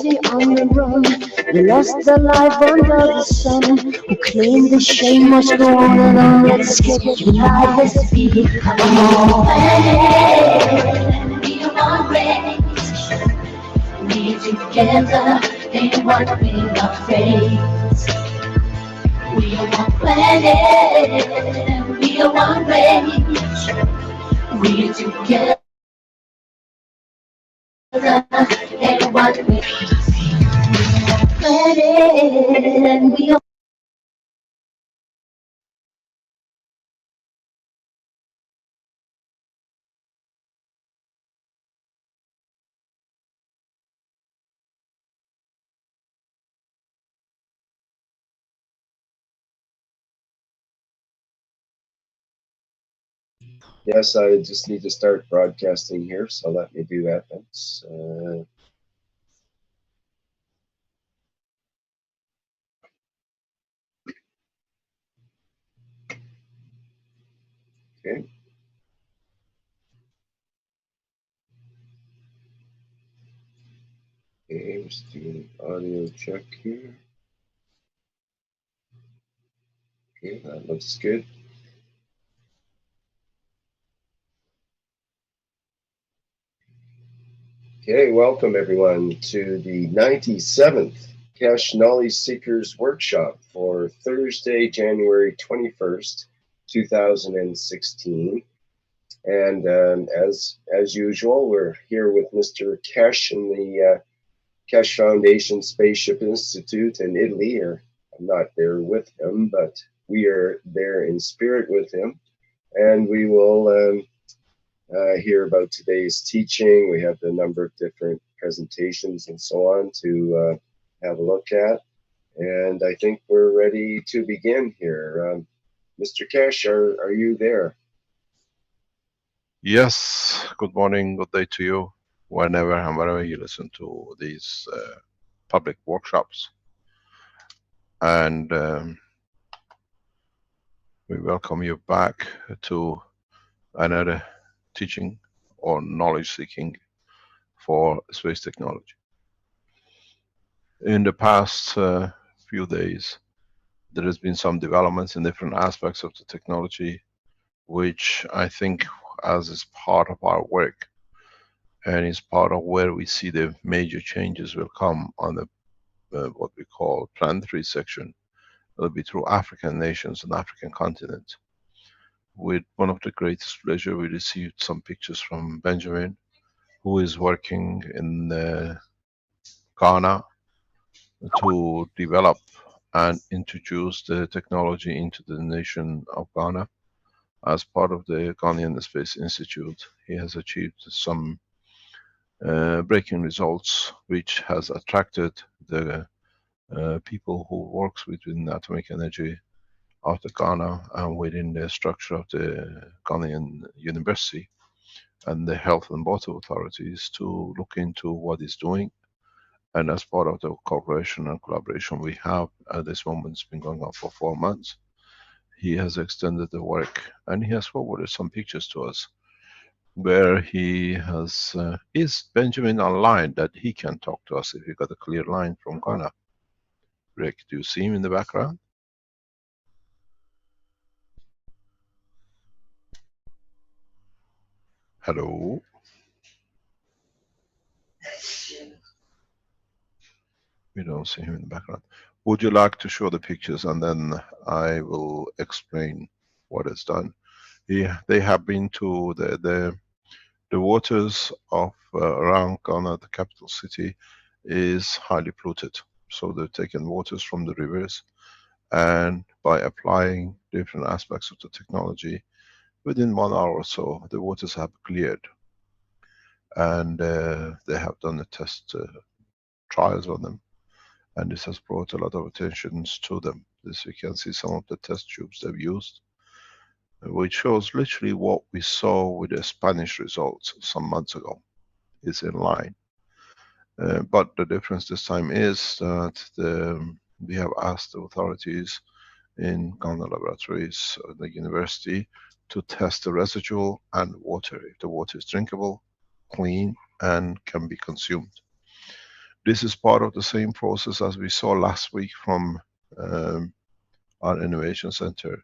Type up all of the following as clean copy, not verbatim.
crazy on the run, who lost their life under the sun, who claimed the shame must go on and on. Let's get united, let's be one planet, be one race. We together in what we are faced. We are one planet, we are one race. We together in what we are planet, we are. Yes, I just need to start broadcasting here, so let me do that. That's okay. Okay, just doing audio check here. Okay, that looks good. Okay, welcome everyone to the 97th Cash Knowledge Seekers Workshop for Thursday, January 21st, 2016. And as usual, we're here with Mr. Cash in the Cash Foundation Spaceship Institute in Italy. Or I'm not there with him, but we are there in spirit with him. And we will hear about today's teaching. We have a number of different presentations and so on to have a look at. And I think we're ready to begin here. Mr. Cash, are you there? Yes, good morning, good day to you, whenever and wherever you listen to these public workshops. And we welcome you back to another teaching or knowledge seeking for space technology. In the past few days, there has been some developments in different aspects of the technology, which I think as is part of our work and is part of where we see the major changes will come on the what we call planetary section. It'll be through African nations and African continent. With one of the greatest pleasure, we received some pictures from Benjamin, who is working in Ghana to develop and introduce the technology into the nation of Ghana. As part of the Ghanaian Space Institute, he has achieved some breaking results, which has attracted the people who works within atomic energy of the Ghana and within the structure of the Ghanaian University and the health and water authorities to look into what he's doing. And as part of the cooperation and collaboration we have at this moment, it's been going on for 4 months. He has extended the work and he has forwarded some pictures to us where he has, is Benjamin online that he can talk to us if he got a clear line from Ghana? Rick, do you see him in the background? Hello? We don't see him in the background. Would you like to show the pictures and then I will explain what is done? They have been to the waters of around Ghana, the capital city, is highly polluted. So they've taken waters from the rivers and by applying different aspects of the technology, within 1 hour or so, the waters have cleared. And they have done the test trials on them. And this has brought a lot of attention to them. This you can see some of the test tubes they've used, which shows literally what we saw with the Spanish results some months ago. It's in line. But the difference this time is that we have asked the authorities in Ghana laboratories, the university, to test the residual and water. If the water is drinkable, clean, and can be consumed. This is part of the same process as we saw last week from our innovation center,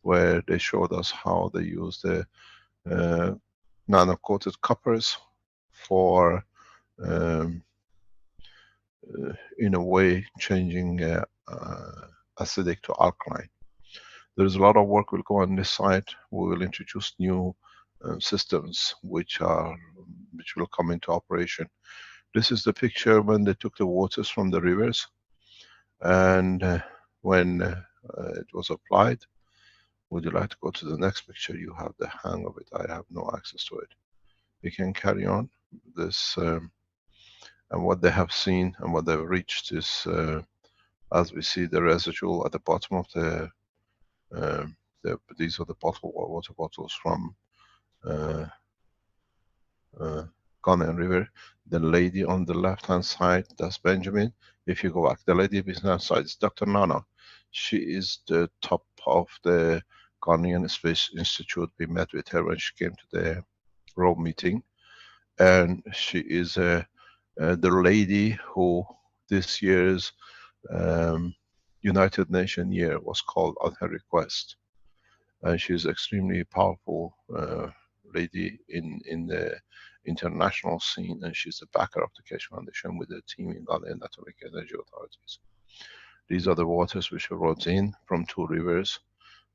where they showed us how they use the nano-coated coppers for in a way changing acidic to alkaline. There is a lot of work will go on this side. We will introduce new systems which will come into operation. This is the picture when they took the waters from the rivers, and when it was applied. Would you like to go to the next picture? You have the hang of it. I have no access to it. We can carry on this, and what they have seen and what they've reached is, as we see the residual at the bottom of these are the water bottles from Ghanaian River. The lady on the left hand side, that's Benjamin. If you go back, the lady on the left side is Dr. Nana. She is the top of the Ghanaian Space Institute. We met with her when she came to the Rome meeting, and she is the lady who this year's United Nations year was called on her request, and she's extremely powerful lady in the international scene, and she's the backer of the Keshe Foundation with the team in Ghanaian Atomic Energy Authorities. These are the waters which are brought in from 2 rivers,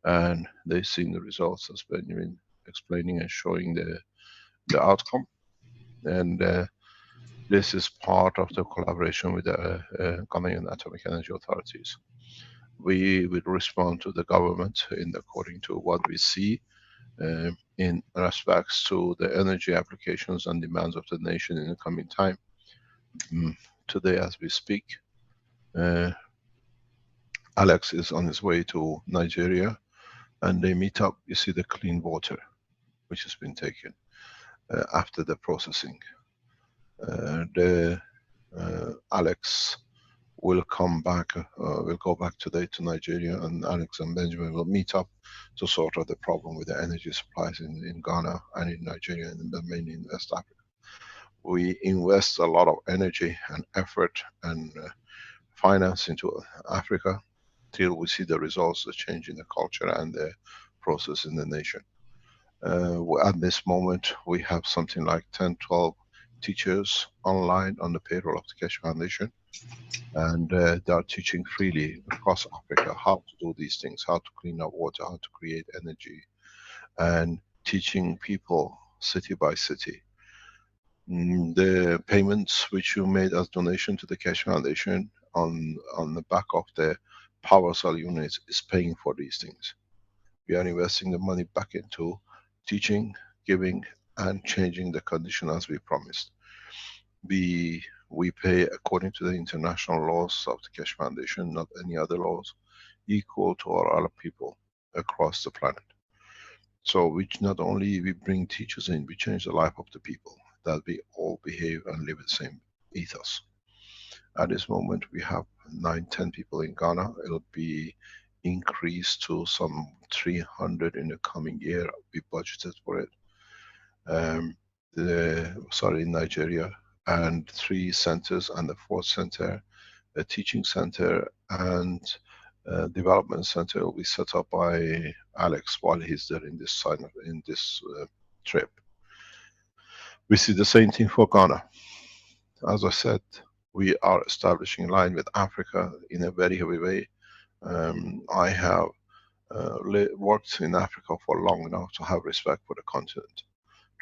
and they've seen the results as Benjamin explaining and showing the outcome. And this is part of the collaboration with the Ghanaian Atomic Energy Authorities. We will respond to the government in according to what we see in respects to the energy applications and demands of the nation in the coming time. Today as we speak, Alex is on his way to Nigeria, and they meet up. You see the clean water which has been taken after the processing. Alex will come back, will go back today to Nigeria, and Alex and Benjamin will meet up to sort out the problem with the energy supplies in Ghana and in Nigeria, and mainly in West Africa. We invest a lot of energy and effort and finance into Africa till we see the results, the change in the culture and the process in the nation. At this moment, we have something like 10, 12 teachers online on the payroll of the Keshe Foundation, and they are teaching freely across Africa how to do these things, how to clean up water, how to create energy, and teaching people city by city. The payments which you made as donation to the Keshe Foundation on the back of the power cell units is paying for these things. We are investing the money back into teaching, giving, and changing the condition as we promised. We pay according to the international laws of the Keshe Foundation, not any other laws, equal to all other people across the planet. So which not only we bring teachers in, we change the life of the people, that we all behave and live the same ethos. At this moment we have 9-10 people in Ghana. It'll be increased to some 300 in the coming year. We budgeted for it. In Nigeria, and 3 centers, and the 4th center, a teaching center and development center will be set up by Alex while he's there in this trip. We see the same thing for Ghana. As I said, we are establishing a line with Africa in a very heavy way. I have worked in Africa for long enough to have respect for the continent,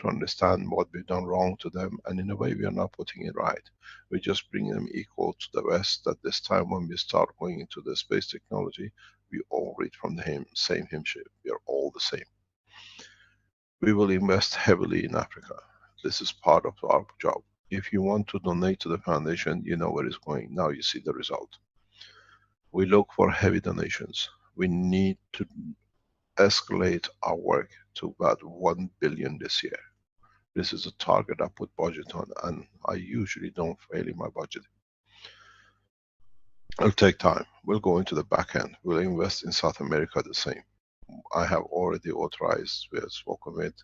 to understand what we've done wrong to them, and in a way we are not putting it right. We just bring them equal to the West. That this time when we start going into the space technology, we all read from the same hymn sheet. We are all the same. We will invest heavily in Africa. This is part of our job. If you want to donate to the foundation, you know where it's going. Now you see the result. We look for heavy donations. We need to escalate our work to about 1 billion this year. This is a target I put budget on, and I usually don't fail in my budget. It'll take time. We'll go into the back end. We'll invest in South America the same. I have already authorized, we have spoken with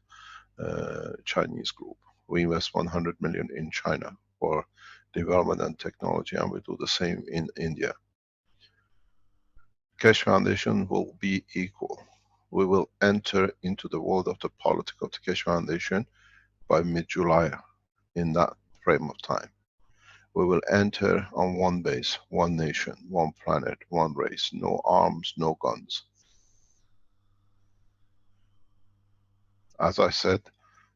Chinese group. We invest 100 million in China for development and technology, and we do the same in India. Keshe Foundation will be equal. We will enter into the world of the politics of the Keshe Foundation by mid-July, in that frame of time. We will enter on one base, one nation, one planet, one race, no arms, no guns. As I said,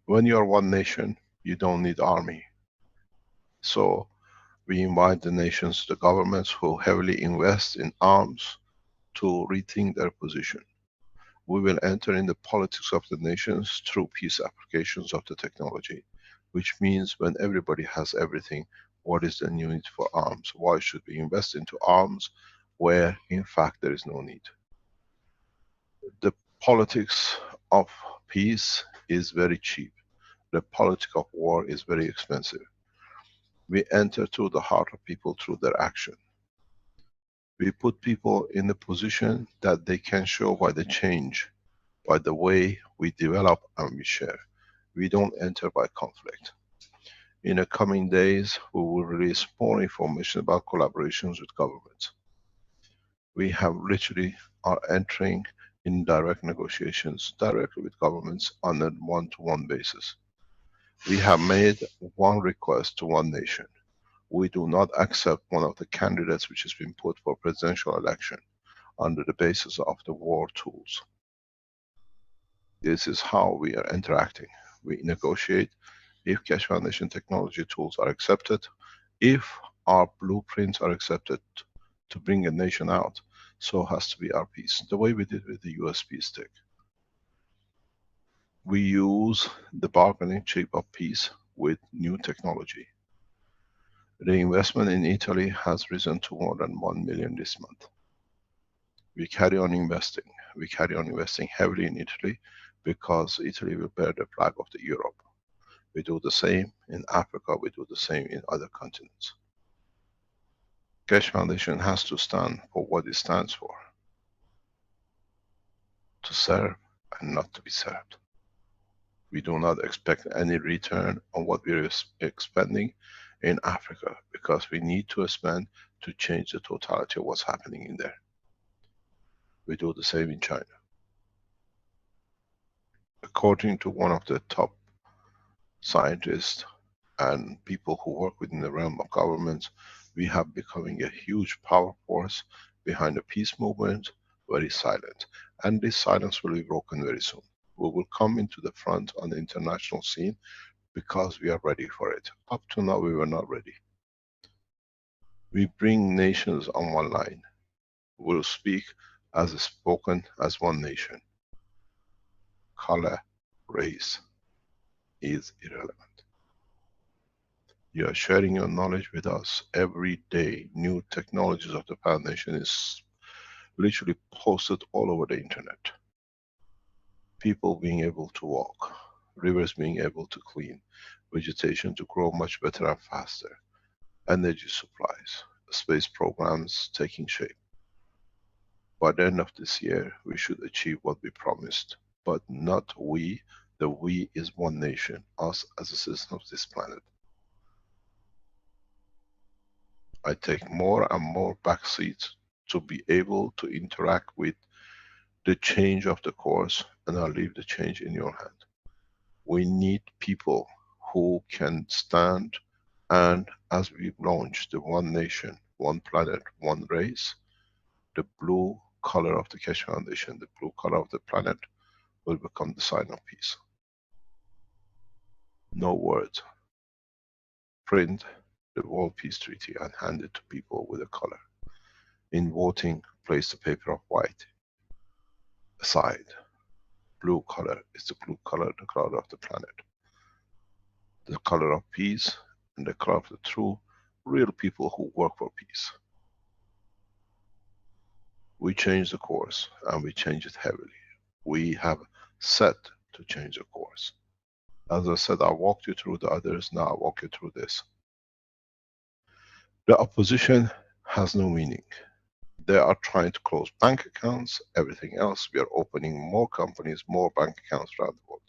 when you are one nation, you don't need army. So we invite the nations, the governments who heavily invest in arms to rethink their position. We will enter in the politics of the nations through peace applications of the technology, which means when everybody has everything, what is the need for arms? Why should we invest into arms where in fact there is no need? The politics of peace is very cheap. The politics of war is very expensive. We enter through the heart of people through their action. We put people in a position that they can show by the change, by the way we develop and we share. We don't enter by conflict. In the coming days, we will release more information about collaborations with governments. We have literally are entering in direct negotiations directly with governments on a one-to-one basis. We have made one request to one nation. We do not accept one of the candidates which has been put for presidential election under the basis of the war tools. This is how we are interacting. We negotiate if Keshe Foundation technology tools are accepted, if our blueprints are accepted to bring a nation out, so has to be our peace. The way we did with the USB stick. We use the bargaining chip of peace with new technology. The investment in Italy has risen to more than 1 million this month. We carry on investing. We carry on investing heavily in Italy because Italy will bear the flag of the Europe. We do the same in Africa, we do the same in other continents. Keshe Foundation has to stand for what it stands for. To serve and not to be served. We do not expect any return on what we are expending in Africa, because we need to spend to change the totality of what's happening in there. We do the same in China. According to one of the top scientists and people who work within the realm of governments, we have becoming a huge power force behind the peace movement, very silent. And this silence will be broken very soon. We will come into the front on the international scene because we are ready for it. Up to now, we were not ready. We bring nations on one line. We'll speak as spoken as one nation. Color, race is irrelevant. You are sharing your knowledge with us every day. New technologies of the Foundation is literally posted all over the internet. People being able to walk, rivers being able to clean, vegetation to grow much better and faster, energy supplies, space programs taking shape. By the end of this year, we should achieve what we promised, but not we. The we is one nation, us as a citizen of this planet. I take more and more backseats to be able to interact with the change of the course, and I'll leave the change in your hand. We need people who can stand, and as we launch the one nation, one planet, one race, the blue color of the Keshe Foundation, the blue color of the planet, will become the sign of peace. No words. Print the World Peace Treaty and hand it to people with a color. In voting, place the paper of white aside. Blue color is the blue color, the color of the planet. The color of peace and the color of the true, real people who work for peace. We change the course and we change it heavily. We have set to change the course. As I said, I walked you through the others, now I walk you through this. The opposition has no meaning. They are trying to close bank accounts, everything else. We are opening more companies, more bank accounts around the world.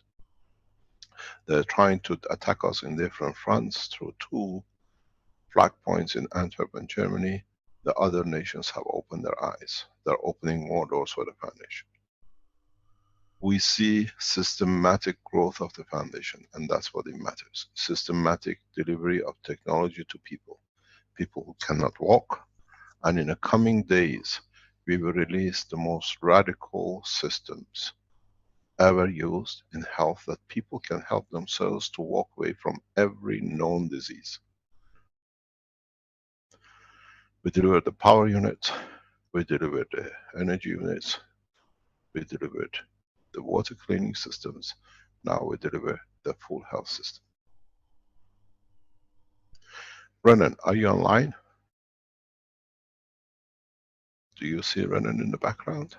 They're trying to attack us in different fronts through tool. flag points in Antwerp and Germany, the other nations have opened their eyes. They're opening more doors for the foundation. We see systematic growth of the foundation, and that's what it matters. Systematic delivery of technology to people. People who cannot walk, and in the coming days, we will release the most radical systems ever used in health, that people can help themselves to walk away from every known disease. We delivered the power unit, we delivered the energy units, we delivered the water cleaning systems, now we deliver the full health system. Renan, are you online? Do you see Renan in the background?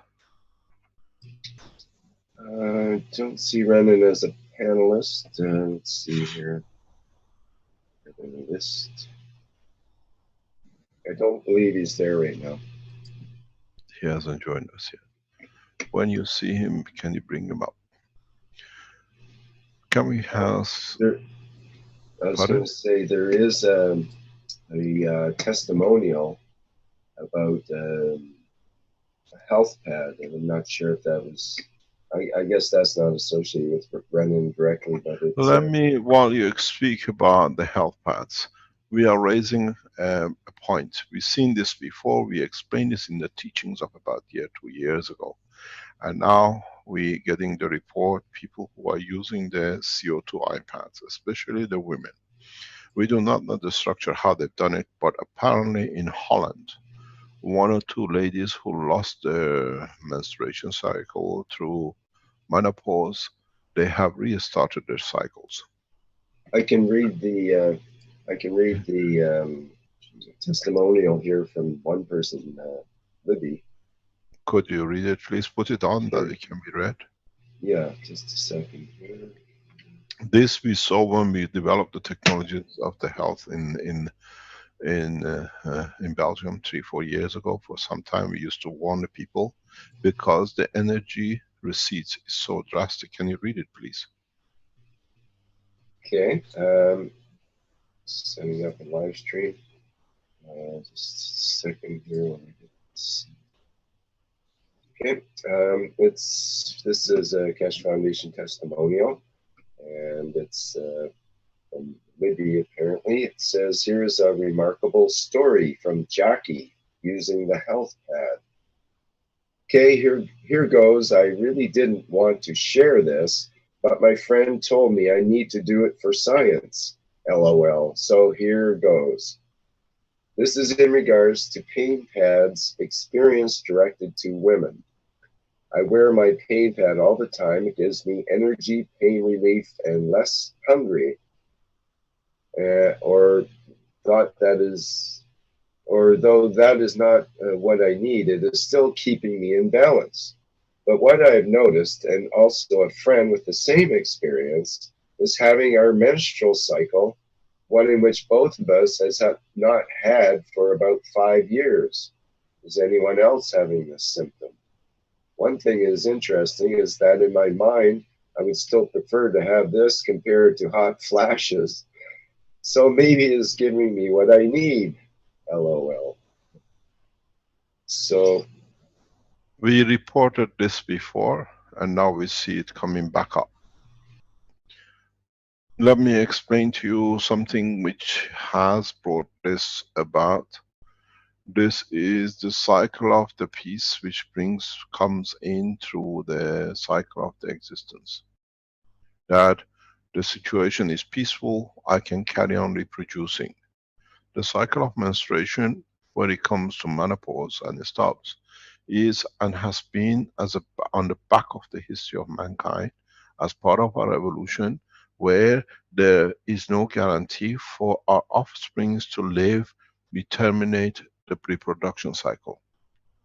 Don't see Renan as a panelist. Let's see here. List. I don't believe he's there right now. He hasn't joined us yet. When you see him, can you bring him up? Can we have... I was going to say, there is a testimonial about a health pad, and I'm not sure if that was... I guess that's not associated with Renan directly, but it's... Let me, while you speak about the health pads, we are raising a point. We've seen this before. We explained this in the teachings of about 2 years ago. And now we're getting the report, people who are using the CO2 iPads, especially the women. We do not know the structure, how they've done it, but apparently in Holland, 1 or 2 ladies who lost their menstruation cycle through menopause, they have restarted their cycles. I can read the testimonial here from one person, Libby. Could you read it, please? Put it on Sure. that it can be read. Yeah, just a second here. This we saw when we developed the technologies of the health in Belgium 3-4 years ago. For some time we used to warn the people because the energy receipts is so drastic. Can you read it, please? Okay. Setting up a live stream. Just a second here. Okay. This is a Keshe Foundation testimonial, and it's from Libby apparently. It says, here is a remarkable story from Jackie using the health pad. Okay, here goes. I really didn't want to share this, but my friend told me I need to do it for science. LOL. So here goes. This is in regards to pain pads experience directed to women. I wear my pain pad all the time. It gives me energy, pain relief, and less hungry. Or though that is not what I need, it is still keeping me in balance. But what I have noticed, and also a friend with the same experience, is having our menstrual cycle, one in which both of us has not had for about 5 years. Is anyone else having this symptom? One thing is interesting is that in my mind, I would still prefer to have this compared to hot flashes. So maybe it's giving me what I need. LOL. So we reported this before, and now we see it coming back up. Let me explain to you something which has brought this about. This is the cycle of the peace which comes in through the cycle of the existence. That the situation is peaceful, I can carry on reproducing. The cycle of menstruation, when it comes to menopause and it stops, is and has been on the back of the history of mankind, as part of our evolution, where there is no guarantee for our offsprings to live. We terminate the reproduction cycle,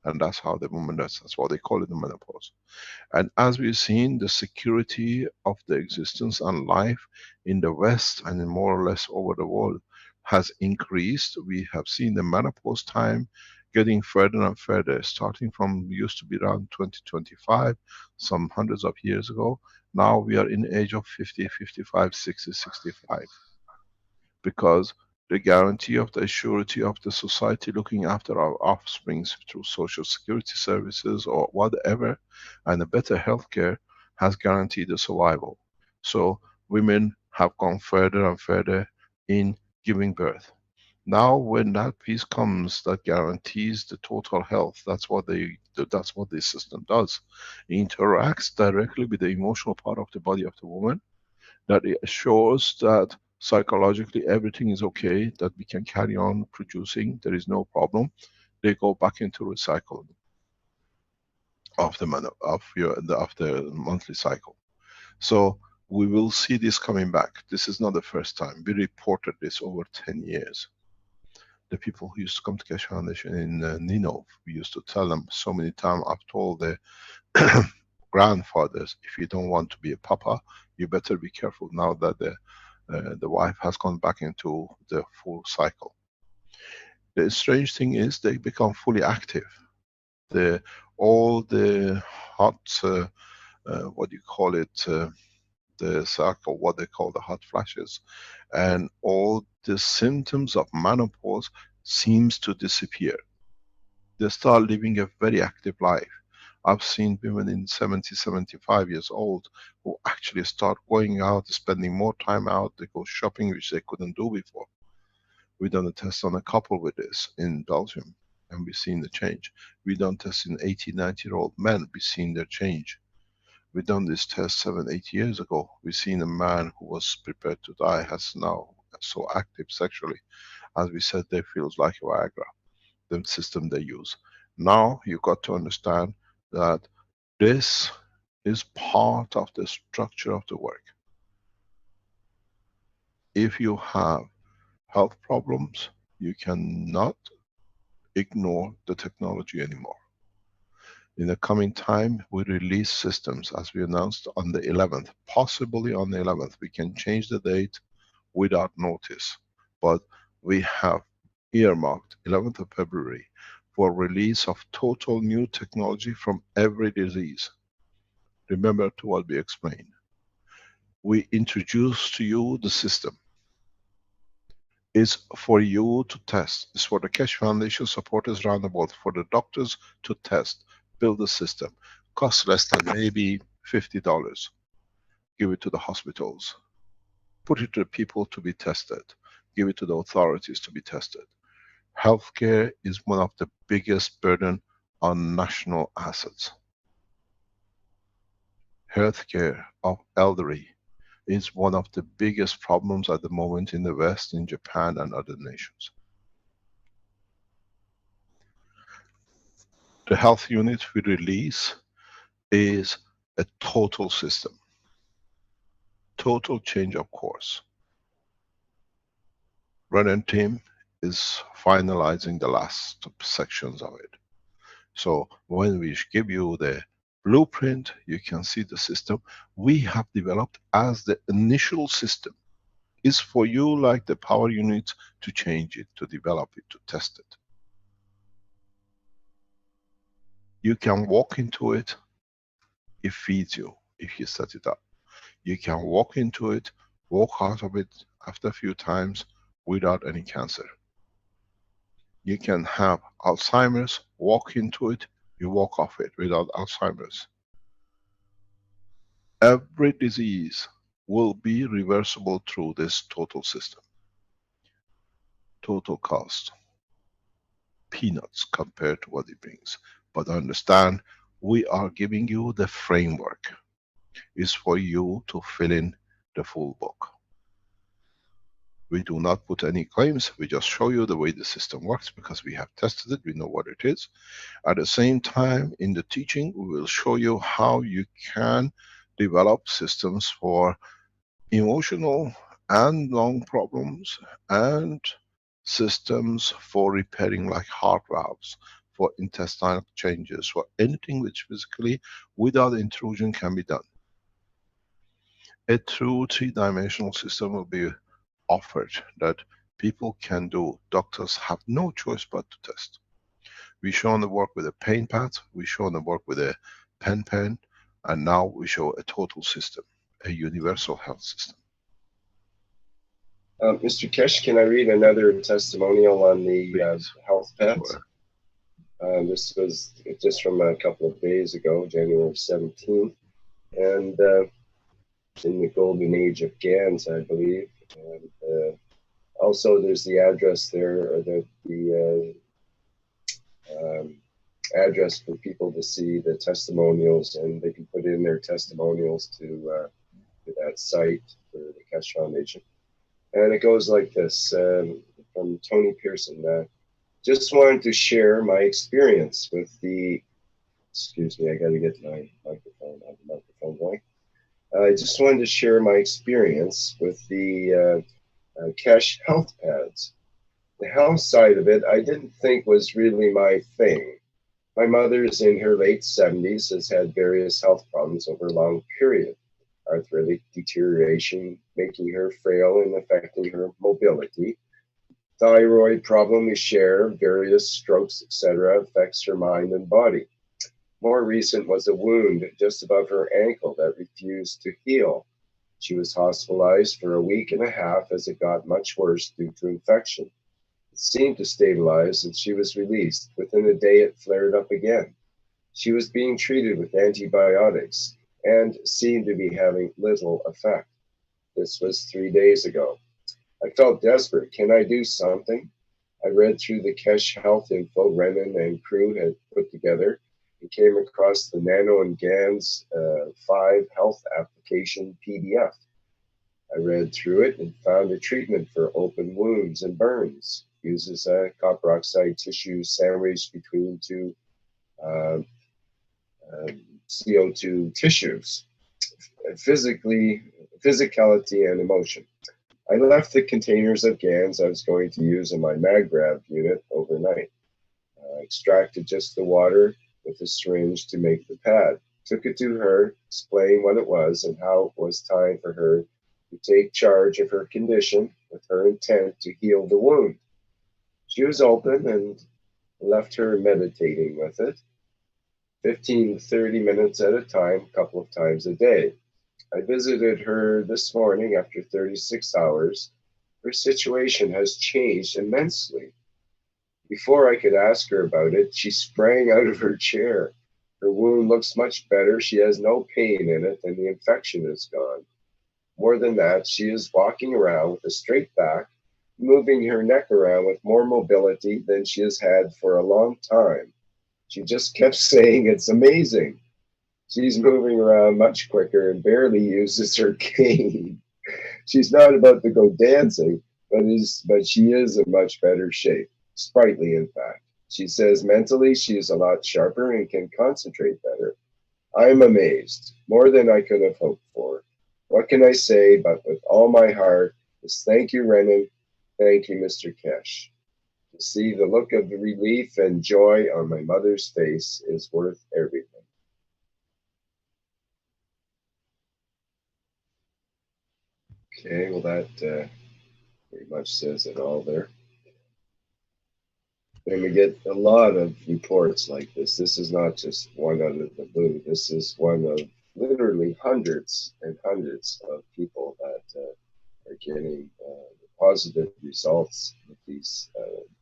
and that's how the woman does. That's why they call it the menopause. And as we've seen, the security of the existence and life in the West and in more or less over the world has increased. We have seen the menopause time getting further and further, starting from used to be around 20-25, some hundreds of years ago. Now we are in the age of 50, 55, 60, 65. Because the guarantee of the surety of the society looking after our offsprings through social security services or whatever, and a better healthcare has guaranteed the survival. So women have gone further and further in giving birth. Now, when that piece comes that guarantees the total health, that's what this system does. It interacts directly with the emotional part of the body of the woman, that it assures that psychologically everything is okay, that we can carry on producing, there is no problem. They go back into recycling of the monthly cycle. So we will see this coming back. This is not the first time. We reported this over 10 years. The people who used to come to Keshe Foundation in Ninov, we used to tell them so many times. I've told the grandfathers, if you don't want to be a papa, you better be careful now that the wife has gone back into the full cycle. The strange thing is they become fully active. All the hot, what do you call it, the cycle, what they call the hot flashes, and all the symptoms of menopause seems to disappear. They start living a very active life. I've seen women in 70, 75 years old who actually start going out, spending more time out, they go shopping, which they couldn't do before. We've done a test on a couple with this in Belgium, and we've seen the change. We've done tests in 80, 90-year-old men, we've seen their change. We've done this test 7, 8 years ago. We've seen a man who was prepared to die has now so active sexually. As we said, they feels like Viagra, the system they use. Now you've got to understand that this is part of the structure of the work. If you have health problems, you cannot ignore the technology anymore. In the coming time, we release systems as we announced on the 11th. Possibly on the 11th, we can change the date without notice. But we have earmarked 11th of February for release of total new technology from every disease. Remember to what we explained. We introduce to you the system. It's for you to test. It's for the Keshe Foundation supporters around the world, for the doctors to test. Build a system. Costs less than maybe $50. Give it to the hospitals. Put it to the people to be tested. Give it to the authorities to be tested. Healthcare is one of the biggest burden on national assets. Healthcare of elderly is one of the biggest problems at the moment in the West, in Japan and other nations. The health unit we release is a total system. Total change of course. Brennan team is finalizing the last sections of it. So when we give you the blueprint, you can see the system we have developed as the initial system. Is for you like the power unit to change it, to develop it, to test it. You can walk into it, it feeds you if you set it up. You can walk into it, walk out of it after a few times without any cancer. You can have Alzheimer's, walk into it, you walk off it without Alzheimer's. Every disease will be reversible through this total system. Total cost. Peanuts compared to what it brings. But understand, we are giving you the framework. It's for you to fill in the full book. We do not put any claims, we just show you the way the system works because we have tested it, we know what it is. At the same time, in the teaching, we will show you how you can develop systems for emotional and lung problems, and systems for repairing like heart valves, for intestinal changes, for anything which physically without intrusion can be done. A true three-dimensional system will be offered that people can do. Doctors have no choice but to test. We shown the work with a pain pad, we shown the work with a pen, and now we show a total system, a universal health system. Mr. Kesh, can I read another testimonial on the Please. health Go pets? This was just from a couple of days ago, January 17th, and in the golden age of GANs, I believe. And also, there's the address there, or the address for people to see the testimonials, and they can put in their testimonials to that site for the Keshe Foundation. And it goes like this from Tony Pearson. Just wanted to share my experience with the, excuse me, I got to get my microphone on the microphone going. I just wanted to share my experience with the Keshe health pads. The health side of it, I didn't think was really my thing. My mother's in her late 70s, has had various health problems over a long period. Arthritic deterioration, making her frail and affecting her mobility. Thyroid problem we share, various strokes, etc., affects her mind and body. More recent was a wound just above her ankle that refused to heal. She was hospitalized for a week and a half as it got much worse due to infection. It seemed to stabilize and she was released. Within a day, it flared up again. She was being treated with antibiotics and seemed to be having little effect. This was 3 days ago. I felt desperate. Can I do something? I read through the Keshe health info Renan and crew had put together and came across the Nano and GAN's 5 health application PDF. I read through it and found a treatment for open wounds and burns. Uses a copper oxide tissue sandwiched between two CO2 tissues, physicality and emotion. I left the containers of GANs I was going to use in my MagGrav unit overnight. Extracted just the water with a syringe to make the pad. Took it to her, explained what it was and how it was time for her to take charge of her condition with her intent to heal the wound. She was open and left her meditating with it, 15 to 30 minutes at a time, a couple of times a day. I visited her this morning after 36 hours. Her situation has changed immensely. Before I could ask her about it, she sprang out of her chair. Her wound looks much better. She has no pain in it, and the infection is gone. More than that, she is walking around with a straight back, moving her neck around with more mobility than she has had for a long time. She just kept saying, "It's amazing." She's moving around much quicker and barely uses her cane. She's not about to go dancing, but she is in much better shape, sprightly in fact. She says mentally she is a lot sharper and can concentrate better. I am amazed, more than I could have hoped for. What can I say but with all my heart is thank you, Renan, thank you, Mr. Keshe. To see the look of relief and joy on my mother's face is worth everything. Okay, well that pretty much says it all there. And we get a lot of reports like this. This is not just one out of the blue. This is one of literally hundreds and hundreds of people that are getting positive results with these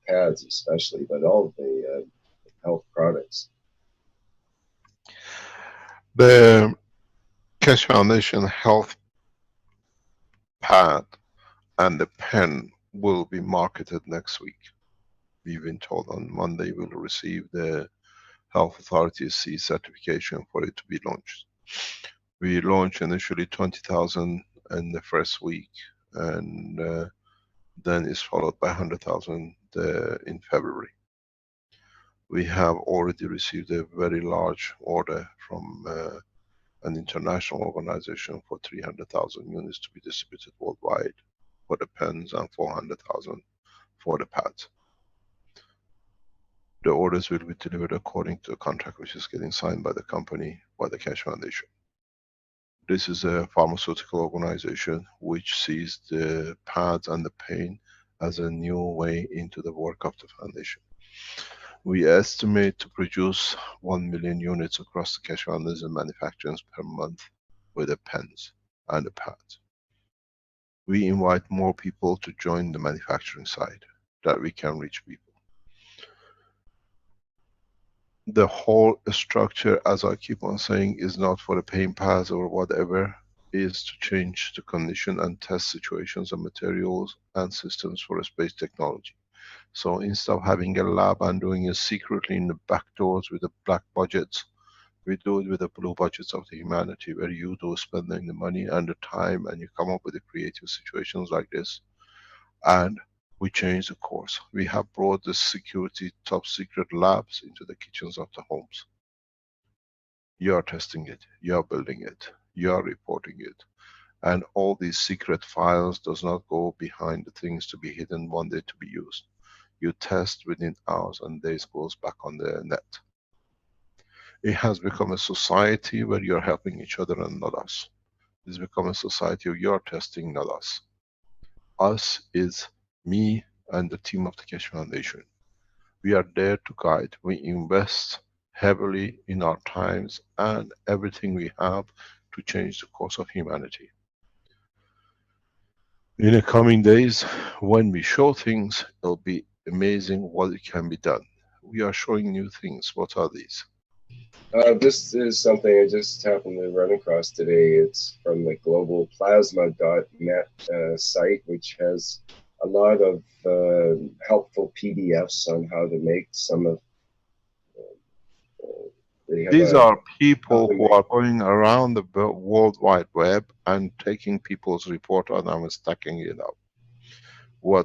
pads, especially, but all of the health products. The Keshe Foundation Health Pad and the pen will be marketed next week. We've been told on Monday we'll receive the Health Authority CE certification for it to be launched. We launched initially 20,000 in the first week, and then it's followed by 100,000 in February. We have already received a very large order from an international organization for 300,000 units to be distributed worldwide for the pens and 400,000 for the pads. The orders will be delivered according to a contract which is getting signed by the company, by the Keshe Foundation. This is a pharmaceutical organization which sees the pads and the pen as a new way into the work of the foundation. We estimate to produce 1 million units across the Keshe Foundation manufacturers per month with the pens and the pads. We invite more people to join the manufacturing side, that we can reach people. The whole structure, as I keep on saying, is not for the pain pass or whatever, is to change the condition and test situations and materials and systems for space technology. So instead of having a lab and doing it secretly in the back doors with the black budgets, we do it with the blue budgets of the humanity, where you do spending the money and the time and you come up with the creative situations like this. And we change the course. We have brought the security top secret labs into the kitchens of the homes. You are testing it, you are building it, you are reporting it. And all these secret files does not go behind the things to be hidden one day to be used. You test within hours and days, goes back on the net. It has become a society where you're helping each other and not us. It's become a society of you're testing, not us. Us is me and the team of the Keshe Foundation. We are there to guide. We invest heavily in our times and everything we have to change the course of humanity. In the coming days, when we show things, it'll be amazing what it can be done. We are showing new things. What are these? This is something I just happened to run across today. It's from the globalplasma.net site, which has a lot of helpful PDFs on how to make some of. These are people who are going around the World Wide Web and taking people's report on them and stacking it up.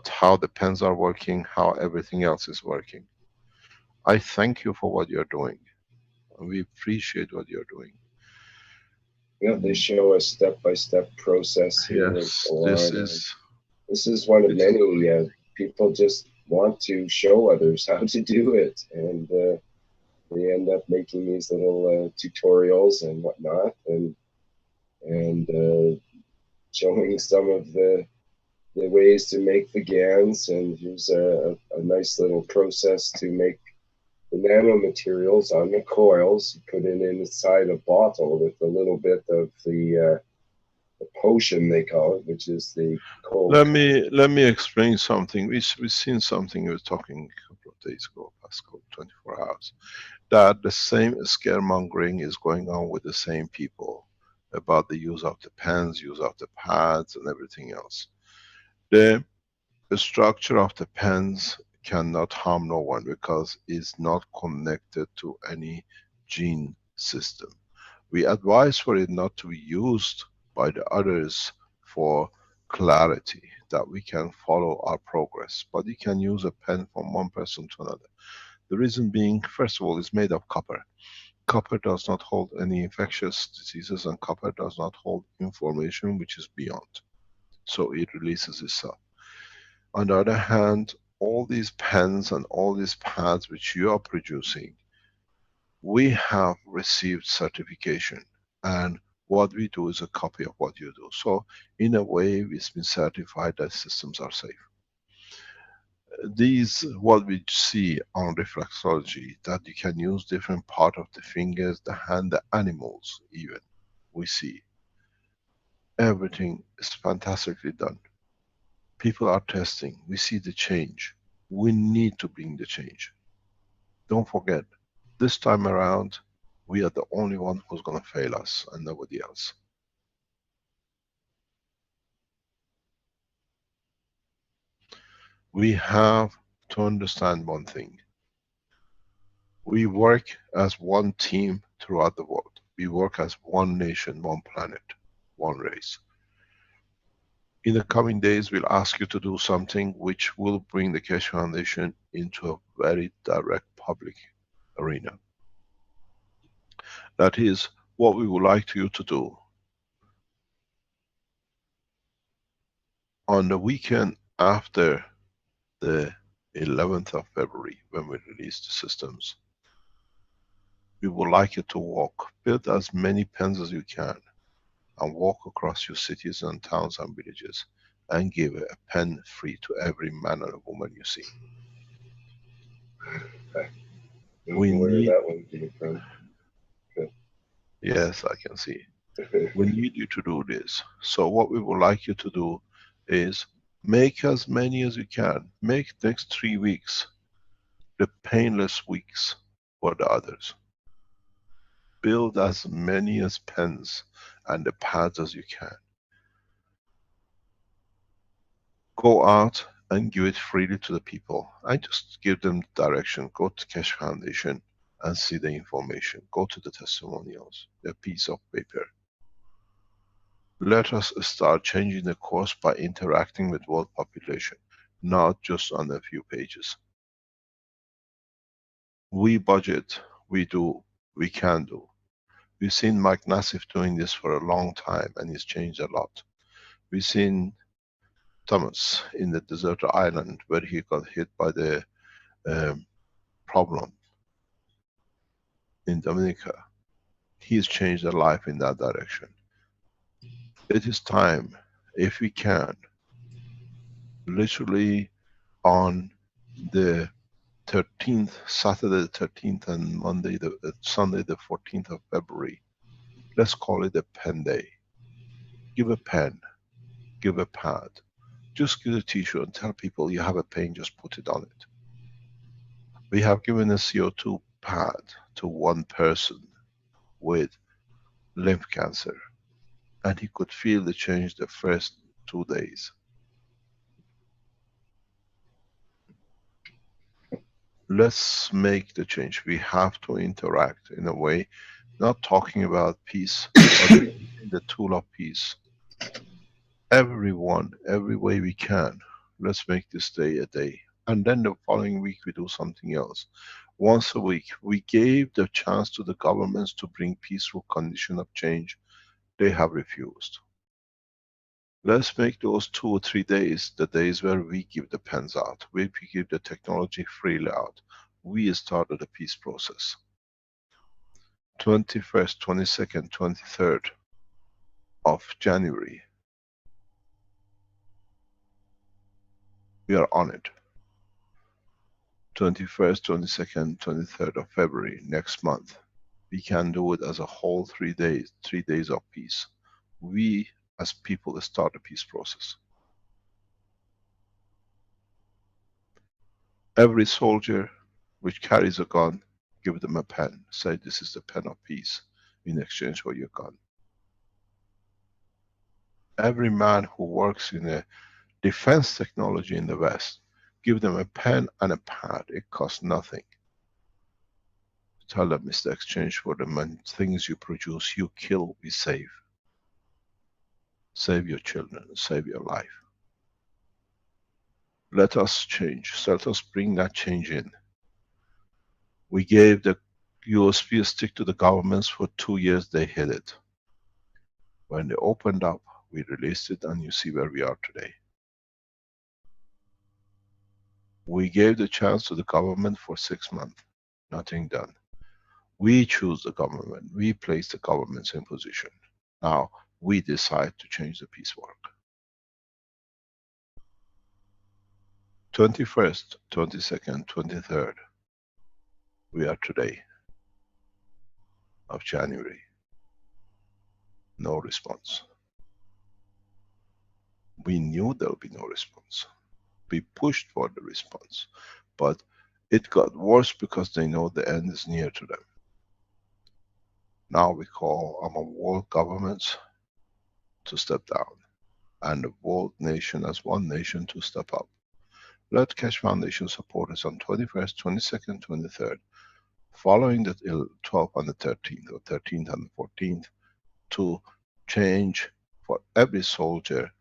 How the pens are working, how everything else is working. I thank you for what you're doing. We appreciate what you're doing. Yeah, they show a step-by-step process here. Yes, this is one of many. People just want to show others how to do it, and they end up making these little tutorials and whatnot, and showing some of the ways to make the GANs, and here's a nice little process to make the nanomaterials on the coils. You put it inside a bottle with a little bit of the potion, they call it, which is the cold. Let me explain something. We've seen something. We were talking a couple of days ago, past 24 hours, that the same scaremongering is going on with the same people about the use of the pens, use of the pads, and everything else. The structure of the pens cannot harm no one because it's not connected to any gene system. We advise for it not to be used by the others for clarity, that we can follow our progress. But you can use a pen from one person to another. The reason being, first of all, it's made of copper. Copper does not hold any infectious diseases, and copper does not hold information which is beyond. So it releases itself. On the other hand, all these pens and all these pads which you are producing, we have received certification, and what we do is a copy of what you do. So in a way, it's been certified that systems are safe. These, what we see on reflexology, that you can use different part of the fingers, the hand, the animals even, we see. Everything is fantastically done. People are testing, we see the change. We need to bring the change. Don't forget, this time around, we are the only one who's going to fail us and nobody else. We have to understand one thing. We work as one team throughout the world. We work as one nation, one planet, one race. In the coming days, we'll ask you to do something which will bring the Keshe Foundation into a very direct public arena. That is what we would like you to do. On the weekend after the 11th of February, when we release the systems, we would like you to walk, build as many pens as you can, and walk across your cities and towns and villages, and give a pen free to every man and woman you see. We need that one came from. Good. Yes, I can see. We need you to do this. So what we would like you to do, is make as many as you can. Make next 3 weeks the painless weeks for the others. Build as many as pens and the pads as you can. Go out and give it freely to the people. I just give them direction. Go to Keshe Foundation and see the information. Go to the testimonials, the piece of paper. Let us start changing the course by interacting with world population, not just on a few pages. We budget, we do, we can do. We've seen Mike Nassif doing this for a long time and he's changed a lot. We've seen Thomas in the desert island where he got hit by the problem in Dominica. He's changed their life in that direction. It is time, if we can, literally on the 13th, Saturday the 13th and Sunday the 14th of February, let's call it a pen day. Give a pen, give a pad, just give a t-shirt and tell people you have a pen, just put it on it. We have given a CO2 pad to one person with lymph cancer and he could feel the change the first 2 days. Let's make the change. We have to interact in a way, not talking about peace, but in the tool of peace. Everyone, every way we can, let's make this day a day. And then the following week we do something else. Once a week, we gave the chance to the governments to bring peaceful condition of change. They have refused. Let's make those 2 or 3 days the days where we give the pens out, where we give the technology freely out. We started a peace process. 21st, 22nd, 23rd of January. We are on it. 21st, 22nd, 23rd of February, next month. We can do it as a whole 3 days, 3 days of peace. We as people start a peace process. Every soldier which carries a gun, give them a pen. Say this is the pen of peace in exchange for your gun. Every man who works in a defense technology in the West, give them a pen and a pad. It costs nothing. Tell them it's the exchange for the things you produce, you kill, we save. Save your children, save your life. Let us change, so let us bring that change in. We gave the USB stick to the governments for 2 years, they hid it. When they opened up, we released it and you see where we are today. We gave the chance to the government for 6 months, nothing done. We choose the government, we place the governments in position. Now, we decide to change the peace work. 21st, 22nd, 23rd, we are today of January. No response. We knew there would be no response. We pushed for the response, but it got worse because they know the end is near to them. Now we call on world governments to step down and the world nation as one nation to step up. Let Keshe Foundation support us on 21st, 22nd, 23rd, following the 12th and the 13th, or 13th and the 14th, to change for every soldier,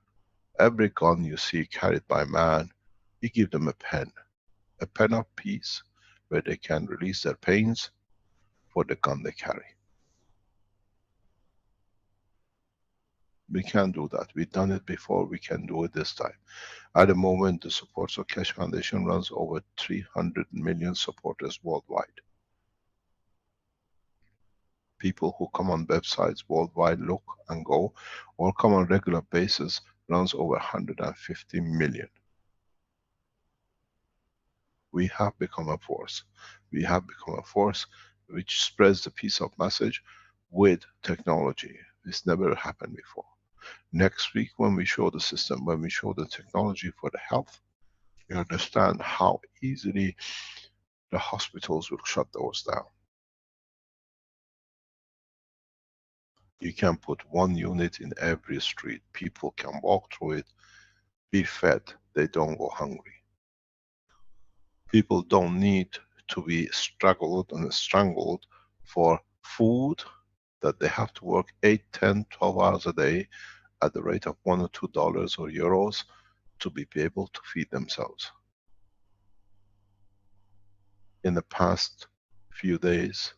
every gun you see carried by man, you give them a pen of peace, where they can release their pains for the gun they carry. We can do that. We've done it before, we can do it this time. At the moment, the supports of Keshe Foundation runs over 300 million supporters worldwide. People who come on websites worldwide, look and go, or come on regular basis, runs over 150 million. We have become a force. We have become a force which spreads the peace of message with technology. This never happened before. Next week, when we show the system, when we show the technology for the health, you understand how easily the hospitals will shut doors down. You can put one unit in every street. People can walk through it, be fed, they don't go hungry. People don't need to be struggled and strangled for food that they have to work 8, 10, 12 hours a day at the rate of $1 or $2 or euros to be able to feed themselves. In the past few days,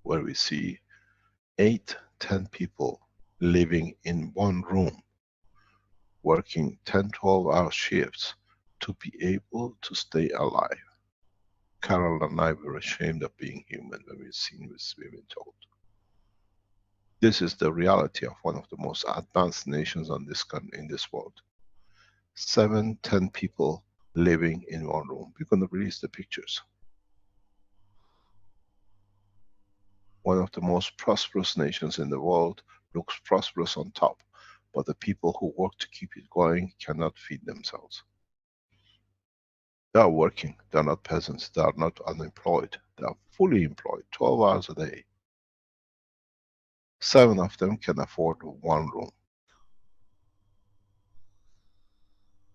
where we see 8, 10 people living in one room, working 10, 12-hour shifts to be able to stay alive. Carol and I were ashamed of being human when we've seen this, we've been told. This is the reality of one of the most advanced nations on this in this world. 7, 10 people living in one room. We're going to release the pictures. One of the most prosperous nations in the world looks prosperous on top, but the people who work to keep it going cannot feed themselves. They are working, they are not peasants, they are not unemployed, they are fully employed, 12 hours a day. 7 of them can afford one room.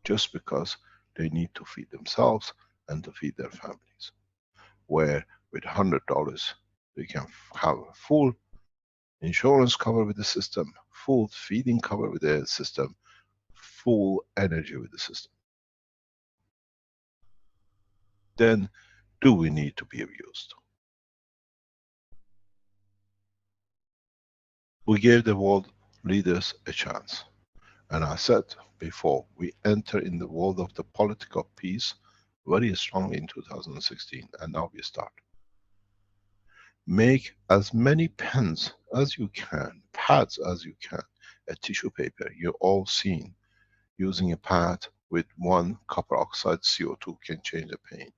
Just because they need to feed themselves and to feed their families. Where with $100, they can have full insurance cover with the system, full feeding cover with the system, full energy with the system. Then, do we need to be abused? We gave the world leaders a chance. And I said before, we enter in the world of the political peace very strongly in 2016, and now we start. Make as many pens as you can, pads as you can, a tissue paper. You're all seen using a pad with 1 copper oxide CO2 can change the pain.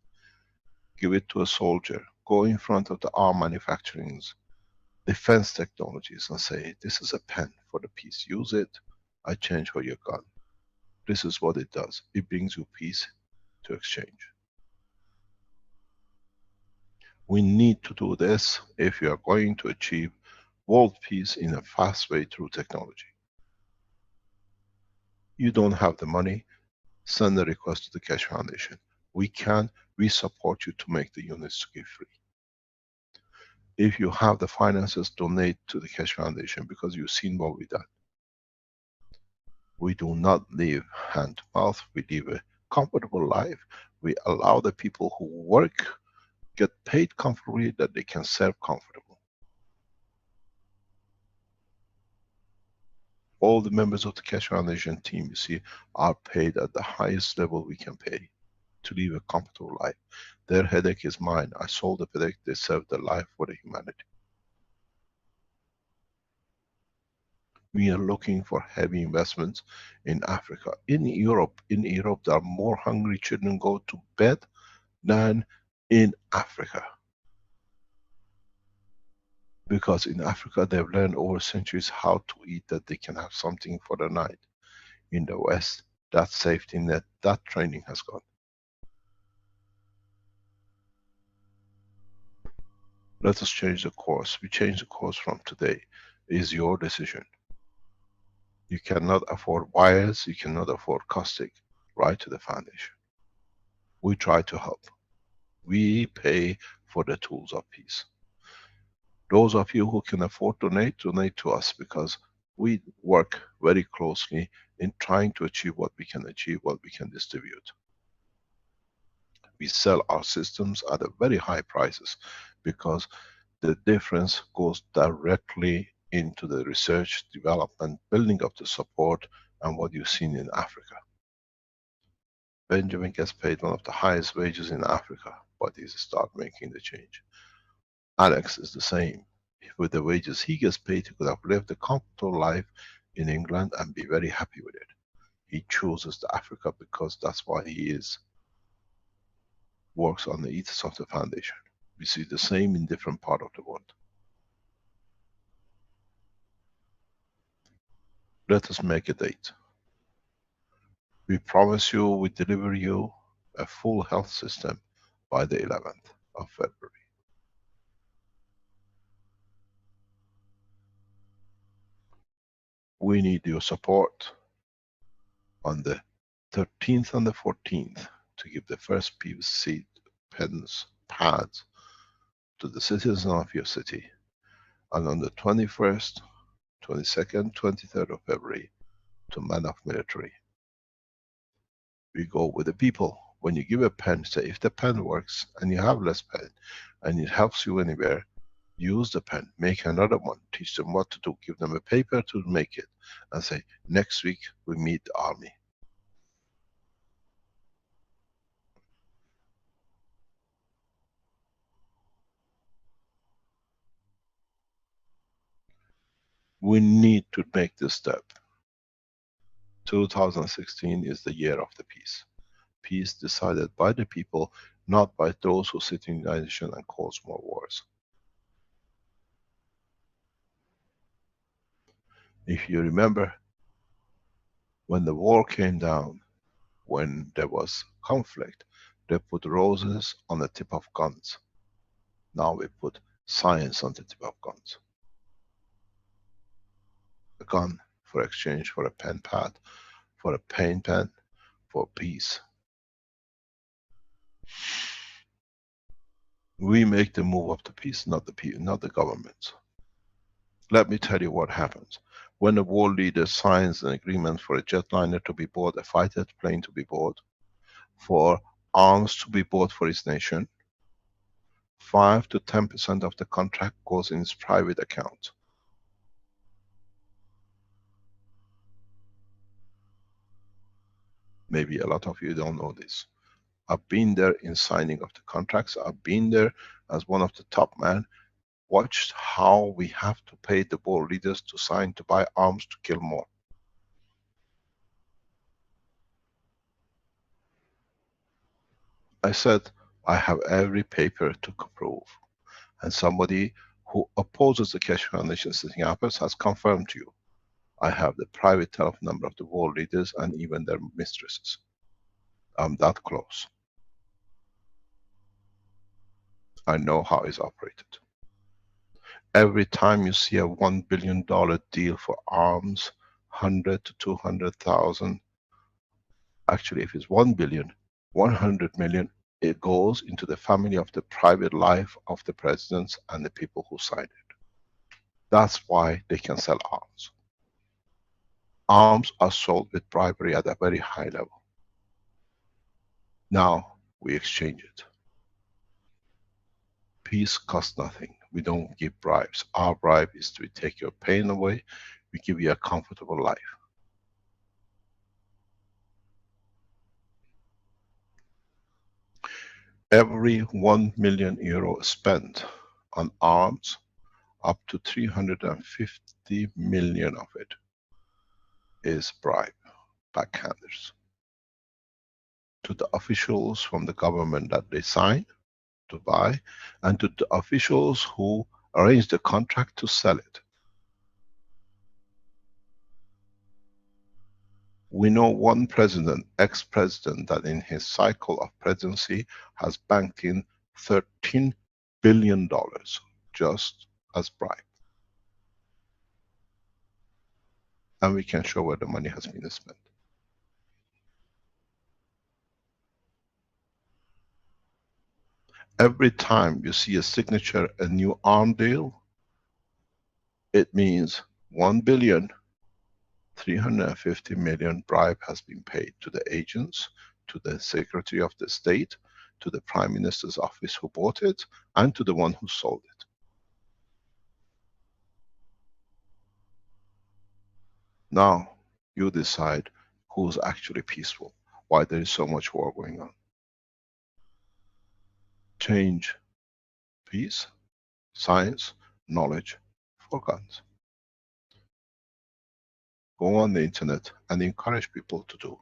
Give it to a soldier. Go in front of the arm manufacturings, defense technologies and say, this is a pen for the peace. Use it. I change for your gun. This is what it does. It brings you peace to exchange. We need to do this if we are going to achieve world peace in a fast way through technology. You don't have the money, send a request to the Keshe Foundation. We support you to make the units to give free. If you have the finances, donate to the Keshe Foundation because you've seen what we've done. We do not live hand to mouth, we live a comfortable life. We allow the people who work, get paid comfortably, that they can serve comfortable. All the members of the Keshe Foundation team, you see, are paid at the highest level we can pay to live a comfortable life. Their headache is mine. I solve the headache, they serve their life for the humanity. We are looking for heavy investments in Africa. In Europe, there are more hungry children go to bed than in Africa. Because in Africa they've learned over centuries how to eat, that they can have something for the night. In the West, that safety net, that training has gone. Let us change the course. We change the course from today. It is your decision. You cannot afford wires, you cannot afford caustic. Write to the foundation. We try to help. We pay for the tools of peace. Those of you who can afford to donate, donate to us, because we work very closely in trying to achieve what we can achieve, what we can distribute. We sell our systems at a very high prices because the difference goes directly into the research, development, building up the support, and what you've seen in Africa. Benjamin gets paid one of the highest wages in Africa, but he's start making the change. Alex is the same. With the wages he gets paid, he could have lived a comfortable life in England and be very happy with it. He chooses the Africa because that's why he is. Works on the ethos of the foundation. We see the same in different part of the world. Let us make a date. We promise you, we deliver you a full health system by the 11th of February. We need your support on the 13th and the 14th to give the first seed pens, pads to the citizens of your city. And on the 21st, 22nd, 23rd of February to man of military. We go with the people. When you give a pen, say if the pen works and you have less pen and it helps you anywhere, use the pen, make another one, teach them what to do, give them a paper to make it, and say, next week we meet the army. We need to make this step. 2016 is the year of the peace. Peace decided by the people, not by those who sit in the United Nations and cause more wars. If you remember, when the war came down, when there was conflict, they put roses on the tip of guns. Now we put science on the tip of guns. A gun for exchange for a pen pad, for a paint pen, for peace. We make the move of the peace, not the governments. Let me tell you what happens. When a world leader signs an agreement for a jetliner to be bought, a fighter plane to be bought, for arms to be bought for his nation, 5 to 10% of the contract goes in his private account. Maybe a lot of you don't know this. I've been there in signing of the contracts. I've been there as one of the top men, watched how we have to pay the world leaders to sign to buy arms to kill more. I said, I have every paper to prove. And somebody who opposes the Keshe Foundation setting up has confirmed to you. I have the private telephone number of the world leaders and even their mistresses. I'm that close. I know how it's operated. Every time you see a $1 billion deal for arms, 100 to 200,000, actually if it's 1 billion, 100 million, it goes into the family of the private life of the presidents and the people who signed it. That's why they can sell arms. Arms are sold with bribery at a very high level. Now we exchange it. Peace costs nothing. We don't give bribes. Our bribe is to take your pain away. We give you a comfortable life. Every 1 million euro spent on arms, up to 350 million of it is bribe, backhanders. To the officials from the government that they sign to buy, and to the officials who arrange the contract to sell it. We know one president, ex-president, that in his cycle of presidency has banked in $13 billion just as bribe. And we can show where the money has been spent. Every time you see a signature, a new arm deal, it means 1,350 million bribe has been paid to the agents, to the Secretary of the State, to the Prime Minister's office who bought it, and to the one who sold it. Now, you decide who's actually peaceful, why there is so much war going on. Change peace, science, knowledge for guns. Go on the internet and encourage people to do.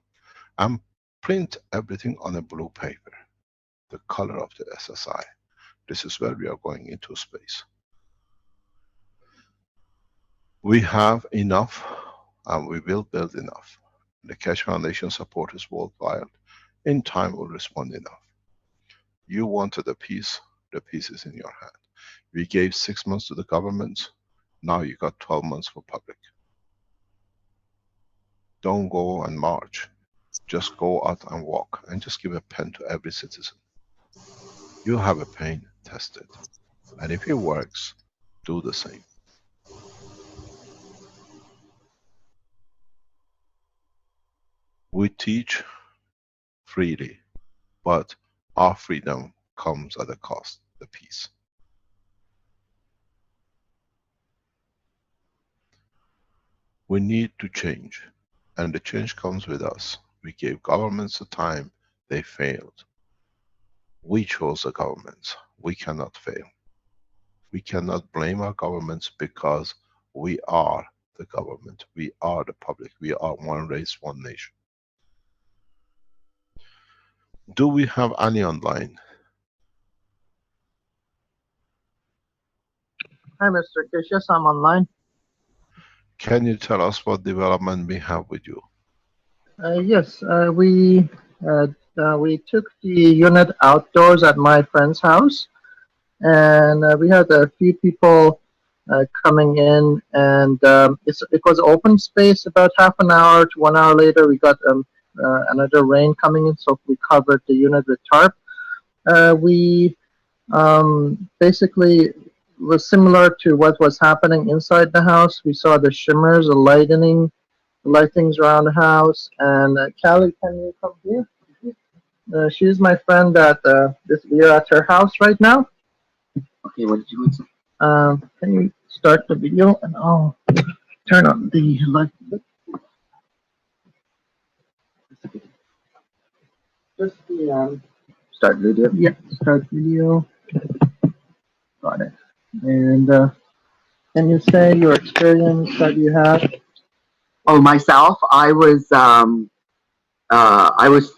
And print everything on a blue paper, the color of the SSI. This is where we are going into space. We have enough and we will build enough. The Keshe Foundation support is worldwide. In time, we'll respond enough. You wanted a peace, the peace is in your hand. We gave 6 months to the governments, now you got 12 months for public. Don't go and march. Just go out and walk, and just give a pen to every citizen. You have a pain, test it. And if it works, do the same. We teach freely, but our freedom comes at a cost, the peace. We need to change, and the change comes with us. We gave governments the time, they failed. We chose the governments, we cannot fail. We cannot blame our governments because we are the government, we are the public, we are one race, one nation. Do we have any online? Hi, Mr. Keshe. Yes, I'm online. Can you tell us what development we have with you? Yes, we took the unit outdoors at my friend's house, and we had a few people coming in, and it was open space. About half an hour to 1 hour later, we got another rain coming in, so we covered the unit with tarp. We basically was similar to what was happening inside the house. We saw the shimmers, the lightings around the house. And Callie, can you come here? She's my friend that we are at her house right now. Okay, what did you want to say? Can you start the video and I'll turn on the light? Just the Start video? yeah, start video. Got it. And can you say your experience that you had? Oh, myself, I was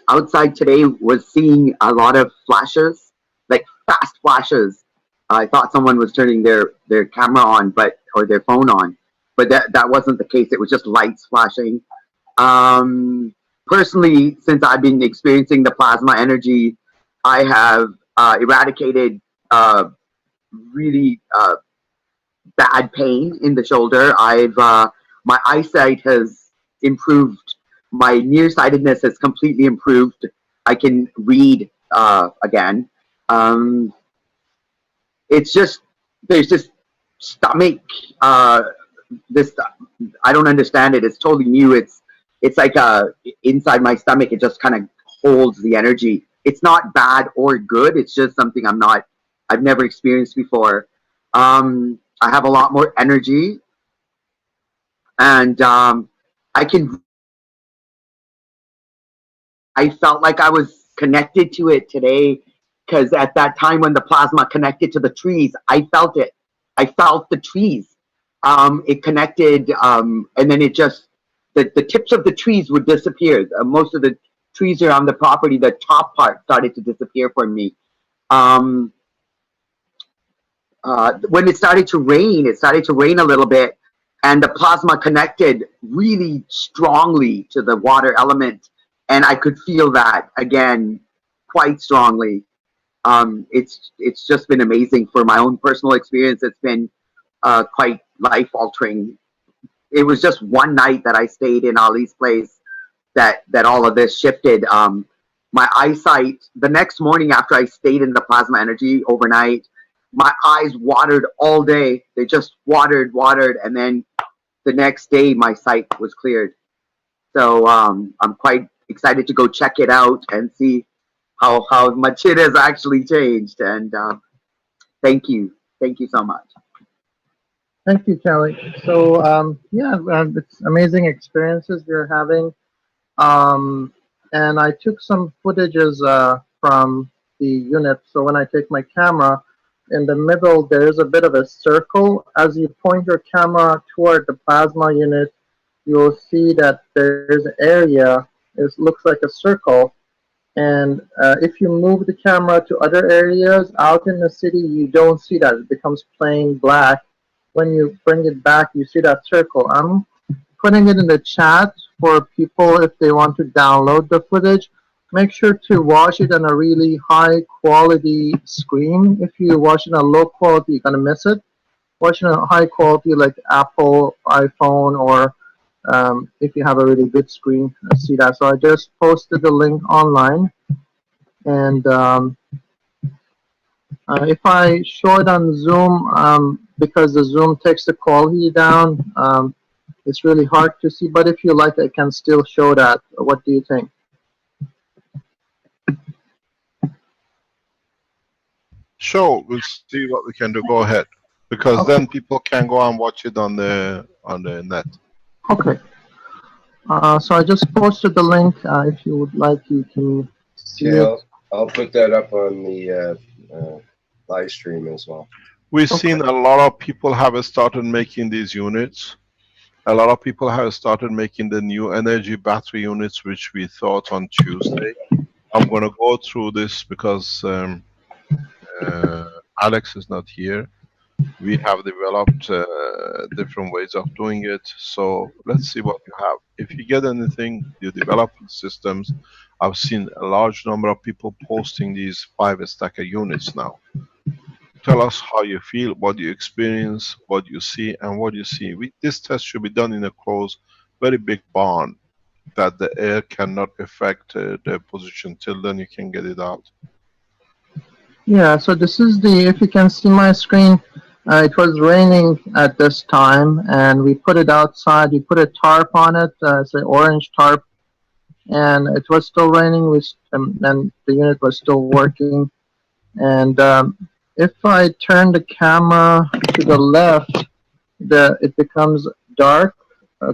outside today, was seeing a lot of flashes, like fast flashes. I thought someone was turning their camera on, or their phone on, but that wasn't the case. It was just lights flashing. Personally, since I've been experiencing the plasma energy, I have eradicated really bad pain in the shoulder. My eyesight has improved. My nearsightedness has completely improved. I can read again. It's just, there's this stomach, this, I don't understand it. It's totally new. It's like inside my stomach, it just kind of holds the energy. It's not bad or good. It's just something I've never experienced before. I have a lot more energy, and I felt like I was connected to it today, because at that time when the plasma connected to the trees, I felt it. I felt the trees. It connected, and then it just, the tips of the trees would disappear. Most of the trees around the property, the top part started to disappear for me. When it started to rain a little bit, and the plasma connected really strongly to the water element, and I could feel that again quite strongly. It's just been amazing for my own personal experience. It's been quite life altering. It was just one night that I stayed in Ali's place that all of this shifted. My eyesight, the next morning after I stayed in the plasma energy overnight, my eyes watered all day. They just watered, and then the next day my sight was cleared. So I'm quite excited to go check it out and see how much it has actually changed. And thank you so much. Thank you, Kelly. So yeah, it's amazing experiences we're having. And I took some footages from the unit. So when I take my camera, in the middle there is a bit of a circle. As you point your camera toward the plasma unit, you'll see that there's an area. It looks like a circle. And if you move the camera to other areas out in the city, you don't see that. It becomes plain black. When you bring it back, you see that circle. I'm putting it in the chat for people if they want to download the footage. Make sure to watch it on a really high quality screen. If you watch it on a low quality, you're gonna miss it. Watch it on a high quality like Apple, iPhone, or if you have a really good screen, see that. So I just posted the link online, and if I show it on Zoom, because the Zoom takes the quality down, it's really hard to see. But if you like, I can still show that. What do you think? Sure, we'll see what we can do. Go ahead, because Okay. then people can go and watch it on the net. Okay. So I just posted the link. If you would like, you can see Okay, it. I'll put that up on the live stream as well. We've Okay. seen a lot of people have started making these units. A lot of people have started making the new energy battery units, which we thought on Tuesday. I'm going to go through this because Alex is not here. We have developed different ways of doing it. So let's see what you have. If you get anything, you develop systems. I've seen a large number of people posting these 5-stacker units now. Tell us how you feel, what you experience, what you see, and what you see. This test should be done in a closed, very big barn that the air cannot affect the position. Till then, you can get it out. Yeah, so this is the, if you can see my screen, it was raining at this time, and we put it outside. We put a tarp on it, it's an orange tarp, and it was still raining, and the unit was still working. And if I turn the camera to the left, it becomes dark,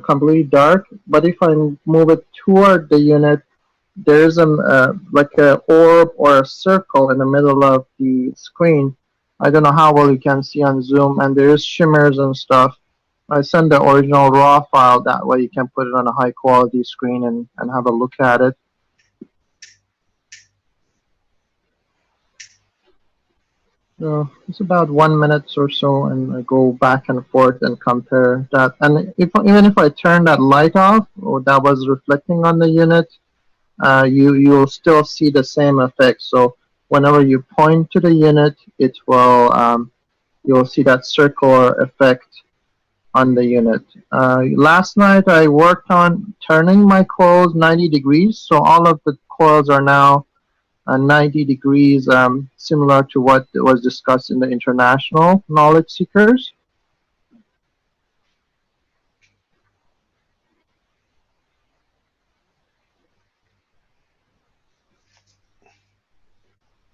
completely dark. But if I move it toward the unit, there's like a orb or a circle in the middle of the screen. I don't know how well you can see on Zoom, and there's shimmers and stuff. I send the original raw file, that way you can put it on a high quality screen and have a look at it. So it's about 1 minute or so, and I go back and forth and compare that. And even if I turn that light off, or that was reflecting on the unit, you'll still see the same effect. So whenever you point to the unit, it will you'll see that circular effect on the unit. Last night I worked on turning my coils 90 degrees, so all of the coils are now 90 degrees, similar to what was discussed in the International Knowledge Seekers.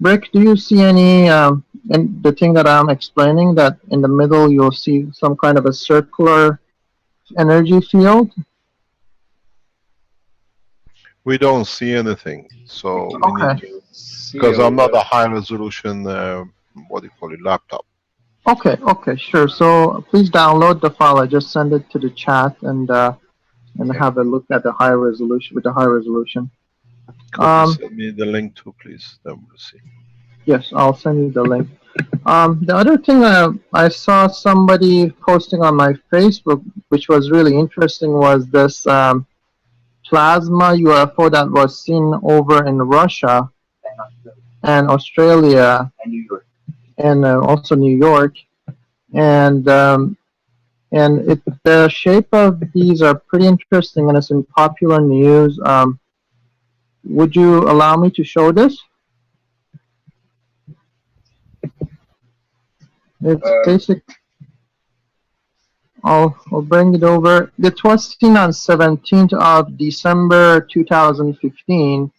Rick, do you see any, in the thing that I'm explaining, that in the middle you'll see some kind of a circular energy field? We don't see anything, so we need Okay. to, because I'm not a high resolution, what do you call it, laptop. Okay, okay, sure. So please download the file. I just send it to the chat, and have a look at the high resolution, with the high resolution. Could you send me the link too, please? Then we'll see. Yes, I'll send you the link. The other thing I saw somebody posting on my Facebook, which was really interesting, was this plasma UFO that was seen over in Russia and Australia and also New York, and the shape of these are pretty interesting, and it's in popular news. Would you allow me to show this? It's basic. I'll bring it over. It was seen on 17th of December 2015,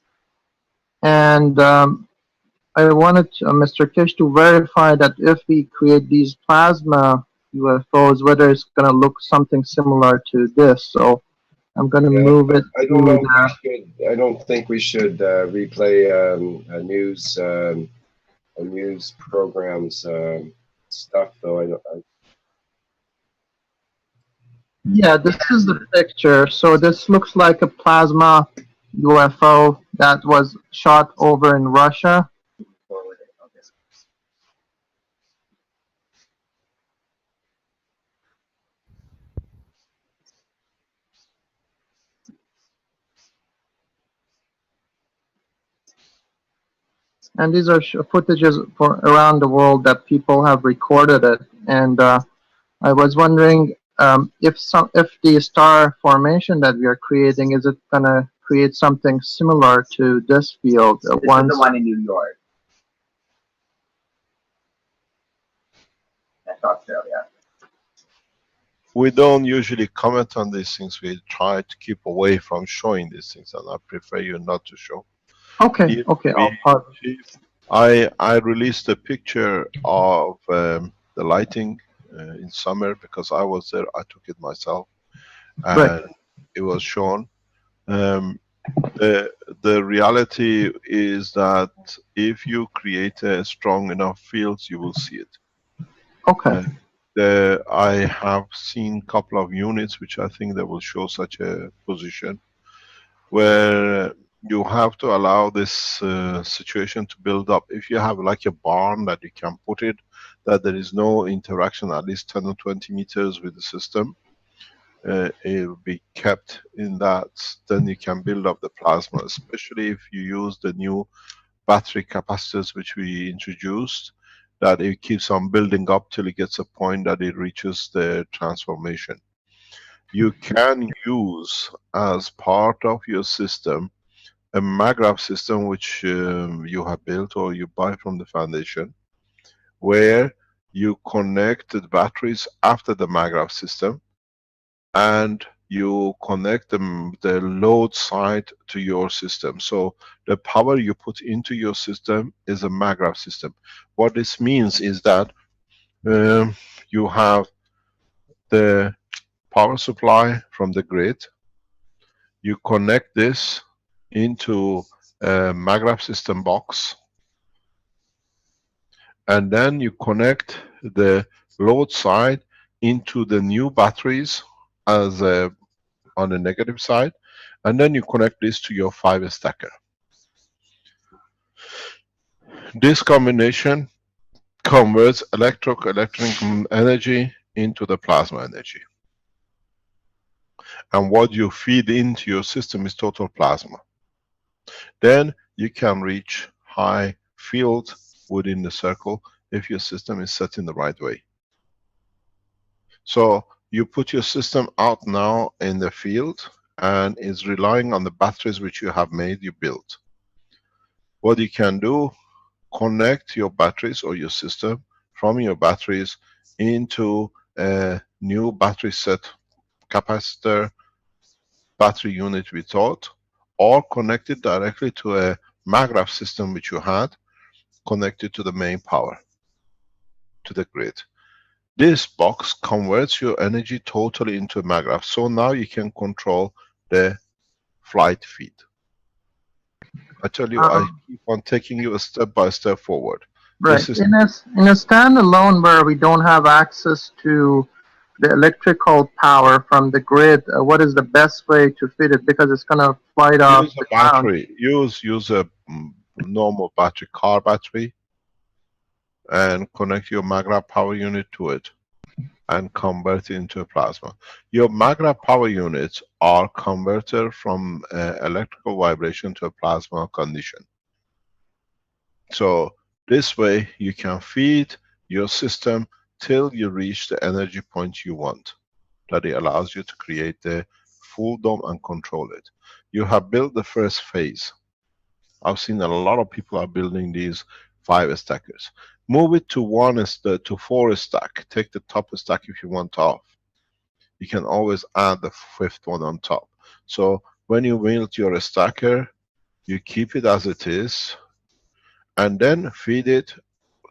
and I wanted Mr. Kish to verify that if we create these plasma UFOs, whether it's going to look something similar to this. So I'm going to move it. I don't know. I don't think we should replay a news program's stuff, though. Yeah, this is the picture. So this looks like a plasma UFO that was shot over in Russia. And these are footages for around the world that people have recorded it. And I was wondering if the star formation that we are creating, is it gonna create something similar to this field? This is the one in New York. That's Australia. We don't usually comment on these things. We try to keep away from showing these things, and I prefer you not to show. Okay, If okay, we, I released a picture of the lighting in summer because I was there. I took it myself, and right. it was shown. The reality is that if you create a strong enough fields, you will see it. Okay. I have seen a couple of units which I think they will show such a position where you have to allow this situation to build up. If you have like a barn that you can put it, that there is no interaction at least 10 or 20 meters with the system, it will be kept in that, then you can build up the plasma, especially if you use the new battery capacitors which we introduced, that it keeps on building up till it gets a point that it reaches the transformation. You can use as part of your system a maggrav system which you have built or you buy from the foundation, where you connect the batteries after the maggrav system and you connect the load side to your system. So the power you put into your system is a maggrav system. What this means is that you have the power supply from the grid, you connect this into a maggrav system box, and then you connect the load side into the new batteries as on the negative side, and then you connect this to your 5 stacker. This combination converts electric energy into the plasma energy, and what you feed into your system is total plasma. Then you can reach high field within the circle if your system is set in the right way. So you put your system out now in the field and is relying on the batteries which you have made, you built. What you can do, connect your batteries or your system from your batteries into a new battery set capacitor battery unit we thought, or connect it directly to a maggrav system which you had, connected to the main power, to the grid. This box converts your energy totally into a maggrav. So now you can control the flight feed. I tell you, I keep on taking you a step by step forward. Right. In a standalone where we don't have access to the electrical power from the grid, what is the best way to fit it? Because it's going to fly off the battery. Use a normal battery, car battery, and connect your maggrav power unit to it and convert it into a plasma. Your maggrav power units are converted from electrical vibration to a plasma condition. So this way you can feed your system till you reach the energy point you want, that it allows you to create the full dome and control it. You have built the first phase. I've seen a lot of people are building these 5 stackers. Move it to 4 stack. Take the top stack if you want off. You can always add the 5th one on top. So when you build your stacker, you keep it as it is, and then feed it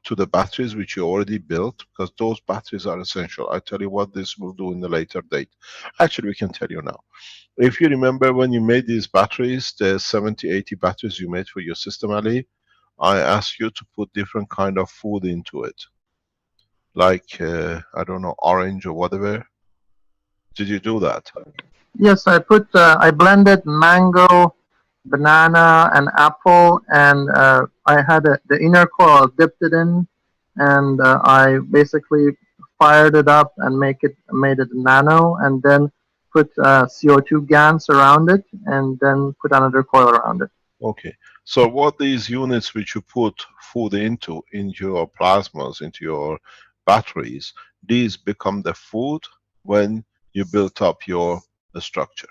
to the batteries which you already built, because those batteries are essential. I tell you what this will do in the later date. Actually, we can tell you now. If you remember when you made these batteries, the 70, 80 batteries you made for your system, Ali, I asked you to put different kind of food into it. Like, I don't know, orange or whatever. Did you do that? Yes, I blended mango, banana, and apple, and I had the inner core, dipped it in, and I basically fired it up and made it nano, and then put CO2 GaNs around it, and then put another coil around it. Okay. So what these units which you put food into your plasmas, into your batteries, these become the food when you build up your structure.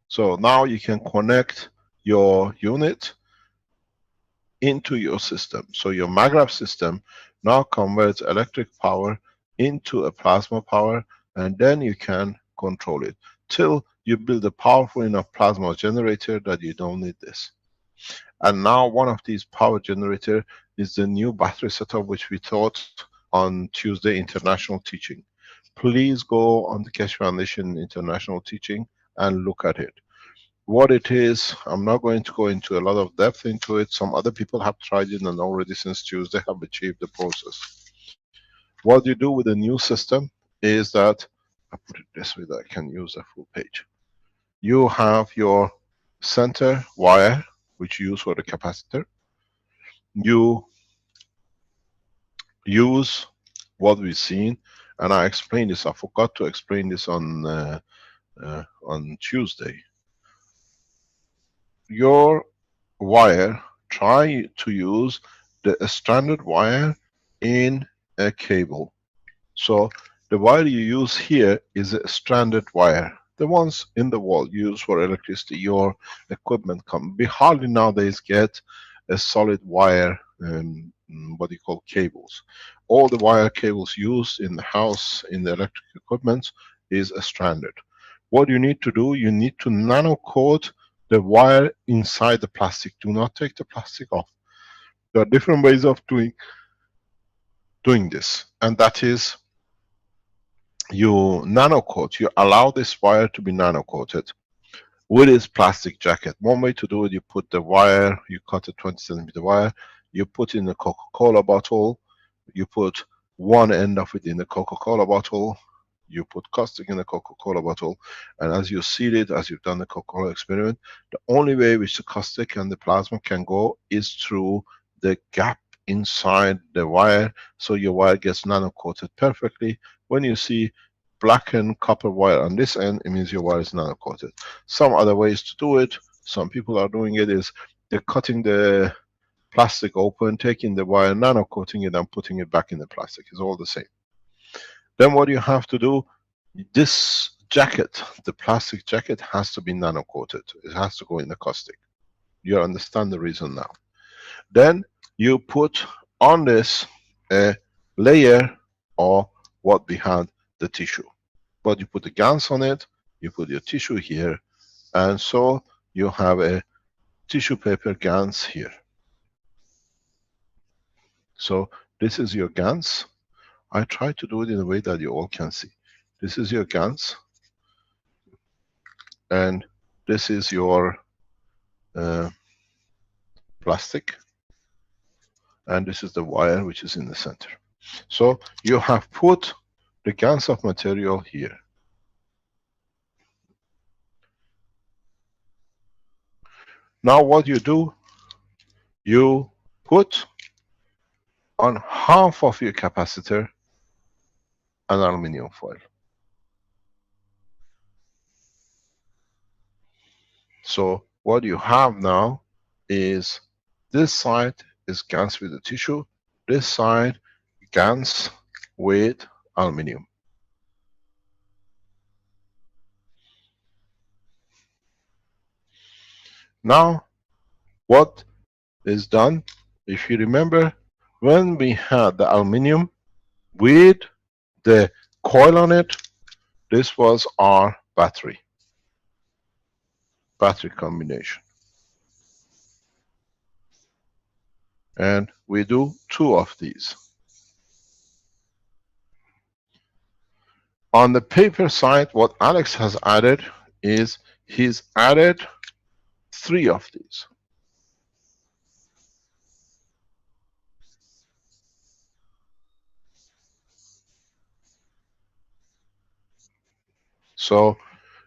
So now you can connect your unit into your system. So your maglev system now converts electric power into a plasma power, and then you can control it till you build a powerful enough plasma generator that you don't need this. And now one of these power generator is the new battery setup which we taught on Tuesday international teaching. Please go on the Keshe Foundation international teaching and look at it. What it is, I'm not going to go into a lot of depth into it. Some other people have tried it and already since Tuesday have achieved the process. What you do with the new system is that, I put it this way that I can use a full page. You have your center wire, which you use for the capacitor. You use what we've seen, and I explained this, I forgot to explain this on Tuesday. Your wire, try to use the standard wire in a cable. So the wire you use here is a stranded wire. The ones in the wall used for electricity, your equipment we hardly nowadays get a solid wire, what you call cables. All the wire cables used in the house, in the electric equipment, is a stranded. What you need to do, you need to nano coat the wire inside the plastic. Do not take the plastic off. There are different ways of doing this, and that is you nano coat, you allow this wire to be nano coated with its plastic jacket. One way to do it, you put the wire, you cut a 20 centimeter wire, you put in a Coca-Cola bottle, you put one end of it in the Coca-Cola bottle, you put caustic in the Coca-Cola bottle, and as you seal it, as you've done the Coca-Cola experiment, the only way which the caustic and the plasma can go is through the gap inside the wire, so your wire gets nano coated perfectly. When you see blackened copper wire on this end, it means your wire is nano coated. Some other ways to do it, some people are doing it, is they're cutting the plastic open, taking the wire, nano coating it and putting it back in the plastic. It's all the same. Then what you have to do, this jacket, the plastic jacket, has to be nano coated. It has to go in the caustic. You understand the reason now. Then you put on this a layer of what we had, the tissue. But you put the GANs on it, you put your tissue here, and so you have a tissue paper GANs here. So this is your GANs. I try to do it in a way that you all can see. This is your GANs, and this is your plastic, and this is the wire which is in the center. So you have put the GANs of material here. Now what you do, you put on half of your capacitor an aluminum foil. So what you have now is, this side is GANs with the tissue, this side GANs with aluminum. Now what is done, if you remember, when we had the aluminum with the coil on it, this was our battery combination. And we do 2 of these. On the paper side, what Alex has added is, he's added 3 of these. So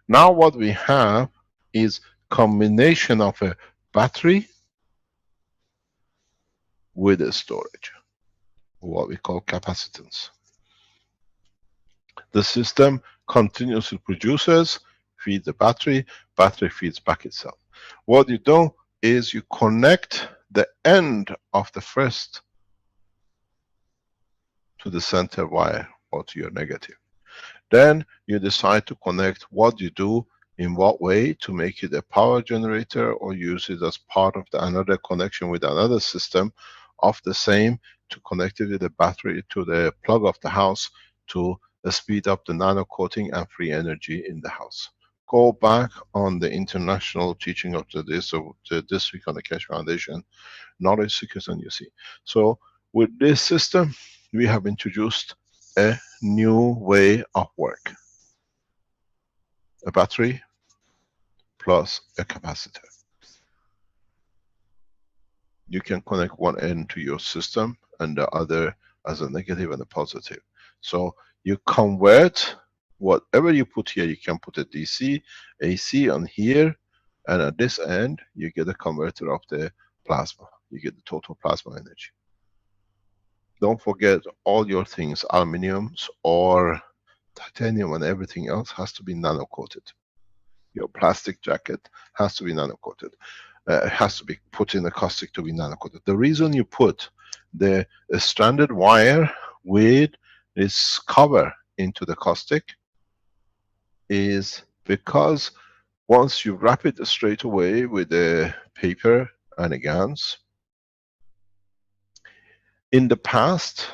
now what we have is combination of a battery with a storage, what we call capacitance. The system continuously produces, feeds the battery, battery feeds back itself. What you do, is you connect the end of the first to the center wire or to your negative. Then you decide to connect what you do in what way to make it a power generator or use it as part of another connection with another system of the same to connect it with the battery to the plug of the house to speed up the nano coating and free energy in the house. Go back on the international teaching of this week on the Keshe Foundation knowledge seekers and you see. So with this system, we have introduced a new way of work. A battery plus a capacitor. You can connect one end to your system and the other as a negative and a positive. So you convert whatever you put here, you can put a DC, AC on here, and at this end, you get a converter of the plasma. You get the total plasma energy. Don't forget all your things, aluminiums or titanium and everything else has to be nano coated. Your plastic jacket has to be nano coated. It has to be put in a caustic to be nano coated. The reason you put the stranded wire with this cover into the caustic is because once you wrap it straight away with the paper and a GANs, in the past,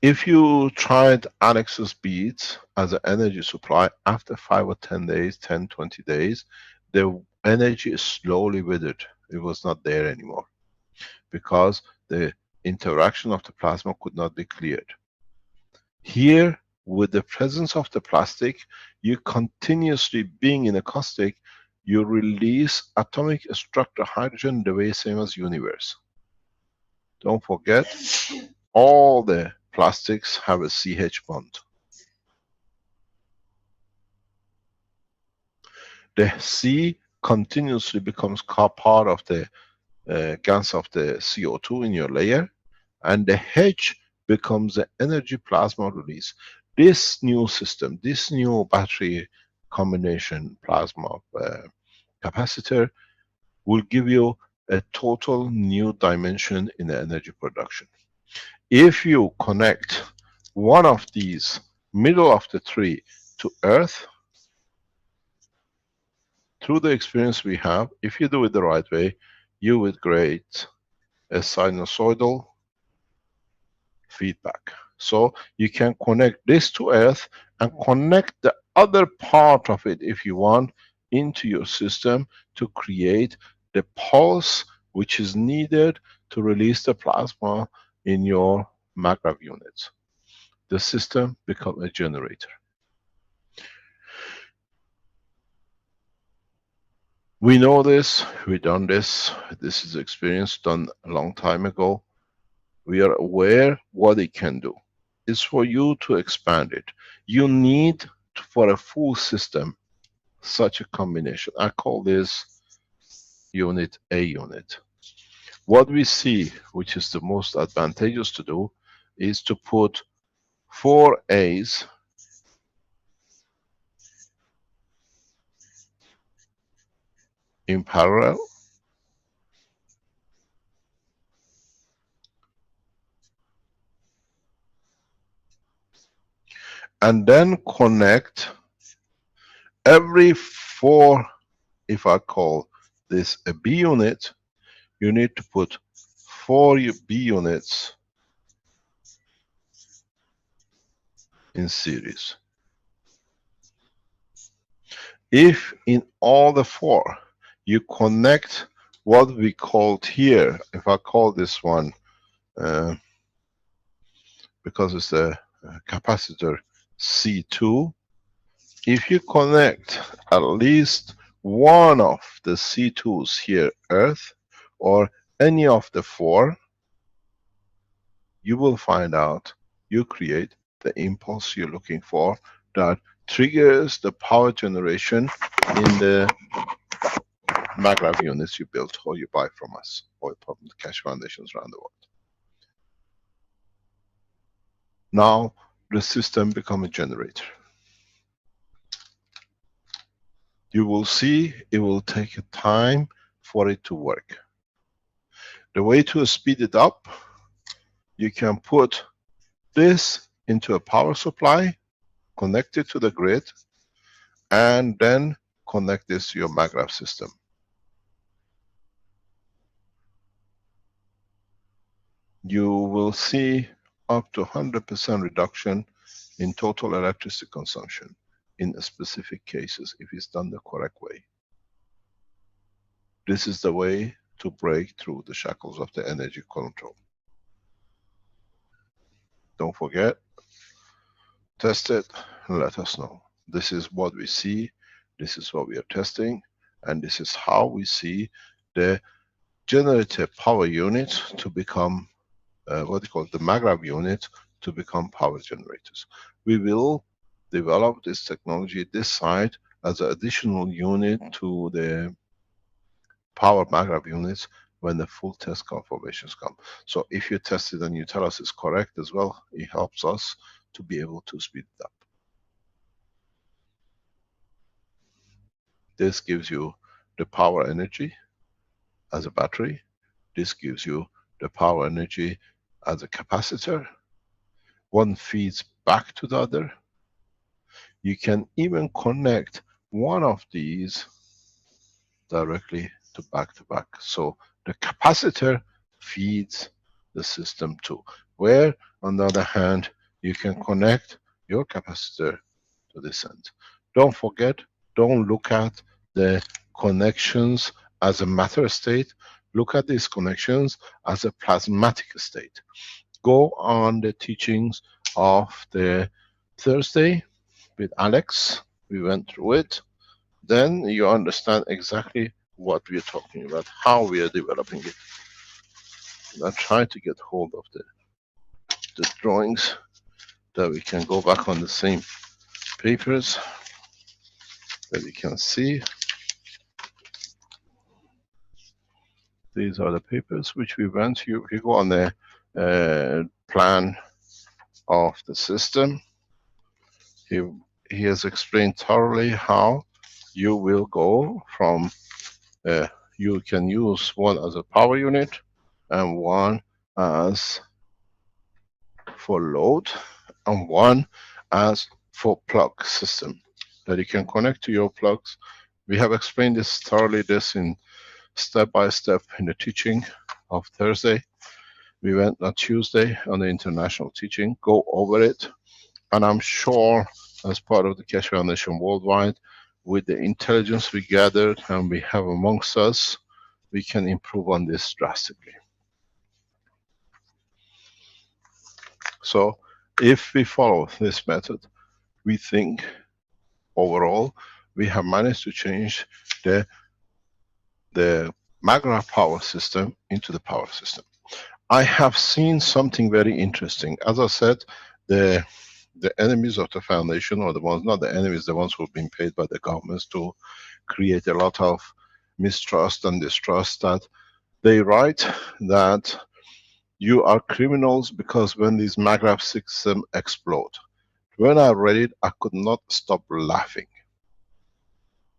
if you tried annexus beads as an energy supply, after 5 or 10 days, 10, 20 days, the energy is slowly withered. It was not there anymore because the interaction of the plasma could not be cleared. Here, with the presence of the plastic, you continuously being in a caustic, you release atomic structure hydrogen the way same as universe. Don't forget, all the plastics have a CH bond. The C continuously becomes part of the gas of the CO2 in your layer, and the H becomes the energy plasma release. This new system, this new battery combination plasma capacitor will give you a total new dimension in the energy production. If you connect one of these, middle of the three, to Earth, through the experience we have, if you do it the right way, you will create a sinusoidal feedback. So you can connect this to Earth and connect the other part of it, if you want, into your system to create the pulse which is needed to release the plasma in your maglev units. The system becomes a generator. We know this, we've done this. This is experience done a long time ago. We are aware what it can do. It's for you to expand it. You need, for a full system, such a combination. I call this unit A unit. What we see, which is the most advantageous to do, is to put 4 A's in parallel, and then connect every 4, if I call this a B unit, you need to put 4 B units in series. If in all the 4 you connect what we called here, if I call this one, because it's a capacitor C2, if you connect at least one of the C2s here, Earth, or any of the 4, you will find out you create the impulse you're looking for that triggers the power generation in the maglev units you built or you buy from us or from the Keshe Foundations around the world. Now the system becomes a generator. You will see it will take a time for it to work. The way to speed it up, you can put this into a power supply, connect it to the grid, and then connect this to your maglev system. You will see up to 100% reduction in total electricity consumption in specific cases if it's done the correct way. This is the way to break through the shackles of the energy control. Don't forget, test it and let us know. This is what we see, this is what we are testing, and this is how we see the generator power unit to become what you call the maglev unit to become power generators. We will develop this technology this side as an additional unit to the power maglev units when the full test confirmations come. So if you test it and you tell us it's correct as well, it helps us to be able to speed it up. This gives you the power energy as a battery. This gives you the power energy as a capacitor. One feeds back to the other. You can even connect one of these directly to back. So the capacitor feeds the system too. Where, on the other hand, you can connect your capacitor to this end. Don't forget, don't look at the connections as a matter state. Look at these connections as a plasmatic state. Go on the teachings of the Thursday with Alex. We went through it. Then you understand exactly what we are talking about, how we are developing it. I try to get hold of the drawings that we can go back on the same papers that you can see. These are the papers which we went through. If you go on the plan of the system, he has explained thoroughly how you will go from, you can use one as a power unit and one as for load and one as for plug system that you can connect to your plugs. We have explained this thoroughly, this in step by step in the teaching of Thursday. We went on Tuesday on the international teaching, go over it, and I'm sure as part of the Keshe Foundation Worldwide, with the intelligence we gathered and we have amongst us, we can improve on this drastically. So if we follow this method, we think overall we have managed to change the maglev power system into the power system. I have seen something very interesting. As I said, the enemies of the foundation, or the ones, not the enemies, the ones who have been paid by the governments to create a lot of mistrust and distrust, that they write that you are criminals because when these maglev systems explode. When I read it, I could not stop laughing.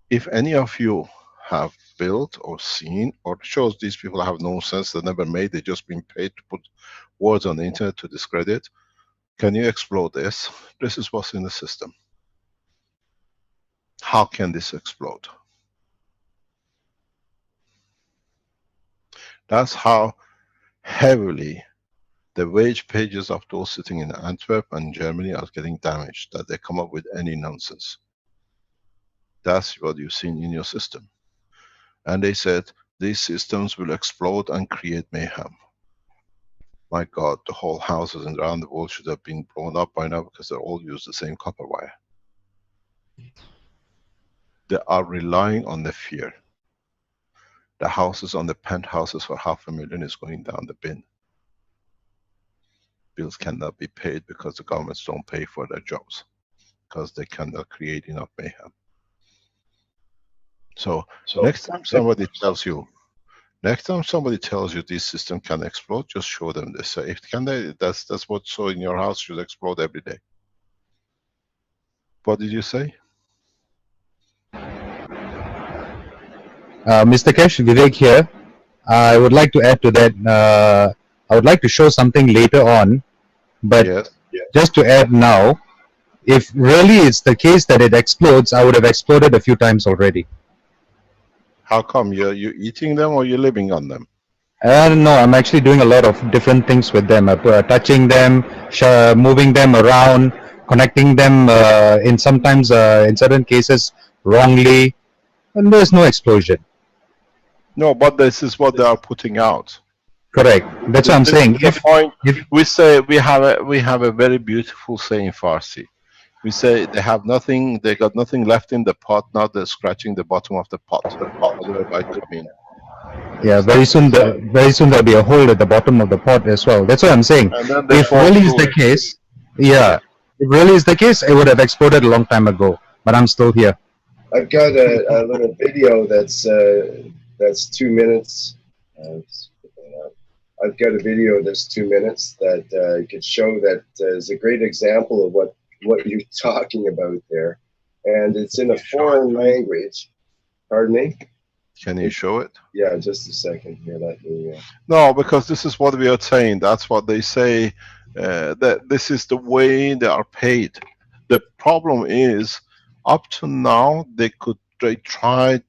If any of you have built or seen, or shows these people have no sense, they never made, they just been paid to put words on the internet to discredit, can you explode this? This is what's in the system. How can this explode? That's how heavily the wage pages of those sitting in Antwerp and Germany are getting damaged, that they come up with any nonsense. That's what you've seen in your system. And they said, these systems will explode and create mayhem. My God, the whole houses around the world should have been blown up by now because they all use the same copper wire. They are relying on the fear. The houses on the penthouses for $500,000 is going down the bin. Bills cannot be paid because the governments don't pay for their jobs, because they cannot create enough mayhem. So next time somebody tells you this system can explode, just show them this. If can they, that's what, so in your house should explode every day. What did you say? Mr. Kesh, Vivek here. I would like to add to that. I would like to show something later on, but Yes. just to add now, if really it's the case that it explodes, I would have exploded a few times already. How come? You eating them or you living on them? No, I'm actually doing a lot of different things with them, touching them, moving them around, connecting them in sometimes, in certain cases, wrongly, and there's no explosion. No, but this is what they are putting out. Correct. That's what I'm saying. If we say we have a very beautiful saying in Farsi. We say they have nothing. They got nothing left in the pot. Now they're scratching the bottom of the pot. Otherwise, I come in. Yeah, very soon there'll be a hole at the bottom of the pot as well. That's what I'm saying. If really is the case, if really is the case, it would have exploded a long time ago. But I'm still here. I've got a little video that's 2 minutes. I've got a video that's 2 minutes that could show that is a great example of what you're talking about there, and it's in a foreign language. Pardon me? Can you show it? Yeah, just a second here. Let me. No, because this is what we are saying. That's what they say. That this is the way they are paid. The problem is, up to now, they tried,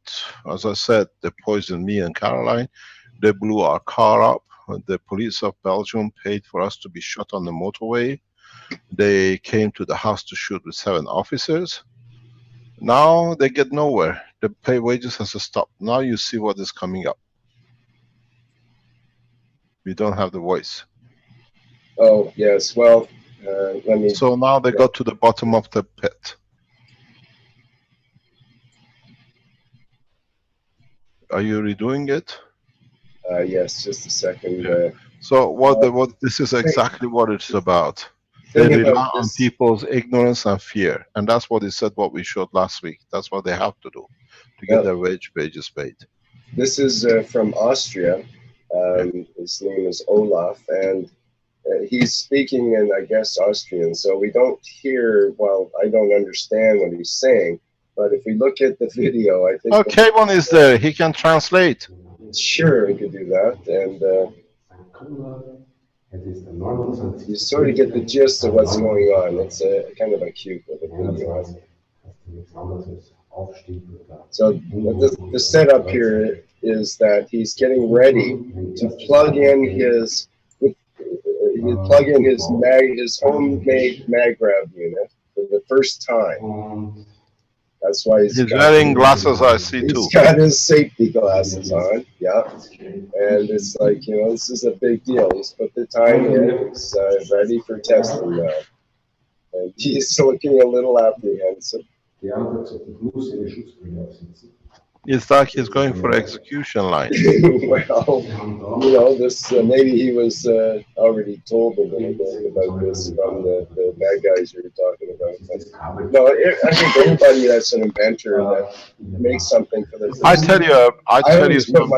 as I said, they poisoned me and Caroline. They blew our car up. The police of Belgium paid for us to be shot on the motorway. They came to the house to shoot with 7 officers. Now they get nowhere. The pay wages has to stop. Now you see what is coming up. We don't have the voice. Oh yes, well, let me. So now they got to the bottom of the pit. Are you redoing it? Yes, just a second. So what this is exactly what it's about. They rely on people's ignorance and fear, and that's what they said. What we showed last week. That's what they have to do to get their wages paid. This is from Austria. His name is Olaf, and he's speaking in, I guess, Austrian. So we don't hear. Well, I don't understand what he's saying. But if we look at the video, I think. Oh, Kevin is there. He can translate. Sure, we could do that, and you sort of get the gist of what's going on. It's a kind of a cute little video. So the setup here is that he's getting ready to plug in his homemade mag-grab unit for the first time. That's why he's wearing glasses, I see too. He's got his safety glasses on, yeah. And it's like, you know, this is a big deal. He's put the time in, he's ready for testing now. And he's looking a little apprehensive. It's like he's going for execution line. Well, you know, this maybe he was already told a little bit about this from the bad guys you were talking about. But no, I think anybody that's an inventor that makes something for the. I tell you something.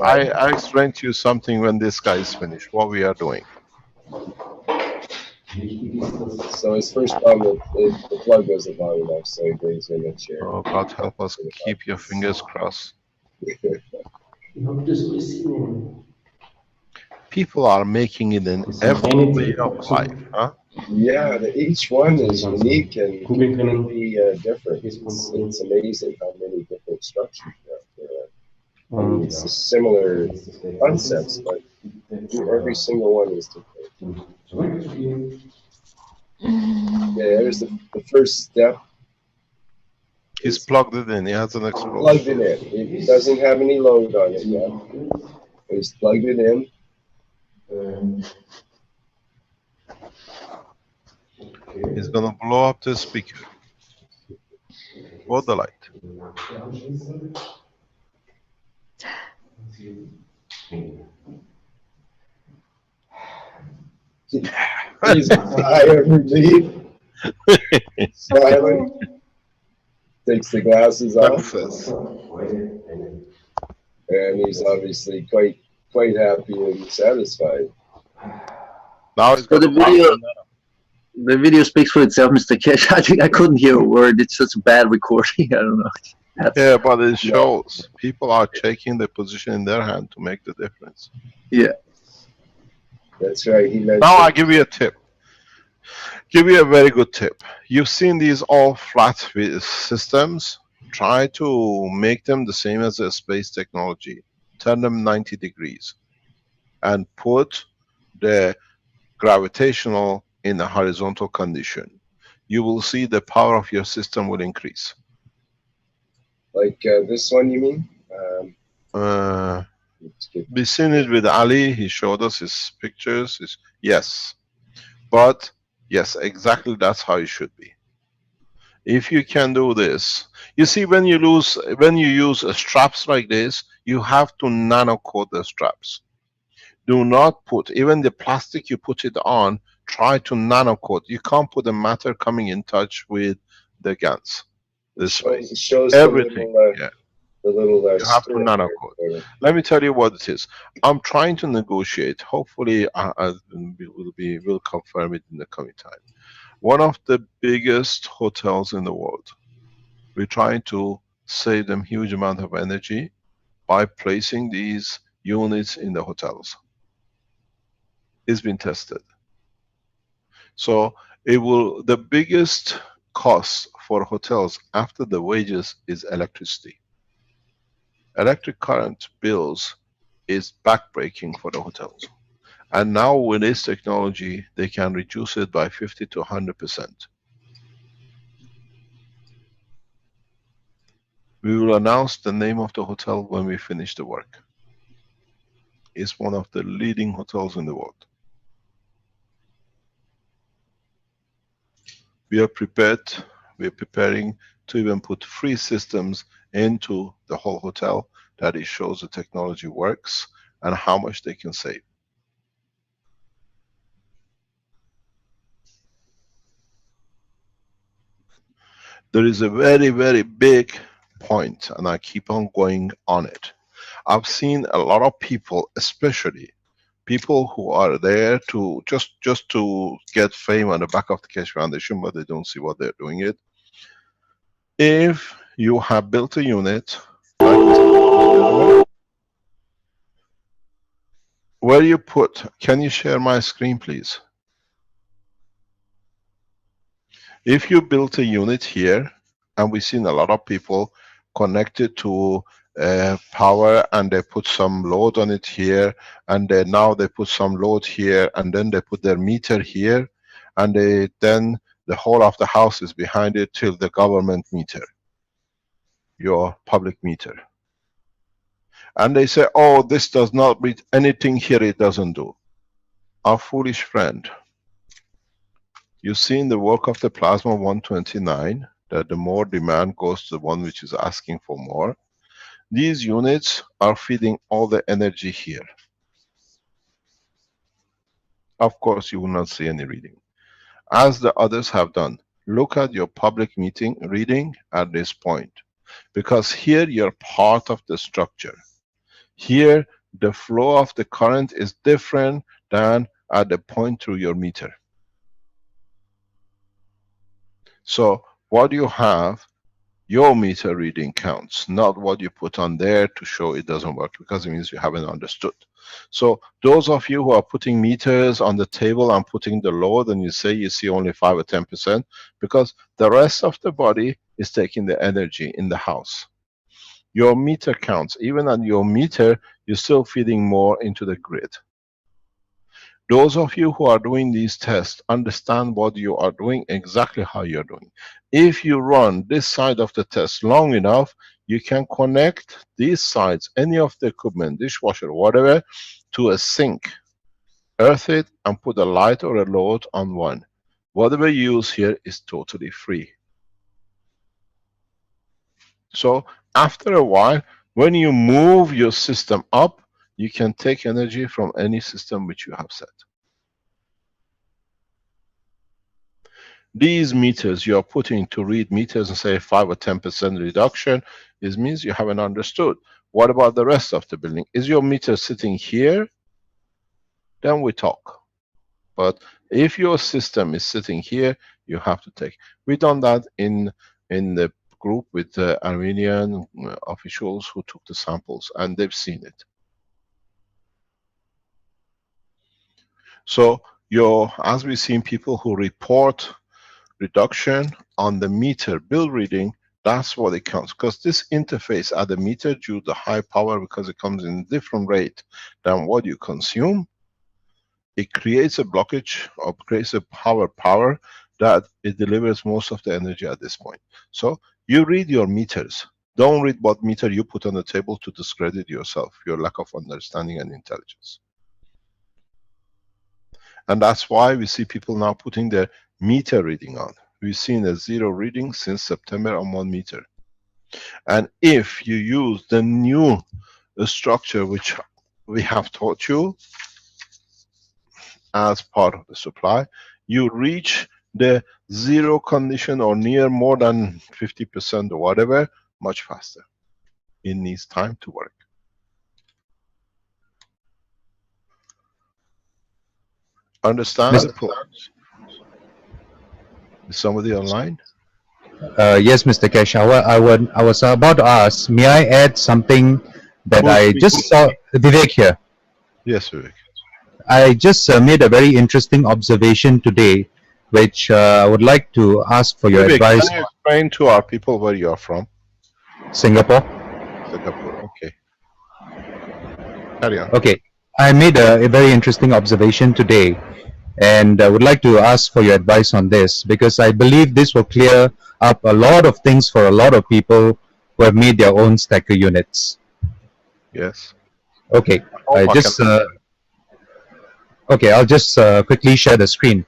I explain to you something when this guy is finished. What we are doing. So his first problem, the plug wasn't long enough, so he brings in a chair. Oh, God help us, keep your fingers crossed. People are making it in every way of life, huh? Yeah, each one is unique and completely different. It's amazing how many different structures there are. It's similar concepts, but every single one is different. Yeah, there's the first step. He's plugged it in. He hasn't exploded. Plugged it in. He doesn't have any load on it yet. He's plugged it in. He's gonna blow up the speaker. Or the light. He's high relief. Smiling. Takes the glasses off. And he's obviously quite happy and satisfied. Now he's got the video speaks for itself, Mr. Kesh. I think I couldn't hear a word. It's such a bad recording. I don't know. Yeah, but it No, shows people are taking the position in their hand to make the difference. Yeah. that's right. He Now I mentioned. give you a tip. Give you a very good tip. You've seen these all flat systems. Try to make them the same as a space technology. Turn them 90 degrees and put the gravitational in a horizontal condition. You will see the power of your system will increase. Like this one, you mean? Uh, Let's get, we've seen it with Ali. He showed us his pictures. Yes, but yes, exactly that's how it should be. If you can do this, you see, when you use straps like this, you have to nano coat the straps. Do not put, even the plastic you put it on, try to nano coat. You can't put the matter coming in touch with the guns this way. it shows Everything, yeah, the little you have to strip nano there. coat. Let me tell you what it is. I'm trying to negotiate. Hopefully, will confirm it in the coming time. One of the biggest hotels in the world. We're trying to save them huge amount of energy by placing these units in the hotels. It's been tested. So the biggest cost for hotels after the wages is electricity. Electric current bills is backbreaking for the hotels. And now with this technology, they can reduce it by 50 to 100%. We will announce the name of the hotel when we finish the work. It's one of the leading hotels in the world. We are preparing to even put free systems into the whole hotel that it shows the technology works and how much they can save. There is a very, very big point, and I keep on going on it. I've seen a lot of people, especially people who are there to just to get fame on the back of the Keshe Foundation, but they don't see what they're doing it. If you have built a unit, like where you put, can you share my screen, please? If you built a unit here, and we've seen a lot of people connected to power, and they put some load on it here, and now they put some load here, and then they put their meter here, and then the whole of the house is behind it till the government meter, your public meter. And they say, oh, this does not read anything here, it doesn't do. Our foolish friend. You've seen the work of the plasma 129, that the more demand goes to the one which is asking for more. These units are feeding all the energy here. Of course, you will not see any reading. As the others have done, look at your public meeting reading at this point. Because here you're part of the structure. Here, the flow of the current is different than at the point through your meter. So what you have, your meter reading counts, not what you put on there to show it doesn't work, because it means you haven't understood. So those of you who are putting meters on the table and putting the load, and you say you see only 5 or 10%, because the rest of the body is taking the energy in the house. Your meter counts. Even on your meter, you're still feeding more into the grid. Those of you who are doing these tests understand what you are doing, exactly how you're doing. If you run this side of the test long enough, you can connect these sides, any of the equipment, dishwasher, whatever, to a sink. Earth it and put a light or a load on one. Whatever you use here is totally free. So after a while, when you move your system up, you can take energy from any system which you have set. These meters you are putting to read meters and say 5 or 10% reduction, it means you haven't understood. What about the rest of the building? Is your meter sitting here? Then we talk. But if your system is sitting here, you have to take. We've done that in the group with Armenian officials who took the samples, and they've seen it. So as we've seen people who report reduction on the meter bill reading, that's what it counts, because this interface at the meter, due to the high power, because it comes in different rate than what you consume, it creates a blockage or creates a power that it delivers most of the energy at this point. So you read your meters. Don't read what meter you put on the table to discredit yourself, your lack of understanding and intelligence. And that's why we see people now putting their meter reading on. We've seen a 0 reading since September on 1 meter. And if you use the new structure which we have taught you as part of the supply, you reach the 0 condition or near more than 50% or whatever much faster. It needs time to work. Understand the points? Is somebody online? Yes, Mr. Kesh. I was about to ask, may I add something that I just saw? Vivek here. Yes, Vivek. I just made a very interesting observation today, which I would like to ask for your Vivek, advice. can you explain to our people where you are from? Singapore. Singapore, okay. Carry on. Okay. I made a very interesting observation today, and I would like to ask for your advice on this, because I believe this will clear up a lot of things for a lot of people who have made their own stacker units. Yes. Okay. Okay, I'll just quickly share the screen.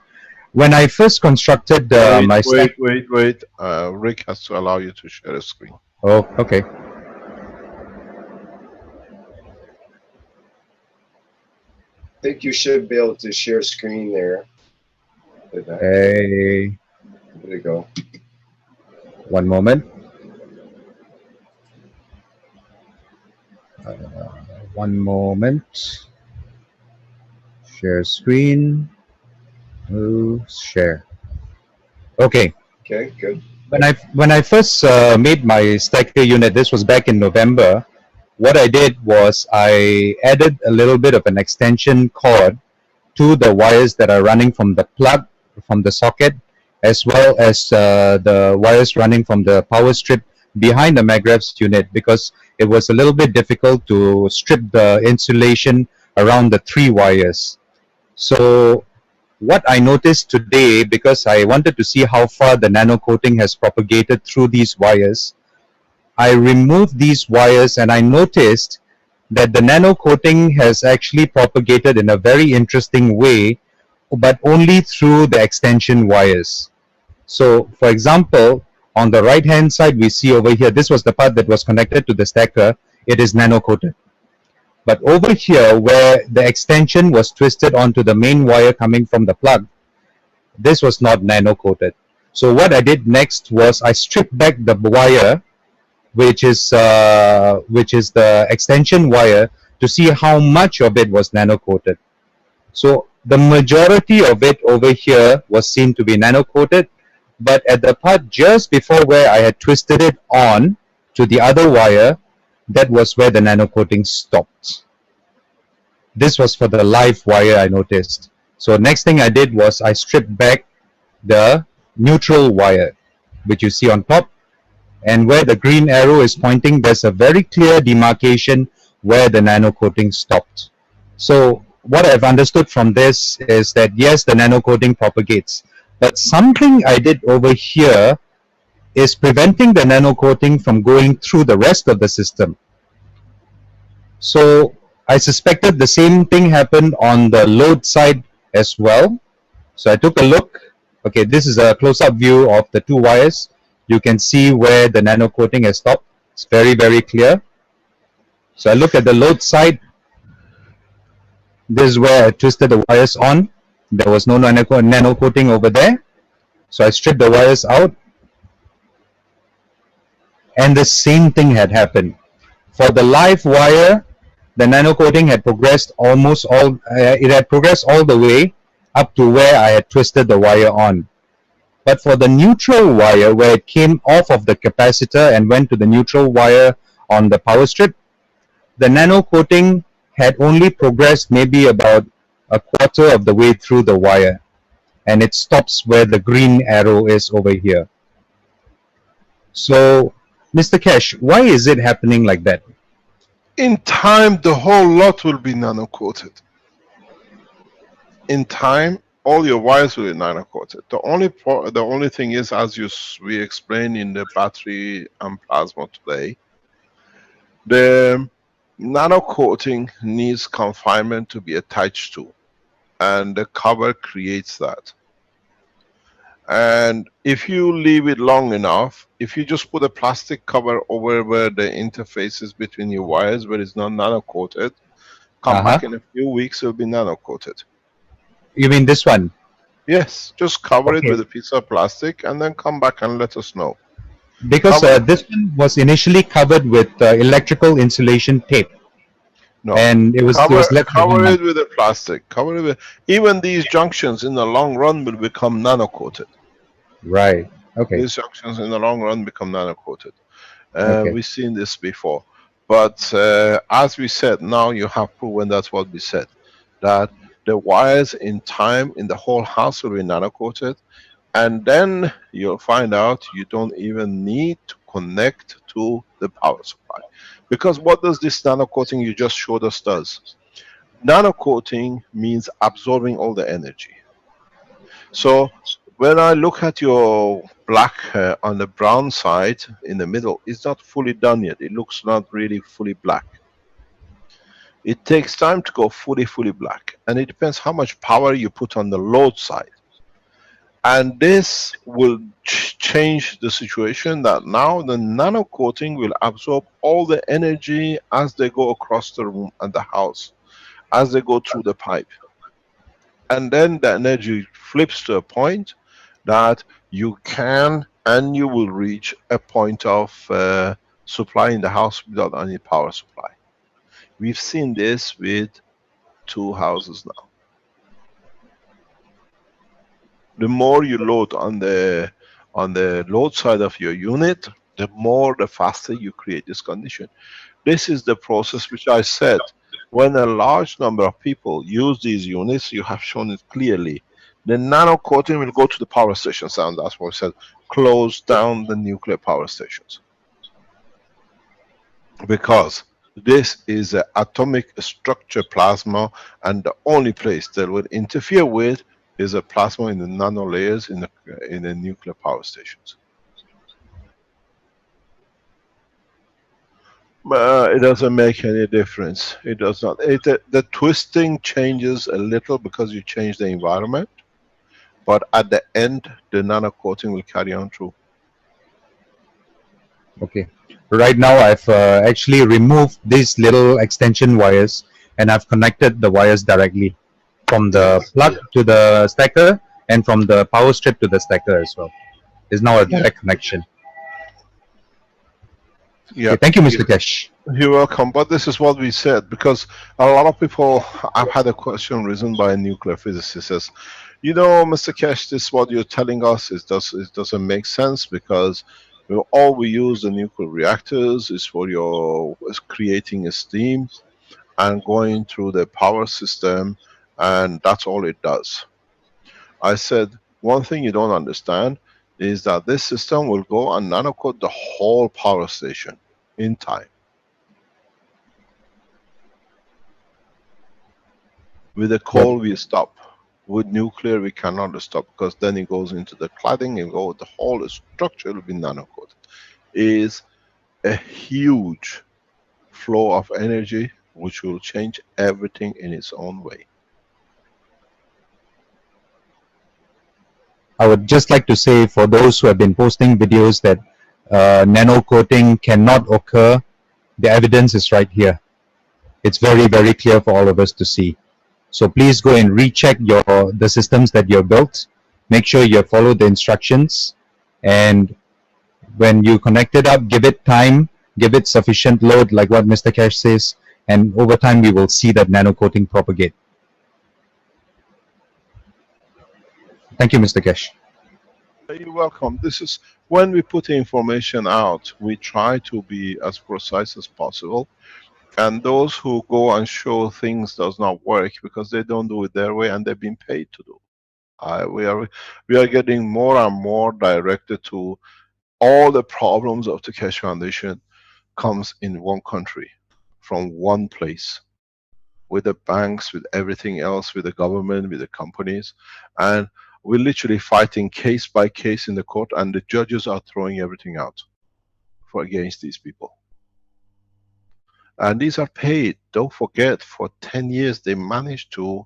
When I first constructed my stack... Wait. Rick has to allow you to share a screen. Oh, okay. I think you should be able to share screen there. Hey. There you go. One moment. One moment. Share screen. Oh, share. Okay. Okay, good. When I first made my stacker unit, this was back in November. What I did was I added a little bit of an extension cord to the wires that are running from the plug, from the socket, as well as the wires running from the power strip behind the MagRev's unit, because it was a little bit difficult to strip the insulation around the 3 wires. So what I noticed today, because I wanted to see how far the nano coating has propagated through these wires, I removed these wires and I noticed that the nano coating has actually propagated in a very interesting way, but only through the extension wires. So for example, on the right hand side, we see over here, this was the part that was connected to the stacker, it is nano coated. But over here, where the extension was twisted onto the main wire coming from the plug, this was not nano coated. So what I did next was I stripped back the wire, which is the extension wire, to see how much of it was nano coated. So the majority of it over here was seen to be nano coated, but at the part just before where I had twisted it on to the other wire, that was where the nano coating stopped. This was for the live wire, I noticed. So next thing I did was I stripped back the neutral wire, which you see on top, and where the green arrow is pointing, there's a very clear demarcation where the nano coating stopped. So what I've understood from this is that yes, the nano coating propagates, but something I did over here is preventing the nano coating from going through the rest of the system. So I suspected the same thing happened on the load side as well. So I took a look. Okay, this is a close-up view of the 2 wires. You can see where the nano coating has stopped. It's very, very clear. So I look at the load side. This is where I twisted the wires on. There was no nano coating over there. So I stripped the wires out. And the same thing had happened. For the live wire, the nano coating had progressed almost all, it had progressed all the way up to where I had twisted the wire on. But for the neutral wire, where it came off of the capacitor and went to the neutral wire on the power strip, the nano coating had only progressed maybe about a quarter of the way through the wire, and it stops where the green arrow is over here. So, Mr. Cash, why is it happening like that? In time, the whole lot will be nano coated. In time, all your wires will be nano coated. The only thing is, as we explained in the battery and plasma today, the nano coating needs confinement to be attached to, and the cover creates that. And if you leave it long enough, if you just put a plastic cover over where the interface is between your wires, where it's not nano coated, come back in a few weeks, it'll be nano coated. You mean this one? Yes, just cover it with a piece of plastic and then come back and let us know. Because this one was initially covered with electrical insulation tape. No, and it was left cover it with a plastic. Cover it with, even these junctions in the long run will become nano coated. Right. Okay. These junctions in the long run become nano coated. Okay. We've seen this before, but as we said, now you have proven that's what we said, that the wires in time in the whole house will be nano coated, and then you'll find out you don't even need to connect to the power supply. Because what does this nano coating you just showed us does? Nano coating means absorbing all the energy. So when I look at your black on the brown side in the middle, it's not fully done yet. It looks not really fully black. It takes time to go fully black, and it depends how much power you put on the load side. And this will change the situation, that now the nano coating will absorb all the energy as they go across the room and the house, as they go through the pipe. And then the energy flips to a point that you can and you will reach a point of supply in the house without any power supply. We've seen this with 2 houses now. The more you load on the load side of your unit, the faster you create this condition. This is the process which I said, when a large number of people use these units, you have shown it clearly. The nano coating will go to the power stations, and that's what I said, close down the nuclear power stations. Because this is an atomic structure plasma, and the only place that will interfere with is a plasma in the nano layers in the nuclear power stations. It doesn't make any difference. It does not. The twisting changes a little because you change the environment, but at the end, the nano coating will carry on through. Okay. Right now, I've actually removed these little extension wires, and I've connected the wires directly from the plug to the stacker, and from the power strip to the stacker as well. There's now a direct connection. Yeah. Okay, thank you, Mr. Cash. You're welcome. But this is what we said, because a lot of people, I've had a question risen by a nuclear physicist, says, you know, Mr. Cash, this is what you're telling us, it doesn't make sense, because all we use the nuclear reactors is for creating a steam and going through the power system, and that's all it does. I said, one thing you don't understand is that this system will go and nanocoat the whole power station in time. With the coal we stop. With nuclear we cannot stop, because then it goes into the cladding and the whole structure will be nanocoated. It is a huge flow of energy which will change everything in its own way. I would just like to say, for those who have been posting videos that nano coating cannot occur, the evidence is right here. It's very, very clear for all of us to see. So please go and recheck the systems that you've built. Make sure you follow the instructions, and when you connect it up, give it time, give it sufficient load, like what Mr. Cash says, and over time we will see that nano coating propagate. Thank you, Mr. Cash. welcome. This is when we put the information out, we try to be as precise as possible. And those who go and show things does not work because they don't do it their way and they've been paid to do. We are getting more and more directed to all the problems of the Keshe Foundation comes in one country, from one place, with the banks, with everything else, with the government, with the companies, and we're literally fighting case by case in the court, and the judges are throwing everything out for against these people. And these are paid. Don't forget, for 10 years they managed to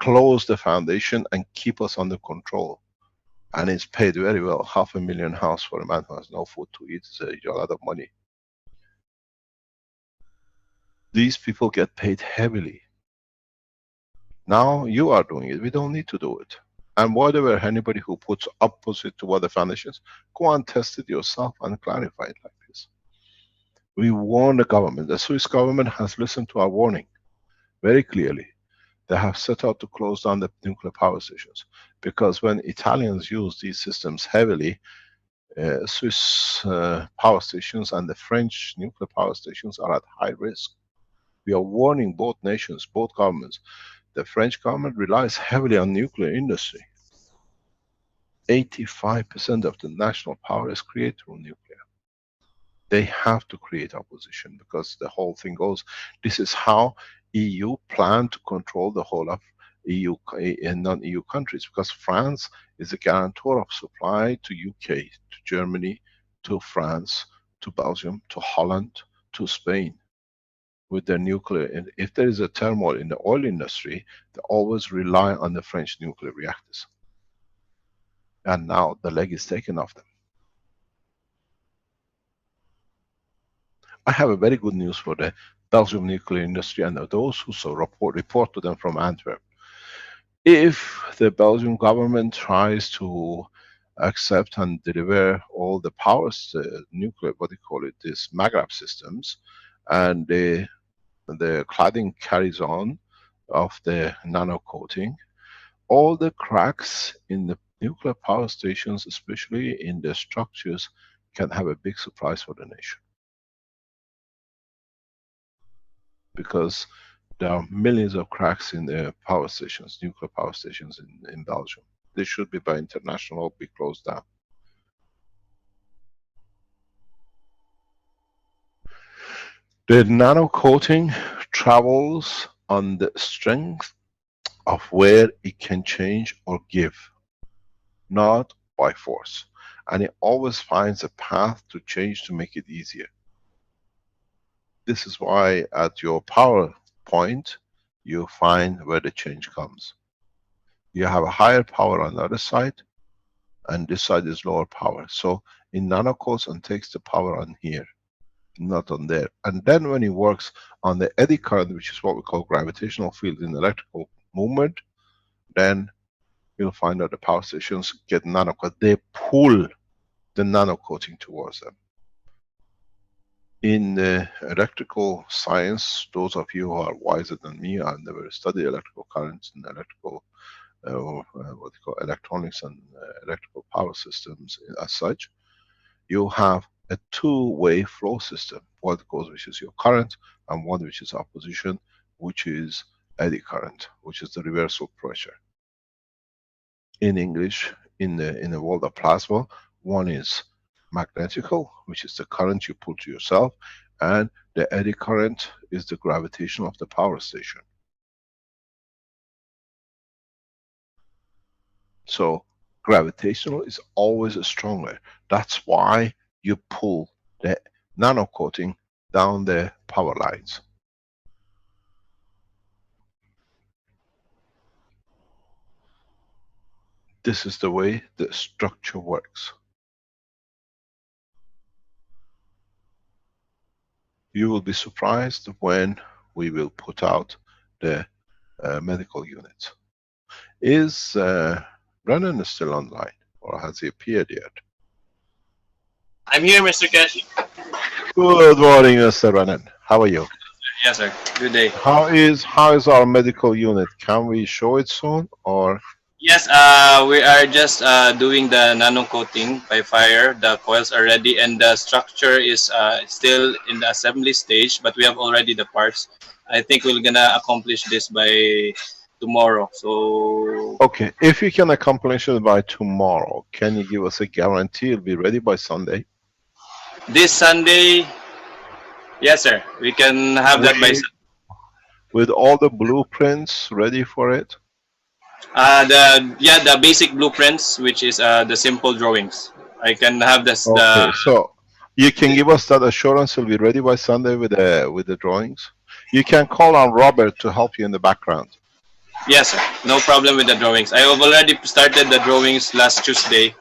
close the foundation and keep us under control. And it's paid very well. $500,000 for a man who has no food to eat is a lot of money. These people get paid heavily. Now you are doing it. We don't need to do it. And whatever, anybody who puts opposite to what the foundations, go and test it yourself and clarify it like this. We warn the government. The Swiss government has listened to our warning very clearly. They have set out to close down the nuclear power stations, because when Italians use these systems heavily, Swiss power stations and the French nuclear power stations are at high risk. We are warning both nations, both governments. The French government relies heavily on nuclear industry. 85% of the national power is created through nuclear. They have to create opposition, because the whole thing goes, this is how EU plan to control the whole of EU and non-EU countries, because France is a guarantor of supply to UK, to Germany, to France, to Belgium, to Holland, to Spain with their nuclear. And if there is a turmoil in the oil industry, they always rely on the French nuclear reactors. And now the leg is taken off them. I have a very good news for the Belgium nuclear industry and those who so report to them from Antwerp. If the Belgian government tries to accept and deliver all the powers, nuclear, what do you call it, these Maghreb systems, and the cladding carries on of the nano coating, all the cracks in the nuclear power stations, especially in the structures, can have a big surprise for the nation. Because there are millions of cracks in the power stations, nuclear power stations in Belgium. They should be by international, be closed down. The nano coating travels on the strength of where it can change or give, not by force. And it always finds a path to change to make it easier. This is why at your power point, you find where the change comes. You have a higher power on the other side, and this side is lower power. So it nano coats and takes the power on here, not on there. And then when it works on the eddy current, which is what we call gravitational field in electrical movement, then you'll find that the power stations get nano coat. They pull the nano coating towards them. In electrical science, those of you who are wiser than me, I've never studied electrical currents and electrical, what you call electronics and electrical power systems as such. You have a two-way flow system. One goes, which is your current, and one which is opposition, which is eddy current, which is the reversal pressure. In English, in the world of plasma, one is magnetical, which is the current you pull to yourself, and the eddy current is the gravitation of the power station. So gravitational is always stronger. That's why you pull the nano coating down the power lines. This is the way the structure works. You will be surprised when we will put out the medical unit. Is Brennan still online, or has he appeared yet? I'm here, Mr. Keshe. Good morning, Mr. Brennan. How are you? Yes, sir. Good day. How is our medical unit? Can we show it soon, or? Yes, we are just doing the nano coating by fire. The coils are ready, and the structure is still in the assembly stage. But we have already the parts. I think we're gonna accomplish this by tomorrow. So Okay, if you can accomplish it by tomorrow, can you give us a guarantee it'll be ready by Sunday? this Sunday, yes, sir, we can have that by. With all the blueprints ready for it? The basic blueprints, which is the simple drawings. I can have this Okay, so you can give us that assurance it'll be ready by Sunday with the drawings? You can call on Robert to help you in the background. Yes, sir. No problem with the drawings. I have already started the drawings last Tuesday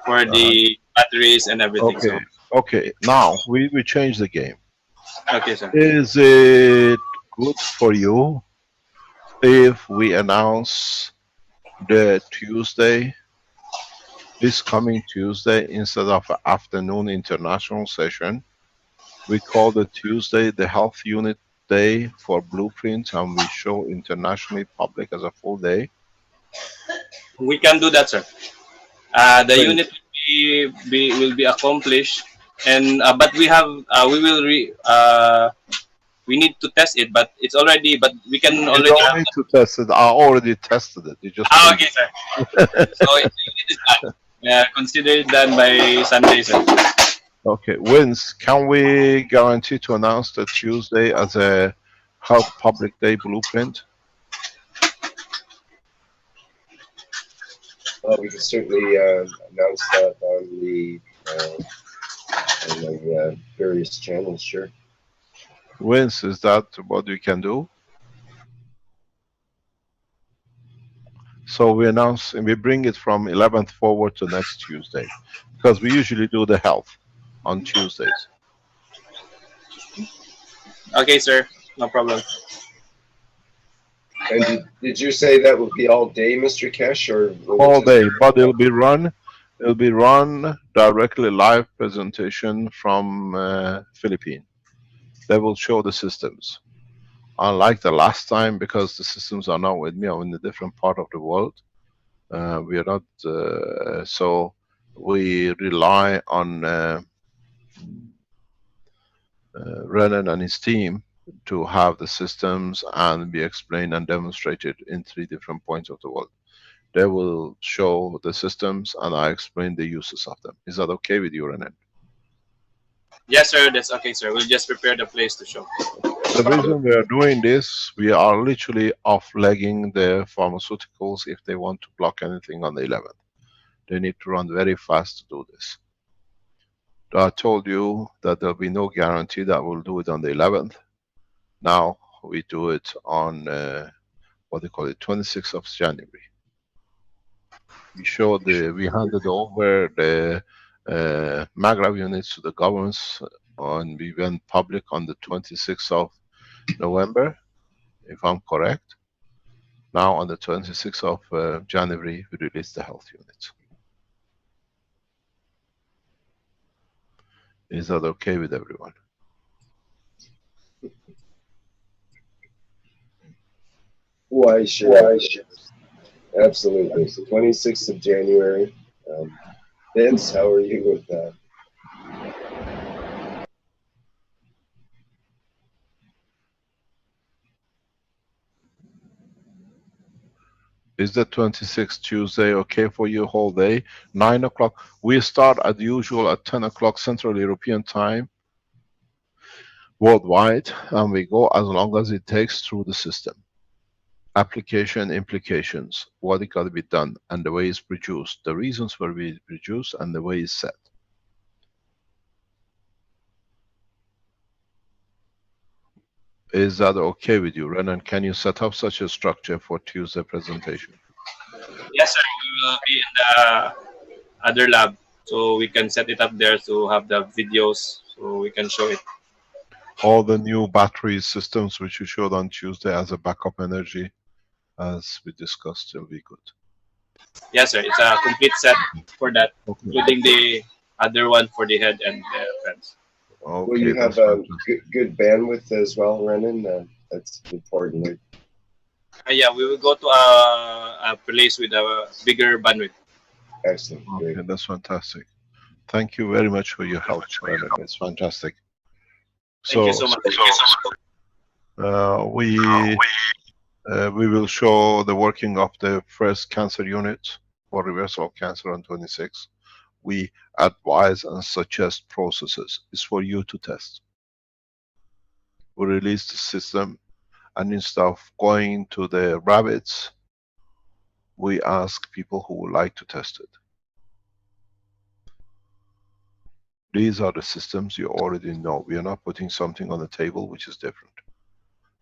for the batteries and everything. Okay, So okay. Now we change the game. okay, sir. Is it good for you if we announce the Tuesday, this coming Tuesday, instead of an afternoon international session, we call the Tuesday the Health Unit Day for Blueprint, and we show internationally public as a full day? We can do that, sir. The Great. unit will be accomplished, and but we need to test it, but it's already. But we can You already don't have. need to test it. I already tested it. You just Okay, sir. So the unit is done. Consider it done by Sunday, sir. okay. Vince, can we guarantee to announce the Tuesday as a Health Public Day Blueprint? We can certainly announce that on the various channels. Sure. Vince, is that what you can do? So we announce and we bring it from 11th forward to next Tuesday, because we usually do the health on Tuesdays. Okay, sir. No problem. And did you say that would be all day, Mr. Kesh, or All day, but it'll be run directly live presentation from Philippines. They will show the systems. Unlike the last time, because the systems are not with me, I'm in a different part of the world. We are not, so we rely on Renan and his team to have the systems and be explained and demonstrated in 3 different points of the world. They will show the systems and I explain the uses of them. Is that okay with you, Renan? Yes, sir. That's okay, sir. We'll just prepare the place to show. The reason we are doing this, we are literally off-legging the pharmaceuticals if they want to block anything on the 11th. They need to run very fast to do this. I told you that there'll be no guarantee that we'll do it on the 11th. Now we do it on what they call it, 26th of January. We handed over the Maghreb units to the governments, and we went public on the 26th of November, if I'm correct. Now on the 26th of January, we release the health units. Is that okay with everyone? Why, sure. Absolutely. 26th of January. Vince, how are you with that? Is the 26th Tuesday okay for you whole day? 9 o'clock. We start as usual at 10 o'clock Central European time worldwide, and we go as long as it takes through the system. Application, implications, what it got to be done, and the way it's produced, the reasons for it produced, and the way it's set. Is that okay with you, Renan? Can you set up such a structure for Tuesday presentation? Yes, sir. We will be in the other lab, so we can set it up there to have the videos, so we can show it. All the new battery systems which you showed on Tuesday as a backup energy, as we discussed, will be good. Yes, sir. It's a complete set for that, Okay. including the other one for the head and the fence. Okay, Will you have good bandwidth as well, Renan? That's important. Yeah, we will go to a place with a bigger bandwidth. Excellent. Great. Okay, that's fantastic. Thank you very much for your help, Bernard. It's fantastic. Thank you So, so much. we will show the working of the first cancer unit for reversal of cancer on 26. We advise and suggest processes. It's for you to test. We release the system, and instead of going to the rabbits, we ask people who would like to test it. These are the systems you already know. We are not putting something on the table which is different,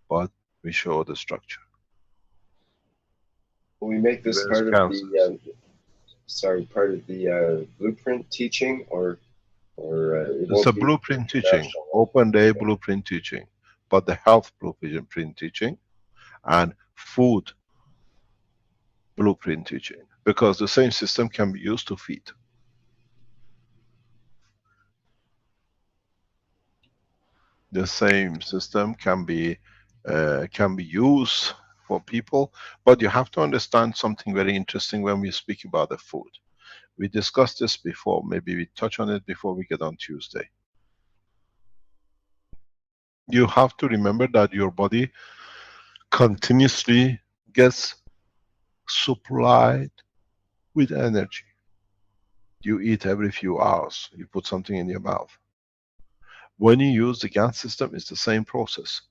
but we show the structure. Will we make this Reverse part of cancers. part of the blueprint teaching, or it It's won't a be blueprint teaching, international? open day blueprint teaching, but the health blueprint teaching and food blueprint teaching, because the same system can be used to feed. The same system can be used for people, but you have to understand something very interesting when we speak about the food. We discussed this before, maybe we touch on it before we get on Tuesday. You have to remember that your body continuously gets supplied with energy. You eat every few hours, you put something in your mouth. When you use the GAN system, it's the same process.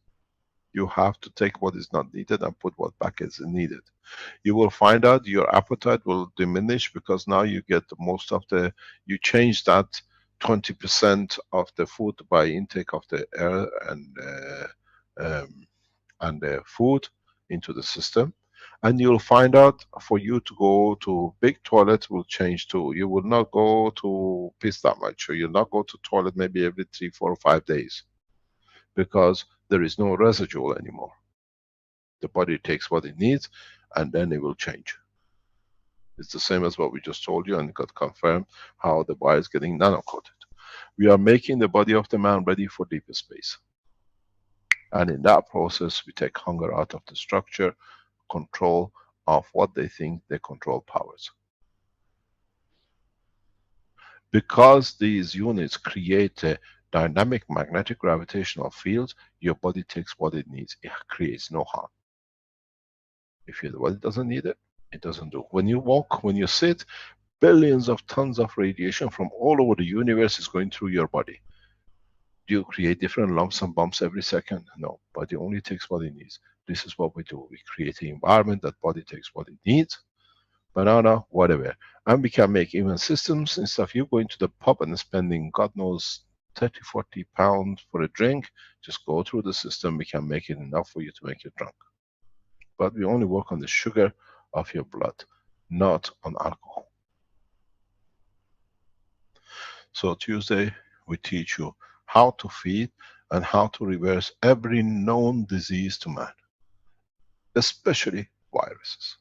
You have to take what is not needed and put what back is needed. You will find out your appetite will diminish, because now you get most of the, you change that 20% of the food by intake of the air and the food into the system. And you'll find out for you to go to big toilet will change too. You will not go to piss that much, or you'll not go to toilet maybe every 3, 4, or 5 days, because there is no residual anymore. The body takes what it needs and then it will change. It's the same as what we just told you, and got confirmed how the body is getting nano-coated. We are making the body of the man ready for deeper space. And in that process, we take hunger out of the structure, control of what they think they control powers. Because these units create a dynamic magnetic gravitational field, your body takes what it needs. It creates no harm. If your body doesn't need it, it doesn't do. When you walk, when you sit, billions of tons of radiation from all over the universe is going through your body. Do you create different lumps and bumps every second? No, body only takes what it needs. This is what we do. We create an environment that body takes what it needs, banana, whatever. And we can make even systems, instead of you going to the pub and spending God knows 30, 40 pounds for a drink, just go through the system, we can make it enough for you to make you drunk. But we only work on the sugar of your blood, not on alcohol. So Tuesday, we teach you how to feed and how to reverse every known disease to man, especially viruses.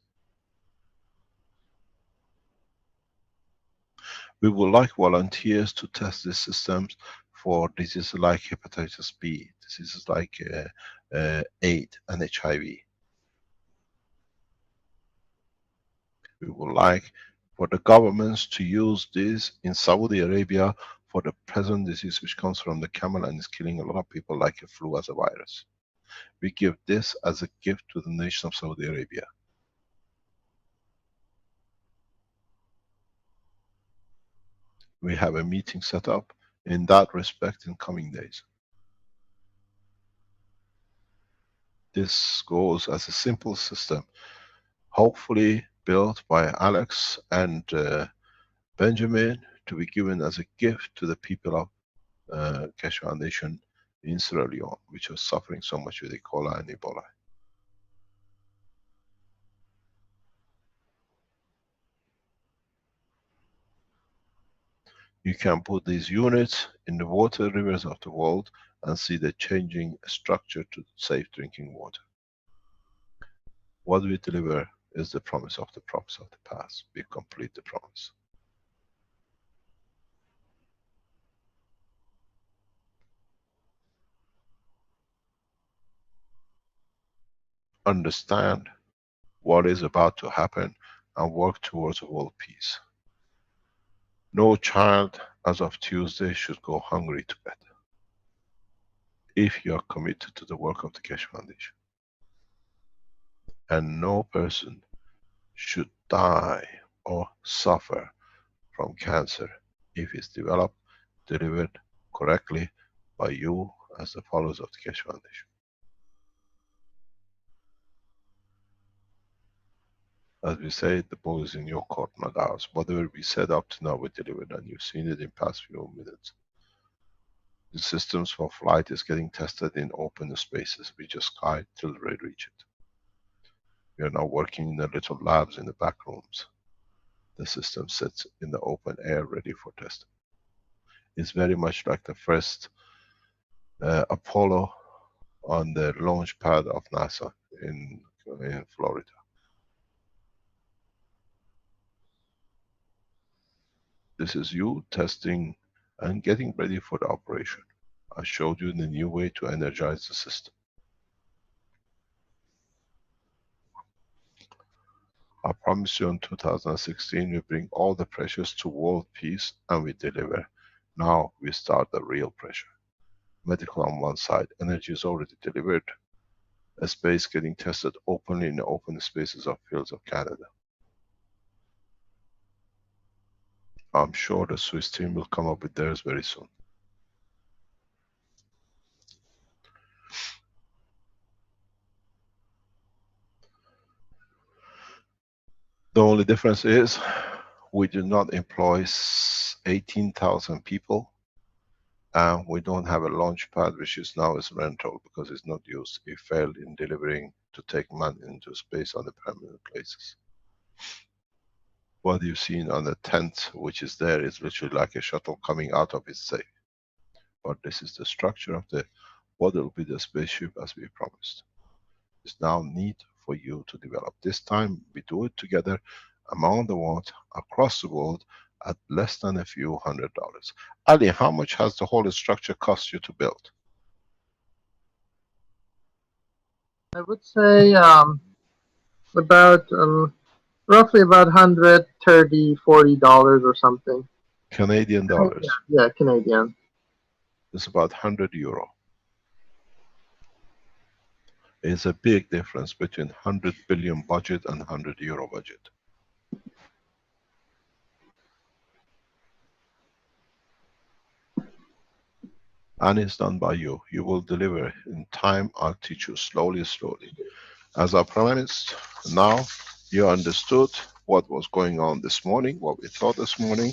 We would like volunteers to test these systems for diseases like hepatitis B, diseases like AIDS and HIV. We would like for the governments to use this in Saudi Arabia for the present disease which comes from the camel and is killing a lot of people, like a flu as a virus. We give this as a gift to the nation of Saudi Arabia. We have a meeting set up in that respect in coming days. This goes as a simple system, hopefully built by Alex and Benjamin, to be given as a gift to the people of Keshe Foundation in Sierra Leone, which was suffering so much with E. coli and Ebola. You can put these units in the water rivers of the world and see the changing structure to safe drinking water. What we deliver is the promise of the past. We complete the promise. understand what is about to happen and work towards world peace. No child as of Tuesday should go hungry to bed if you are committed to the work of the Keshe Foundation. And no person should die or suffer from cancer if it's developed, delivered correctly by you as the followers of the Keshe Foundation. As we say, the ball is in your court, not ours. Whatever we said up to now, we delivered, and you've seen it in past few minutes. The systems for flight is getting tested in open spaces. We just guide till we reach it. We are now working in the little labs in the back rooms. The system sits in the open air ready for testing. It's very much like the first Apollo on the launch pad of NASA in Florida. This is you testing and getting ready for the operation. I showed you the new way to energize the system. I promise you in 2016 we bring all the pressures to world peace and we deliver. Now we start the real pressure. Medical on one side, energy is already delivered. A space getting tested openly in the open spaces of fields of Canada. I'm sure the Swiss team will come up with theirs very soon. The only difference is we do not employ 18,000 people and we don't have a launch pad which is now is rental because it's not used. It failed in delivering to take man into space on the permanent places. What you've seen on the tent which is there is literally like a shuttle coming out of its safe. But this is the structure of the what will be the spaceship as we promised. It's now need for you to develop. This time we do it together among the world, across the world, at less than a few $100. Ali, how much has the whole structure cost you to build? I would say about roughly about $130, $40 or something. Canadian dollars. Yeah, Canadian. It's about €100. It's a big difference between 100 billion budget and €100 budget. And it's done by you. You will deliver in time. I'll teach you slowly, slowly. As I promised, now you understood what was going on this morning, what we thought this morning.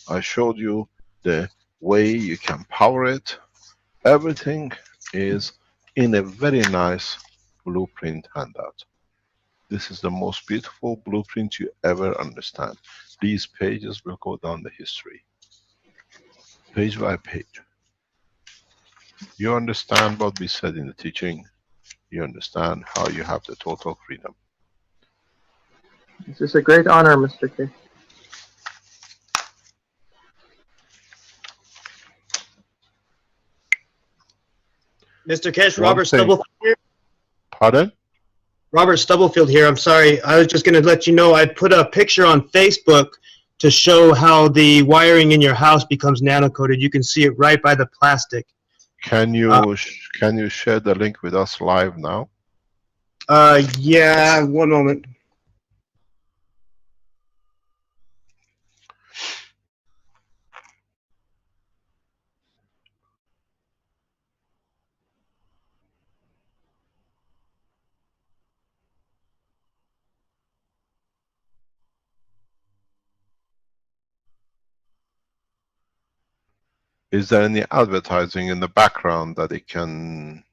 I showed you the way you can power it. Everything is in a very nice blueprint handout. This is the most beautiful blueprint you ever understand. These pages will go down the history. Page by page. You understand what we said in the teaching. You understand how you have the total freedom. This is a great honor, Mr. K. Mr. Keshe, Robert Stubblefield here. Pardon? Robert Stubblefield here. I'm sorry. I was just going to let you know I put a picture on Facebook to show how the wiring in your house becomes nano-coated. You can see it right by the plastic. Can you share the link with us live now? Yeah, one moment. Is there any advertising in the background that it can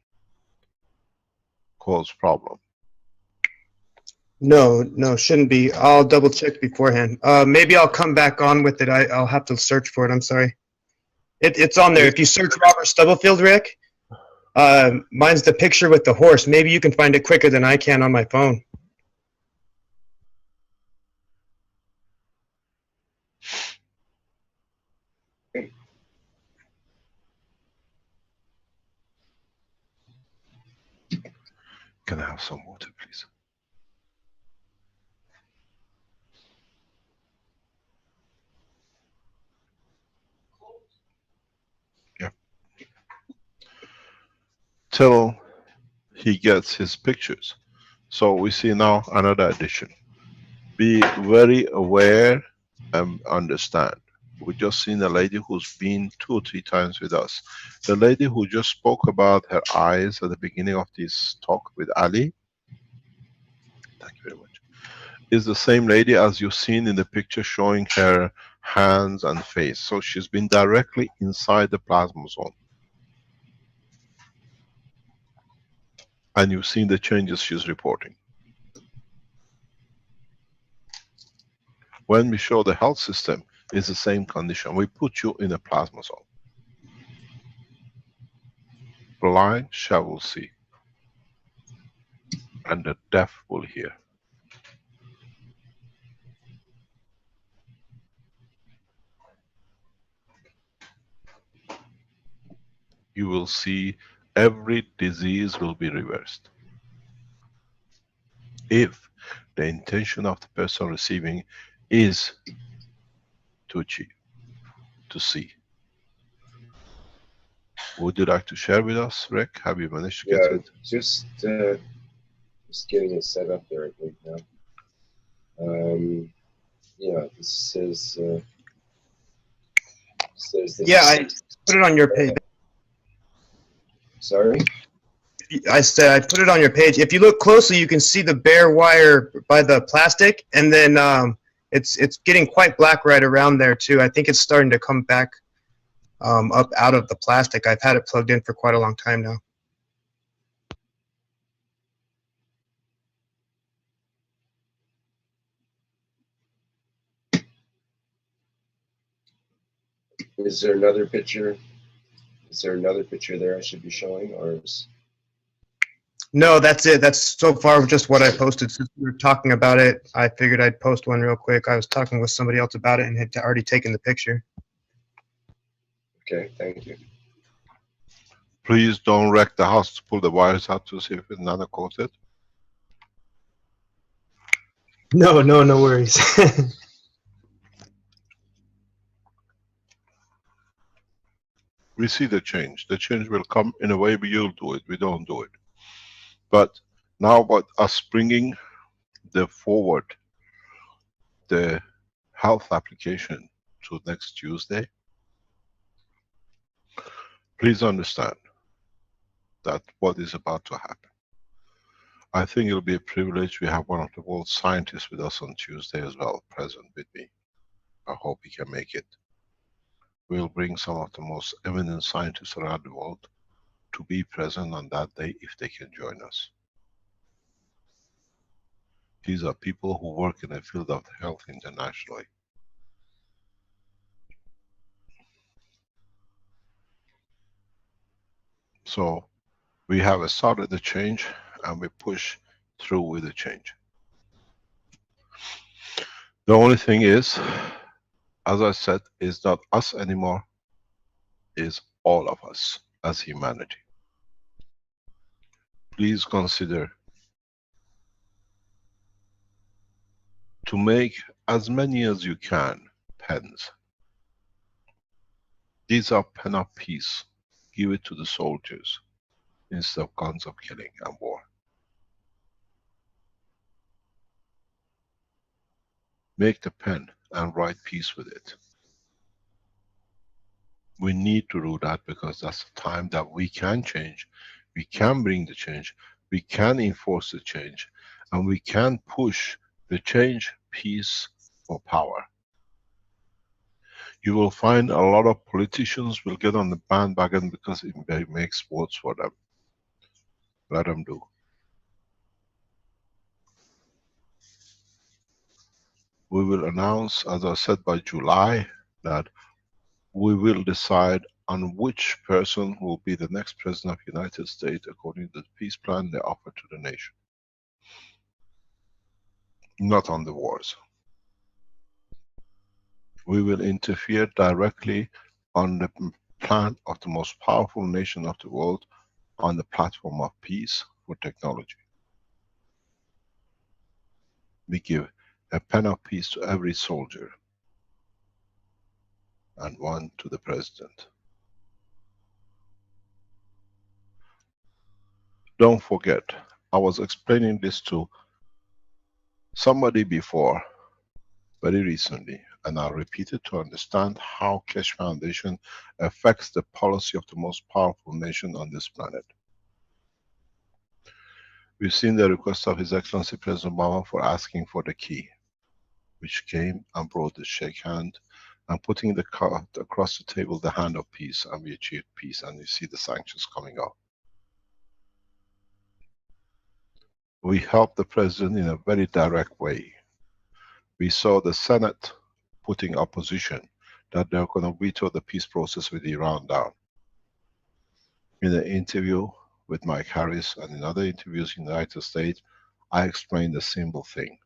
cause problem? No, shouldn't be. I'll double check beforehand. Maybe I'll come back on with it. I'll have to search for it. I'm sorry. It's on there. If you search Robert Stubblefield, Rick, mine's the picture with the horse. Maybe you can find it quicker than I can on my phone. Can I have some water, please? Yeah. Till he gets his pictures. So we see now another addition. Be very aware and understand. We just seen a lady who's been 2 or 3 times with us. The lady who just spoke about her eyes at the beginning of this talk with Ali, thank you very much, is the same lady as you've seen in the picture showing her hands and face. So she's been directly inside the plasma zone. And you've seen the changes she's reporting. When we show the health system, it's the same condition. We put you in a plasma zone. Blind shall see, and the deaf will hear. You will see every disease will be reversed. If the intention of the person receiving is to achieve, to see. Would you like to share with us, Rick? Have you managed to get it? Just getting it set up there, I think now. Yeah, this says. Yeah, I put it on your page. Sorry? I said I put it on your page. If you look closely, you can see the bare wire by the plastic, and then it's getting quite black right around there too. I think it's starting to come back up out of the plastic. I've had it plugged in for quite a long time now. Is there another picture? Is there another picture there I should be showing, or is? No, that's it. That's so far just what I posted. Since we were talking about it, I figured I'd post one real quick. I was talking with somebody else about it and had already taken the picture. Okay, thank you. Please don't wreck the house to pull the wires out to see if it's nano coated. No worries. We see the change. The change will come in a way you'll do it. We don't do it. But now about us bringing forward the health application to next Tuesday, please understand that what is about to happen. I think it'll be a privilege. We have one of the world's scientists with us on Tuesday as well, present with me. I hope he can make it. We'll bring some of the most eminent scientists around the world to be present on that day if they can join us. These are people who work in the field of health internationally. So we have started the change and we push through with the change. The only thing is, as I said, is not us anymore, is all of us as humanity. Please consider to make as many as you can pens. These are pen of peace. Give it to the soldiers instead of guns of killing and war. Make the pen and write peace with it. We need to do that because that's the time that we can change, we can bring the change, we can enforce the change, and we can push the change, peace, or power. You will find a lot of politicians will get on the bandwagon because it makes votes for them. Let them do. We will announce, as I said, by July, that we will decide on which person will be the next President of the United States according to the peace plan they offer to the nation. Not on the wars. We will interfere directly on the plan of the most powerful nation of the world on the platform of peace for technology. We give a pen of peace to every soldier and one to the president. Don't forget, I was explaining this to somebody before, very recently, and I'll repeat it to understand how Keshe Foundation affects the policy of the most powerful nation on this planet. We've seen the request of His Excellency President Obama for asking for the key, which came and brought the shake hand and putting the card across the table, the hand of peace, and we achieved peace, and you see the sanctions coming up. We helped the President in a very direct way. We saw the Senate putting opposition that they're going to veto the peace process with Iran down. In an interview with Mike Harris and in other interviews in the United States, I explained a simple thing.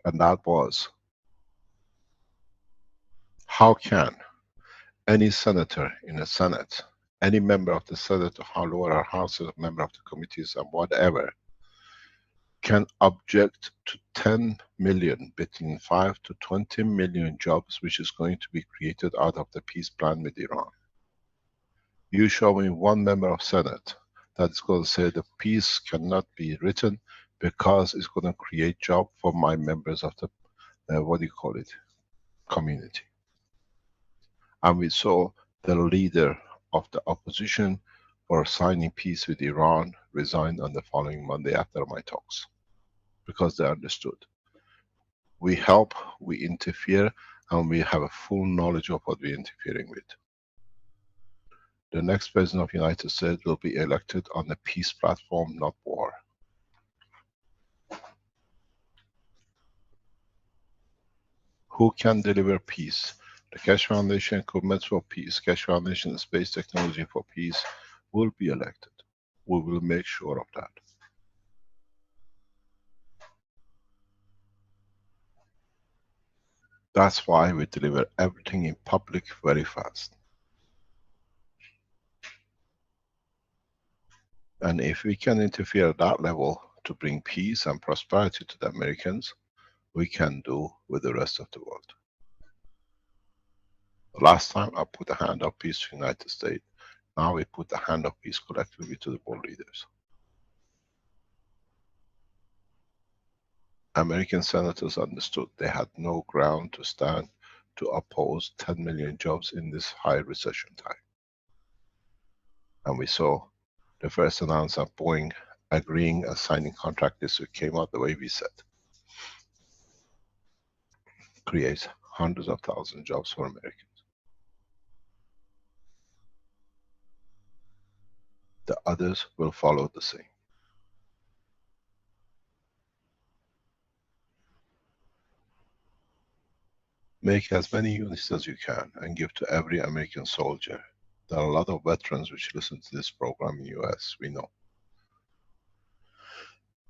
And that was, how can any senator in the Senate, any member of the Senate or lower house, a member of the committees and whatever, can object to 10 million, between 5 to 20 million jobs which is going to be created out of the peace plan with Iran. You show me one member of Senate that's going to say the peace cannot be written because it's going to create job for my members of the, what do you call it, community. And we saw the leader of the opposition for signing peace with Iran resigned on the following Monday after my talks, because they understood. We help, we interfere, and we have a full knowledge of what we're interfering with. The next President of the United States will be elected on a peace platform, not war. Who can deliver peace? The Keshe Foundation Commitment for Peace, Keshe Foundation Space Technology for Peace will be elected. We will make sure of that. That's why we deliver everything in public very fast. And if we can interfere at that level to bring peace and prosperity to the Americans, we can do with the rest of the world. Last time I put a hand of peace to the United States. Now we put the hand of peace collectively to the world leaders. American senators understood they had no ground to stand to oppose 10 million jobs in this high recession time. And we saw the first announcement of Boeing agreeing and signing contract this week came out the way we said. Creates hundreds of thousands of jobs for Americans. The others will follow the same. Make as many units as you can and give to every American soldier. There are a lot of veterans which listen to this program in the US, we know.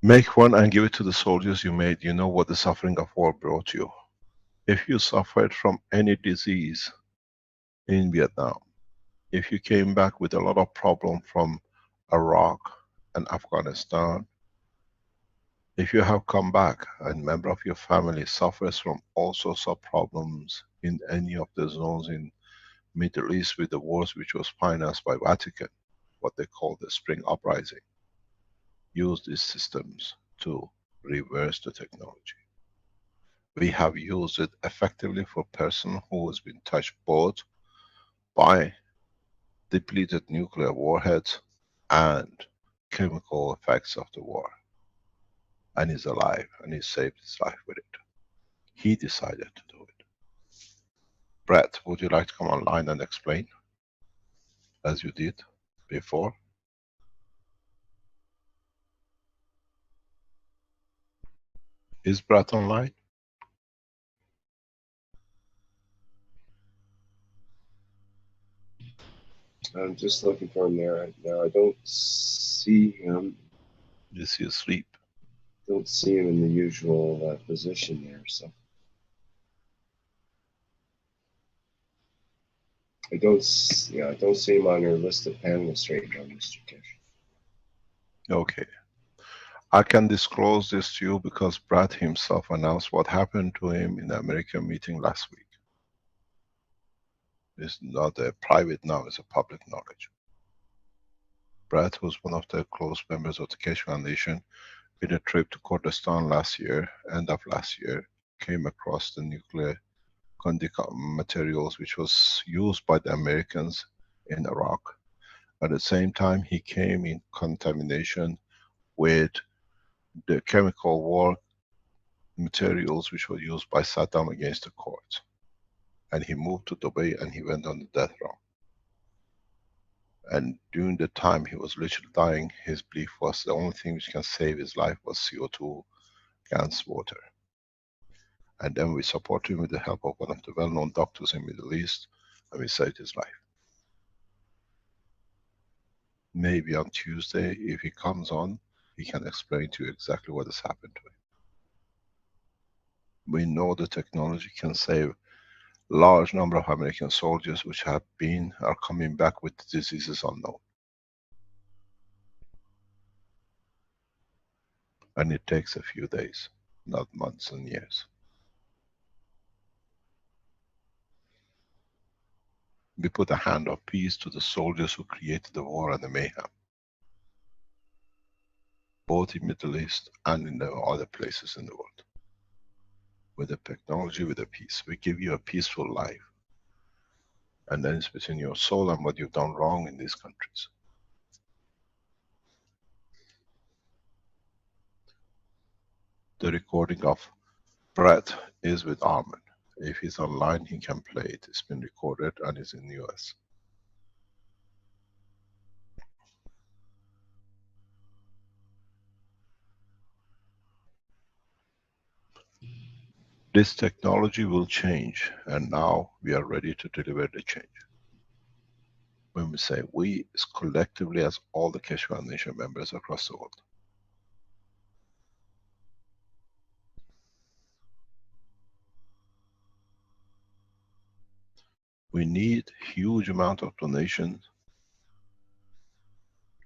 Make one and give it to the soldiers you made. You know what the suffering of war brought you. If you suffered from any disease in Vietnam, if you came back with a lot of problem from Iraq and Afghanistan, if you have come back and a member of your family suffers from all sorts of problems in any of the zones in Middle East with the wars which was financed by Vatican, what they call the Spring Uprising, use these systems to reverse the technology. We have used it effectively for a person who has been touched both by depleted nuclear warheads and chemical effects of the war. And he's alive, and he saved his life with it. He decided to do it. Brett, would you like to come online and explain, as you did before? Is Brett online? I'm just looking for him there right now. I don't see him. Is he asleep? Don't see him in the usual position there, so. I don't see him on your list of panelists right now, Mr. Keshe. Okay. I can disclose this to you because Brad himself announced what happened to him in the American meeting last week. It's not a private now, it's a public knowledge. Brad, who's one of the close members of the Keshe Foundation, in a trip to Kurdistan last year, end of last year, came across the nuclear materials which was used by the Americans in Iraq. At the same time, he came in contamination with the chemical war materials which were used by Saddam against the Kurds. And he moved to Dubai and he went on the death row. And during the time he was literally dying, his belief was the only thing which can save his life was CO2, gas, water. And then we supported him with the help of one of the well-known doctors in Middle East, and we saved his life. Maybe on Tuesday, if he comes on, he can explain to you exactly what has happened to him. We know the technology can save large number of American soldiers which are coming back with diseases unknown. And it takes a few days, not months and years. We put a hand of peace to the soldiers who created the war and the mayhem, both in Middle East and in the other places in the world. With the technology, with the peace. We give you a peaceful life. And then it's between your soul and what you've done wrong in these countries. The recording of Brett is with Armin. If he's online, he can play it. It's been recorded and it's in the US. This technology will change, and now we are ready to deliver the change. When we say we, it's collectively as all the Keshe Foundation members across the world. We need huge amount of donations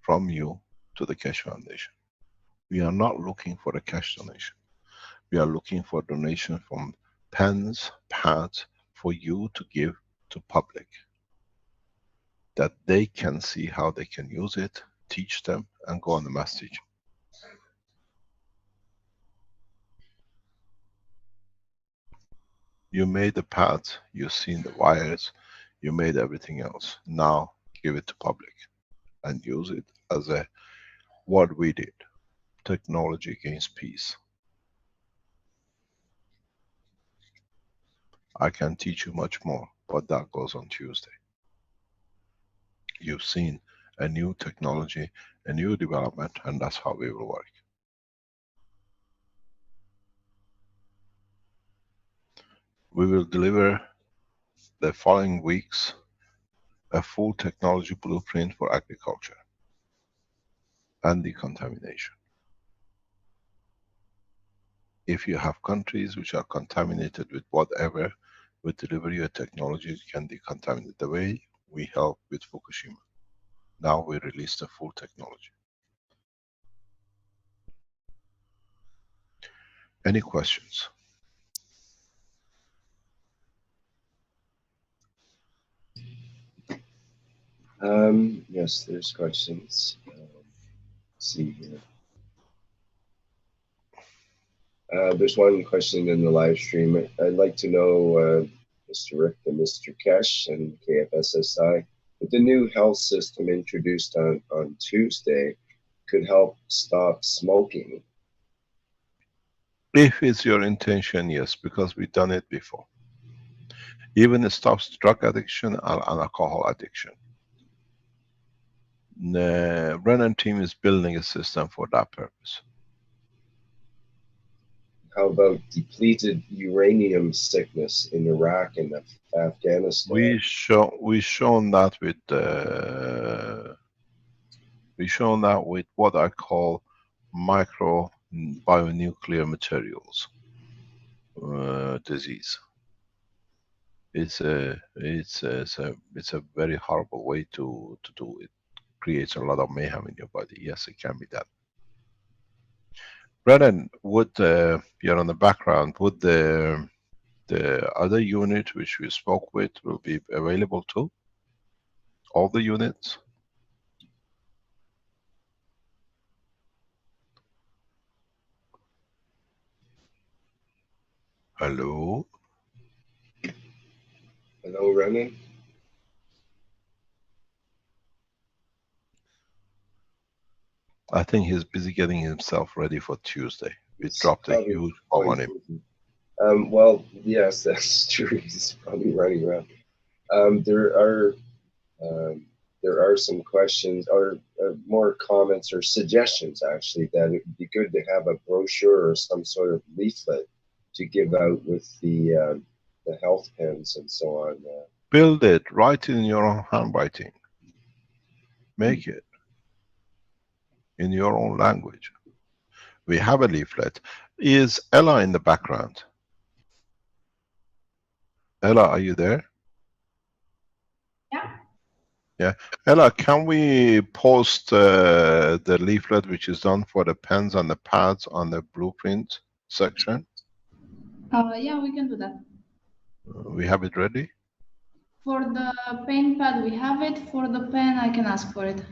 from you to the Keshe Foundation. We are not looking for a cash donation. We are looking for donation from pens, pads, for you to give to public. That they can see how they can use it, teach them, and go on the message. You made the pads, you've seen the wires, you made everything else. Now give it to public and use it as a, what we did, technology against peace. I can teach you much more, but that goes on Tuesday. You've seen a new technology, a new development, and that's how we will work. We will deliver the following weeks a full technology blueprint for agriculture and decontamination. If you have countries which are contaminated with whatever, we deliver you a technology that can decontaminate the way we help with Fukushima. Now we release the full technology. Any questions? Yes, there's questions. Let's see here. There's one question in the live stream. I'd like to know, Mr. Rick and Mr. Keshe and KFSSI, if the new health system introduced on Tuesday could help stop smoking. If it's your intention, yes, because we've done it before. Even it stops drug addiction and alcohol addiction. The Brennan team is building a system for that purpose. How about depleted uranium sickness in Iraq and Afghanistan? We've shown that with what I call micro bionuclear materials disease. It's a very horrible way to do it. Creates a lot of mayhem in your body. Yes, it can be done. Brennan, would you're on the background, would the other unit which we spoke with will be available too? All the units? Hello? Hello, Renan. I think he's busy getting himself ready for Tuesday. We It's dropped a probably huge bomb on quite him. busy. Well, yes, that's true. He's probably running around. Um, there are um, there are some questions or more comments or suggestions actually that it would be good to have a brochure or some sort of leaflet to give out with the health pens and so on. Build it, write it in your own handwriting. Make it in your own language. We have a leaflet. Is Ella in the background? Ella, are you there? Yeah. Yeah. Ella, can we post the leaflet which is done for the pens and the pads on the blueprint section? Yeah, we can do that. We have it ready? For the paint pad, we have it. For the pen, I can ask for it.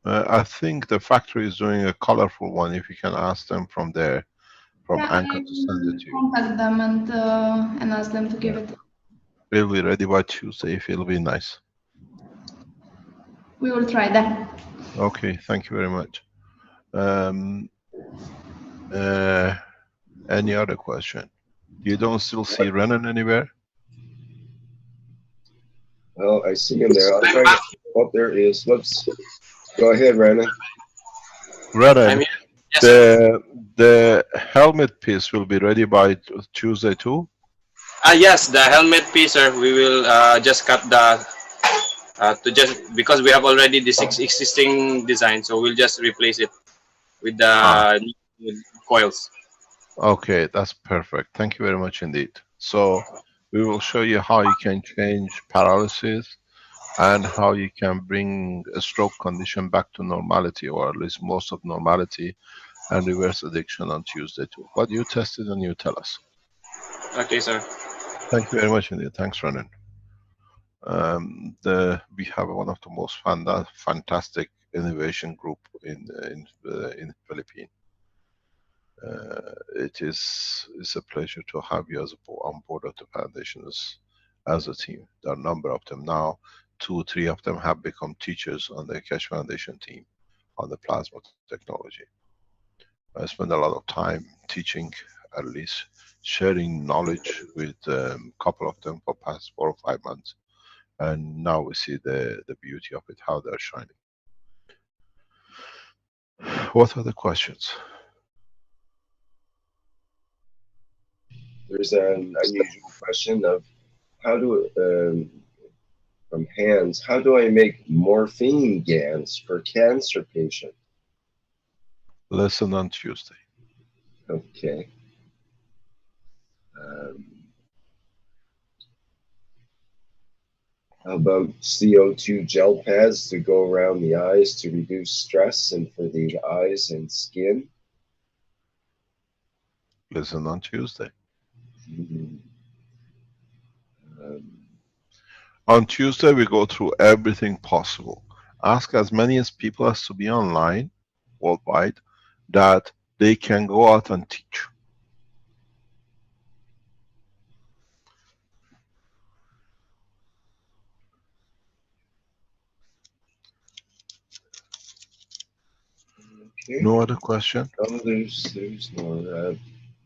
I think the factory is doing a colorful one. If you can ask them from there, from Yeah, Anchor I to send it will to you. contact them and ask them to give it. We'll be ready by Tuesday if it'll be nice. We will try that. Okay, thank you very much. Any other question? You don't still see Renan anywhere? Well, I see him there. I'll try to. Oh, there he is. Whoops. Go ahead, Renan. Renan, Yes, sir. the helmet piece will be ready by Tuesday too? Yes, the helmet piece, sir. We will just cut the to just because we have already this existing design, so we'll just replace it with the new coils. Okay, that's perfect. Thank you very much indeed. So we will show you how you can change paralysis and how you can bring a stroke condition back to normality, or at least most of normality, and reverse addiction on Tuesday too. But you test it and you tell us. Okay, sir. Thank you very much indeed. Thanks, Renan. We have one of the most fantastic innovation group in Philippines. It's a pleasure to have you as on board of the foundation as a team. There are a number of them now. 2, 3 of them have become teachers on the Keshe Foundation team on the plasma technology. I spend a lot of time teaching, at least sharing knowledge with a couple of them for past 4 or 5 months. And now we see the beauty of it, how they're shining. What are the questions? There's an unusual question of how do from Hans, how do I make morphine gans for cancer patient? Lesson on Tuesday. Okay. How about CO2 gel pads to go around the eyes to reduce stress and for the eyes and skin? Lesson on Tuesday. On Tuesday, we go through everything possible. Ask as many as people as to be online, worldwide, that they can go out and teach. Okay. No other question? Oh, there's more.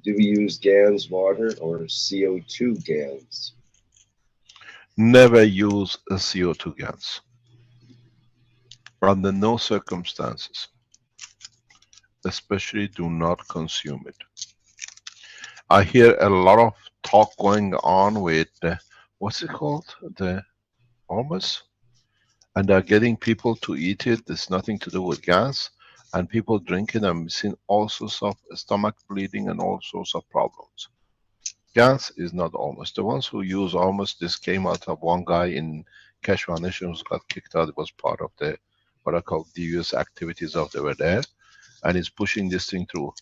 Do we use GANs water or CO2 GANs? Never use a CO2 gas. Under no circumstances. Especially do not consume it. I hear a lot of talk going on with, what's it called? The almost? And they're getting people to eat it. There's nothing to do with gas. And people drink it and seeing all sorts of stomach bleeding and all sorts of problems. Gas is not almost. The ones who use almost, this came out of one guy in Keshe Foundation who got kicked out. It was part of the what I call devious activities of they were there. And he's pushing this thing through.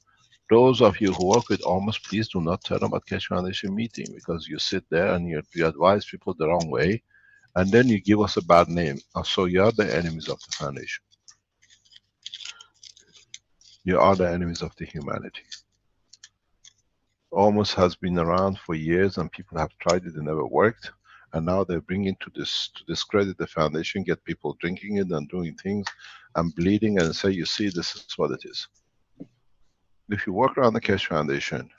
Those of you who work with almost, please do not tell them about Keshe Foundation meeting, because you sit there and you advise people the wrong way, and then you give us a bad name. So you are the enemies of the foundation. You are the enemies of the humanity. Almost has been around for years, and people have tried it, it never worked. And now they're bringing to discredit the foundation, get people drinking it and doing things and bleeding, and say, you see, this is what it is. If you work around the Keshe Foundation,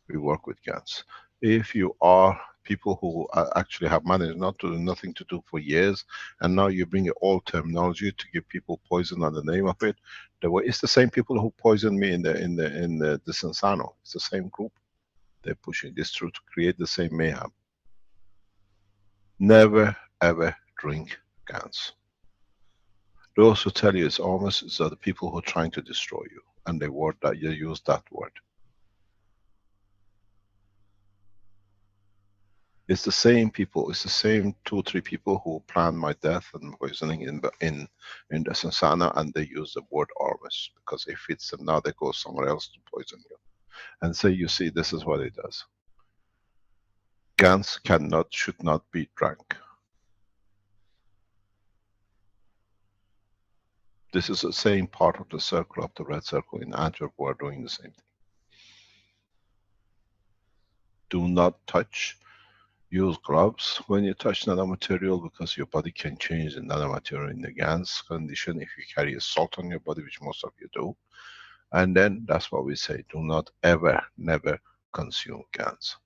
we work with GANs. If you are people who actually have managed not to do nothing to do for years, and now you bring old terminology to give people poison on the name of it, it's the same people who poisoned me in the Sensano. It's the same group. They're pushing this through to create the same mayhem. Never ever drink GANs. Those who tell you it's almost are the people who are trying to destroy you, and they use that word. It's the same people. It's the same 2 or 3 people who planned my death and poisoning in the Sensana, and they use the word Ormus, because if it's them now, they go somewhere else to poison you and say, you see, this is what it does. GANs should not be drank. This is the same part of the circle of the red circle in Antwerp who are doing the same thing. Do not touch. Use gloves when you touch nanomaterial, because your body can change the nanomaterial in the GANs condition if you carry a salt on your body, which most of you do. And then that's what we say, do not ever, never consume GANs.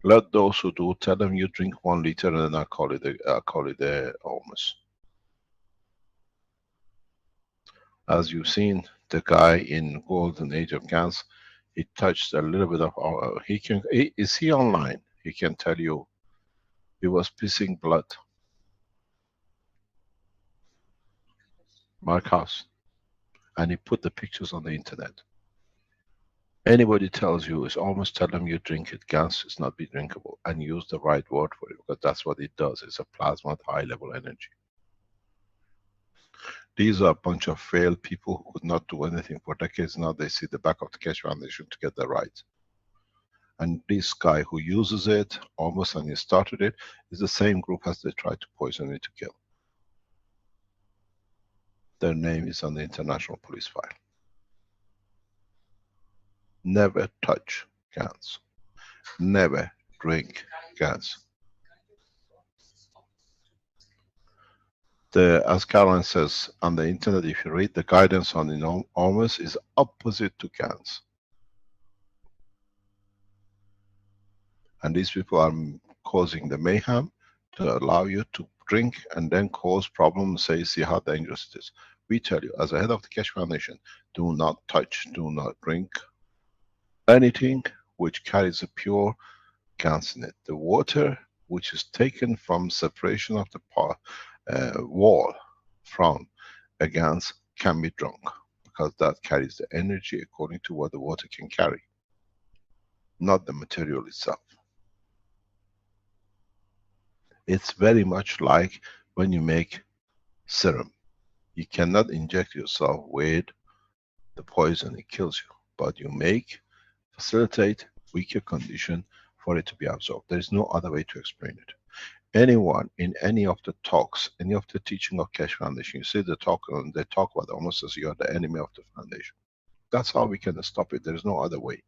Let those who do, tell them you drink 1 liter, and then I'll call it a almost. As you've seen, the guy in golden age of GANs, he touched a little bit of our, is he online? He can tell you he was pissing blood. Mark House. And he put the pictures on the internet. Anybody tells you, it's almost tell them you drink it, GANs is not be drinkable, and use the right word for it, because that's what it does. It's a plasma at high level energy. These are a bunch of failed people who could not do anything for decades. Now they see the back of the Keshe Foundation to get the right. And this guy who uses it, almost, and he started it, is the same group as they tried to poison me to kill. Their name is on the international police file. Never touch GANs. Never drink GANs. As Caroline says on the internet, if you read the guidance on enormous, is opposite to GANs. And these people are causing the mayhem to allow you to drink and then cause problems, say, see how dangerous it is. We tell you, as a head of the Keshe Foundation, do not touch, do not drink anything which carries a pure GANs in it. The water which is taken from separation of the wall from a GANs can be drunk, because that carries the energy according to what the water can carry, not the material itself. It's very much like when you make serum. You cannot inject yourself with the poison, it kills you. But you facilitate weaker condition for it to be absorbed. There is no other way to explain it. Anyone in any of the talks, any of the teaching of Keshe Foundation, you see the talk, and they talk about almost as you are the enemy of the foundation. That's how we can stop it. There is no other way.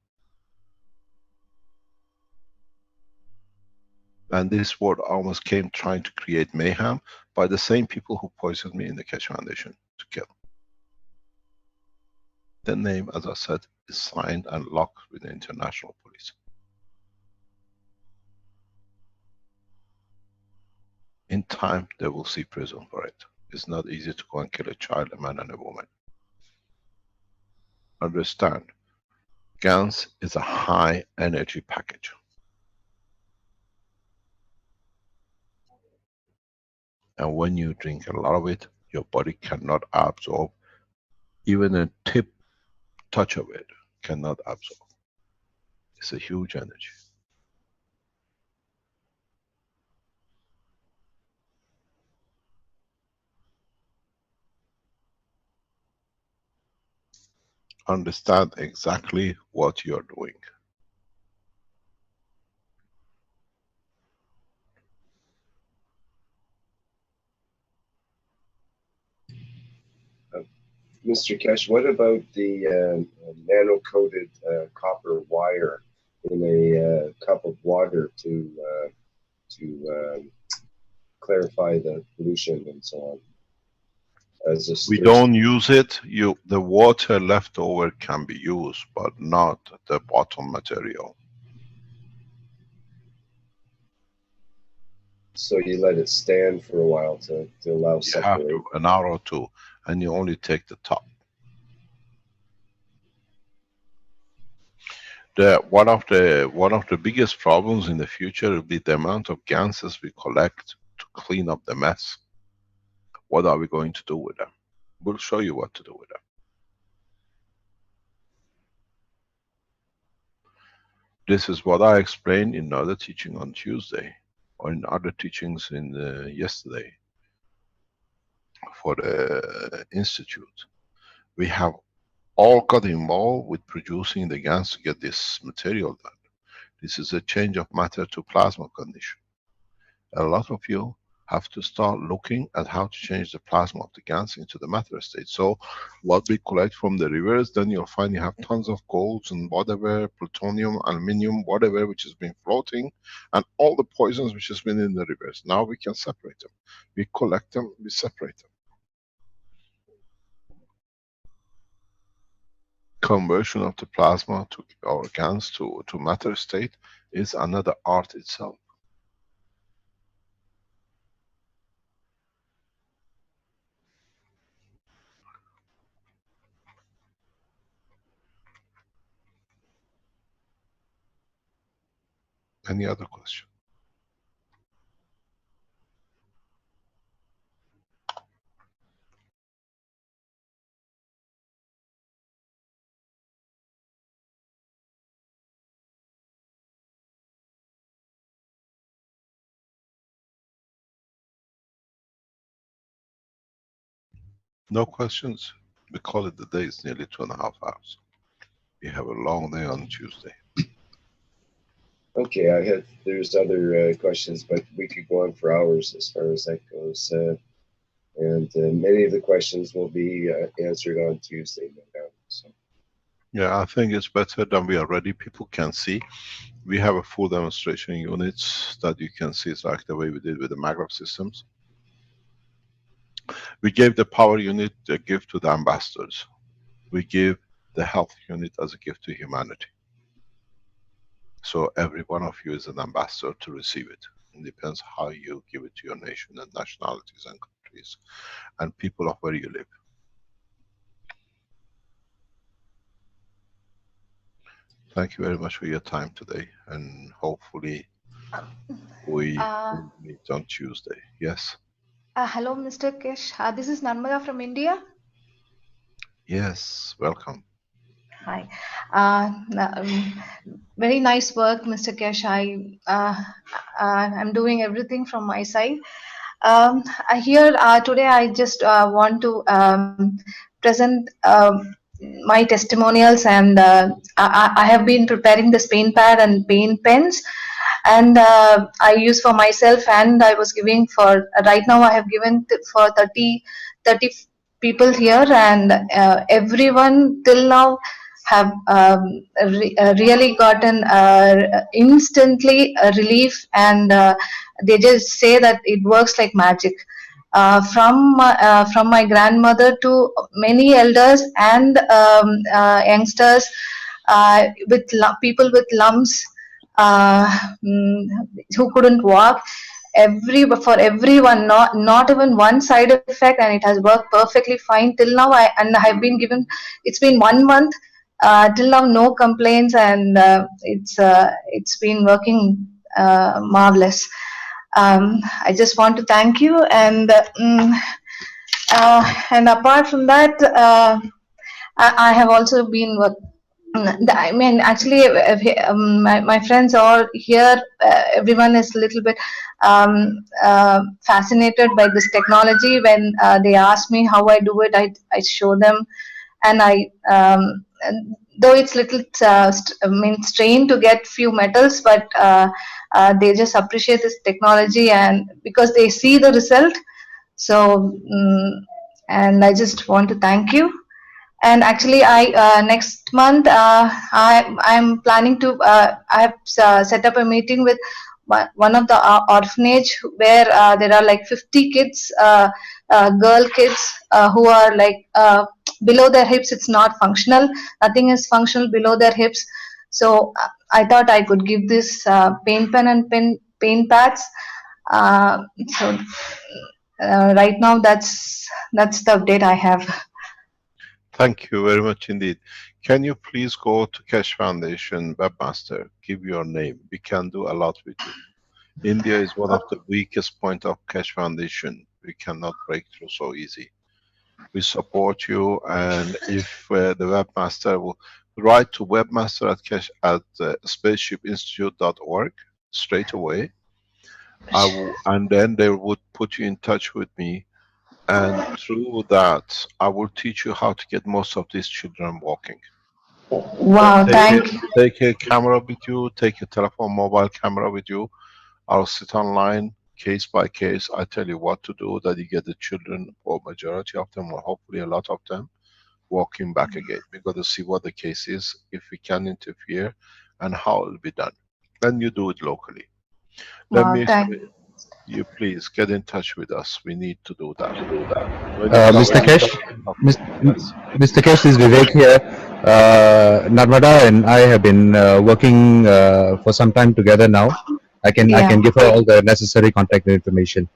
And this word almost came trying to create mayhem by the same people who poisoned me in the Keshe Foundation to kill. The name, as I said, is signed and locked with the international police. In time, they will see prison for it. It's not easy to go and kill a child, a man and a woman. Understand, GANs is a high energy package. And when you drink a lot of it, your body cannot absorb. Even a touch of it cannot absorb. It's a huge energy. understand exactly what you're doing. Mr. Kesh, what about the nano-coated copper wire in a cup of water to clarify the pollution and so on? We don't use it. The water left over can be used, but not the bottom material. So you let it stand for a while to allow You separate. have to, an hour or two, and you only take the top. One of the biggest problems in the future will be the amount of ganses we collect to clean up the mess. What are we going to do with them? We'll show you what to do with them. This is what I explained in other teaching on Tuesday, or in other teachings in yesterday for the institute. We have all got involved with producing the GANs to get this material done. This is a change of matter to plasma condition. A lot of you have to start looking at how to change the plasma of the GANs into the matter state. So what we collect from the rivers, then you'll find you have tons of golds and whatever, plutonium, aluminium, whatever, which has been floating, and all the poisons which has been in the rivers. Now we can separate them. We collect them, we separate them. Conversion of the plasma to our GANs to matter state is another art itself. Any other question? No questions? We call it the day, it's nearly 2.5 hours. We have a long day on Tuesday. Okay, there's other questions, but we could go on for hours as far as that goes. And many of the questions will be answered on Tuesday, no doubt. So. Yeah, I think it's better than we are ready. People can see. We have a full demonstration units that you can see. It's like the way we did with the maglev systems. We gave the power unit a gift to the ambassadors. We give the health unit as a gift to humanity. So every one of you is an ambassador to receive it. It depends how you give it to your nation and nationalities and countries and people of where you live. Thank you very much for your time today, and hopefully we will meet on Tuesday. Yes? Hello, Mr. Kesh. This is Narmada from India. Yes, welcome. Hi. Very nice work, Mr. Kesh. I'm doing everything from my side. Here today I just want to present my testimonials, and I have been preparing this paint pad and paint pens, and I use for myself, and I was giving for right now I have given for 30 people here, and everyone till now have really gotten instantly relief, and they just say that it works like magic. From my grandmother to many elders and youngsters with people with lumps, who couldn't walk, for everyone, not even one side effect, and it has worked perfectly fine till now. I've been given, it's been 1 month, till now no complaints, and it's been working marvelous. I just want to thank you, and apart from that, I have also been I mean, actually, my friends are here. Everyone is a little bit fascinated by this technology. When they ask me how I do it, I show them, and though it's little strained to get few metals, but they just appreciate this technology and because they see the result. So, and I just want to thank you. And actually, I next month I'm planning to I have set up a meeting with one of the orphanage where there are like 50 kids, girl kids who are like below their hips. It's not functional. Nothing is functional below their hips. So I thought I could give this pain pen and pain pads. So right now that's the update I have. Thank you very much indeed. Can you please go to Keshe Foundation Webmaster, give your name. We can do a lot with you. India is one of the weakest point of Keshe Foundation. We cannot break through so easy. We support you, and if the webmaster will write to webmaster at spaceshipinstitute.org straight away, and then they would put you in touch with me, and through that I will teach you how to get most of these children walking. Wow, thank you. Take a camera with you, take a telephone mobile camera with you. I'll sit online case by case. I tell you what to do, that you get the children, or majority of them, or hopefully a lot of them, walking back again. We got to see what the case is, if we can interfere, and how it will be done. Then you do it locally. Let Wow, me explain. You please get in touch with us. We need to do that. Mr. Kesh, Mr. Kesh, this is Vivek here. Narmada and I have been working for some time together now. I can give her all the necessary contact information.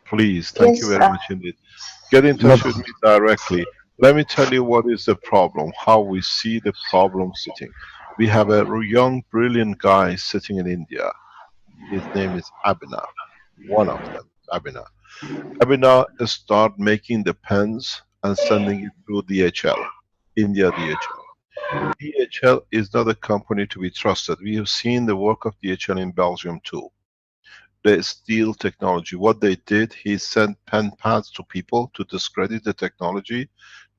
Please, thank you very much indeed. Get in touch with me directly. Let me tell you what is the problem, how we see the problem sitting. We have a young, brilliant guy sitting in India. His name is Abhinav. One of them, Abhinav. Abhinav start making the pens and sending it through DHL, India DHL. DHL is not a company to be trusted. We have seen the work of DHL in Belgium too. They steal technology. What they did, he sent pen pads to people to discredit the technology.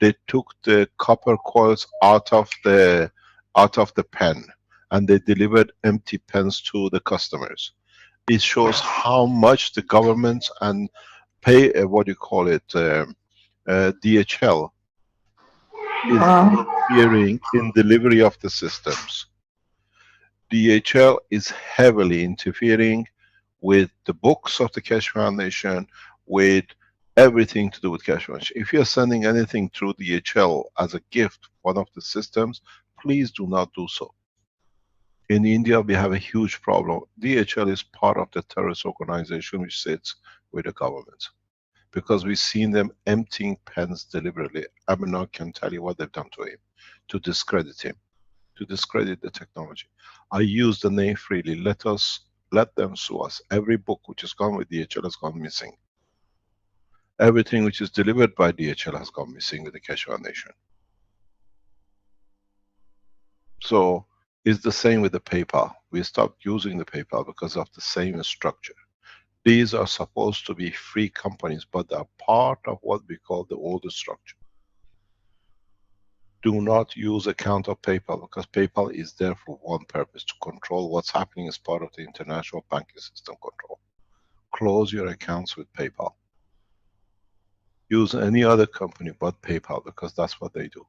They took the copper coils out of the pen, and they delivered empty pens to the customers. It shows how much the government and DHL is interfering in delivery of the systems. DHL is heavily interfering with the books of the Keshe Foundation, with everything to do with Keshe Foundation. If you're sending anything through DHL as a gift, one of the systems, please do not do so. In India, we have a huge problem. DHL is part of the terrorist organization which sits with the government. Because we've seen them emptying pens deliberately. Abhinav can tell you what they've done to him, to discredit him, to discredit the technology. I use the name freely. Let them sue us. Every book which has gone with DHL has gone missing. Everything which is delivered by DHL has gone missing with the Keshe Foundation. So, it's the same with the PayPal. We stopped using the PayPal because of the same structure. These are supposed to be free companies, but they are part of what we call the older structure. Do not use account of PayPal, because PayPal is there for one purpose, to control what's happening as part of the international banking system control. Close your accounts with PayPal. Use any other company but PayPal, because that's what they do.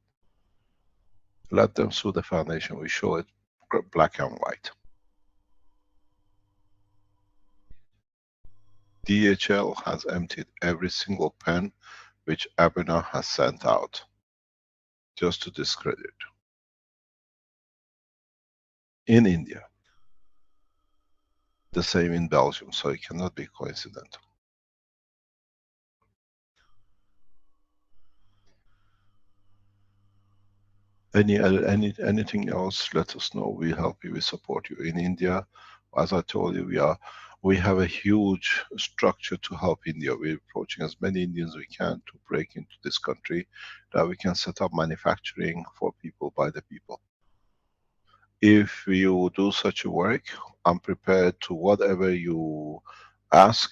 Let them sue the foundation. We show it black and white. DHL has emptied every single pen which Abhinav has sent out, just to discredit. In India. The same in Belgium, so it cannot be coincidental. Anything else, let us know. We help you, we support you. In India, as I told you, we have a huge structure to help India. We're approaching as many Indians we can to break into this country, that we can set up manufacturing for people, by the people. If you do such a work, I'm prepared to whatever you ask,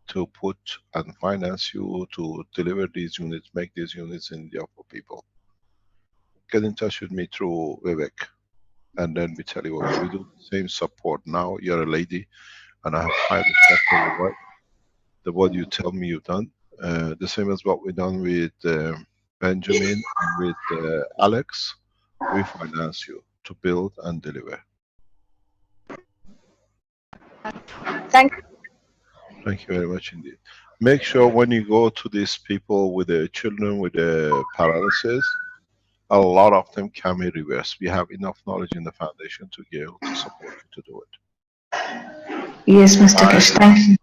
to put and finance you to deliver these units, make these units in India for people. get in touch with me through Vivek, and then we tell you what we do. The same support now. You're a lady, and I have high respect for your work. The what you tell me you've done. The same as what we've done with Benjamin and with Alex. We finance you to build and deliver. Thank you. Thank you very much indeed. Make sure when you go to these people with the children with the paralysis, a lot of them can be reversed. We have enough knowledge in the foundation to be able to support you to do it. Yes, Mr. Kesh, thank you.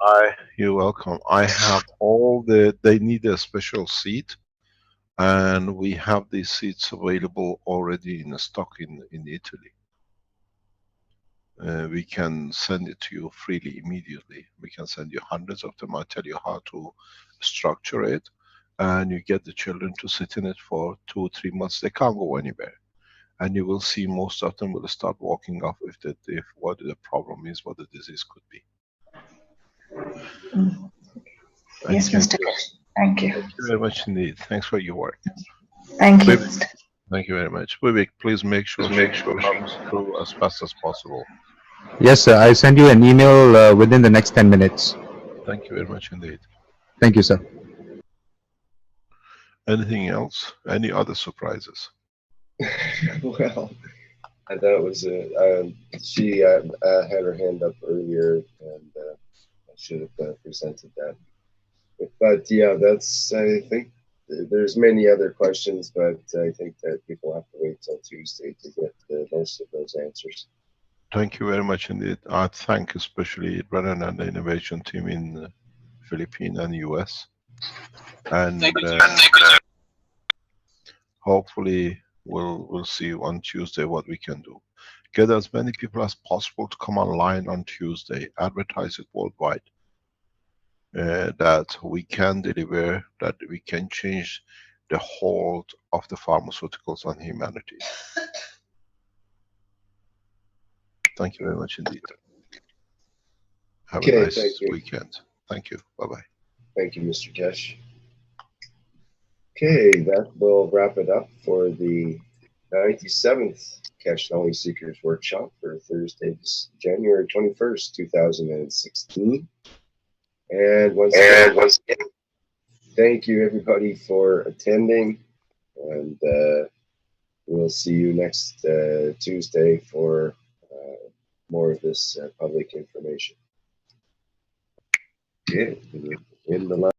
You're welcome. I have all they need a special seat, and we have these seats available already in stock in Italy. We can send it to you freely immediately. We can send you hundreds of them. I'll tell you how to structure it, and you get the children to sit in it for 2 or 3 months. They can't go anywhere, and you will see most of them will start walking off if what the problem is, what the disease could be. Yes, Mr. Kesh. Thank you. Thank you very much indeed. Thanks for your work. Thank you. Thank you very much. Vivek, please make sure comes through as fast as possible. Yes, sir. I send you an email within the next 10 minutes. Thank you very much indeed. Thank you, sir. Anything else? Any other surprises? Well, I thought it was she had her hand up earlier, and I should have presented that. But yeah, that's, I think there's many other questions, but I think that people have to wait till Tuesday to get most of those answers. Thank you very much indeed. I thank especially Brennan and the innovation team in the Philippines and US. And hopefully we'll see on Tuesday what we can do. Get as many people as possible to come online on Tuesday. Advertise it worldwide. That we can deliver, that we can change the hold of the pharmaceuticals on humanity. Thank you very much indeed. Have a nice weekend. Thank you. Bye-bye. Thank you, Mr. Kesh. Okay, that will wrap it up for the 97th Keshe Knowledge Seekers Workshop for Thursday, January 21st, 2016. And once again, thank you everybody for attending, and we'll see you next Tuesday for more of this public information. Okay, in the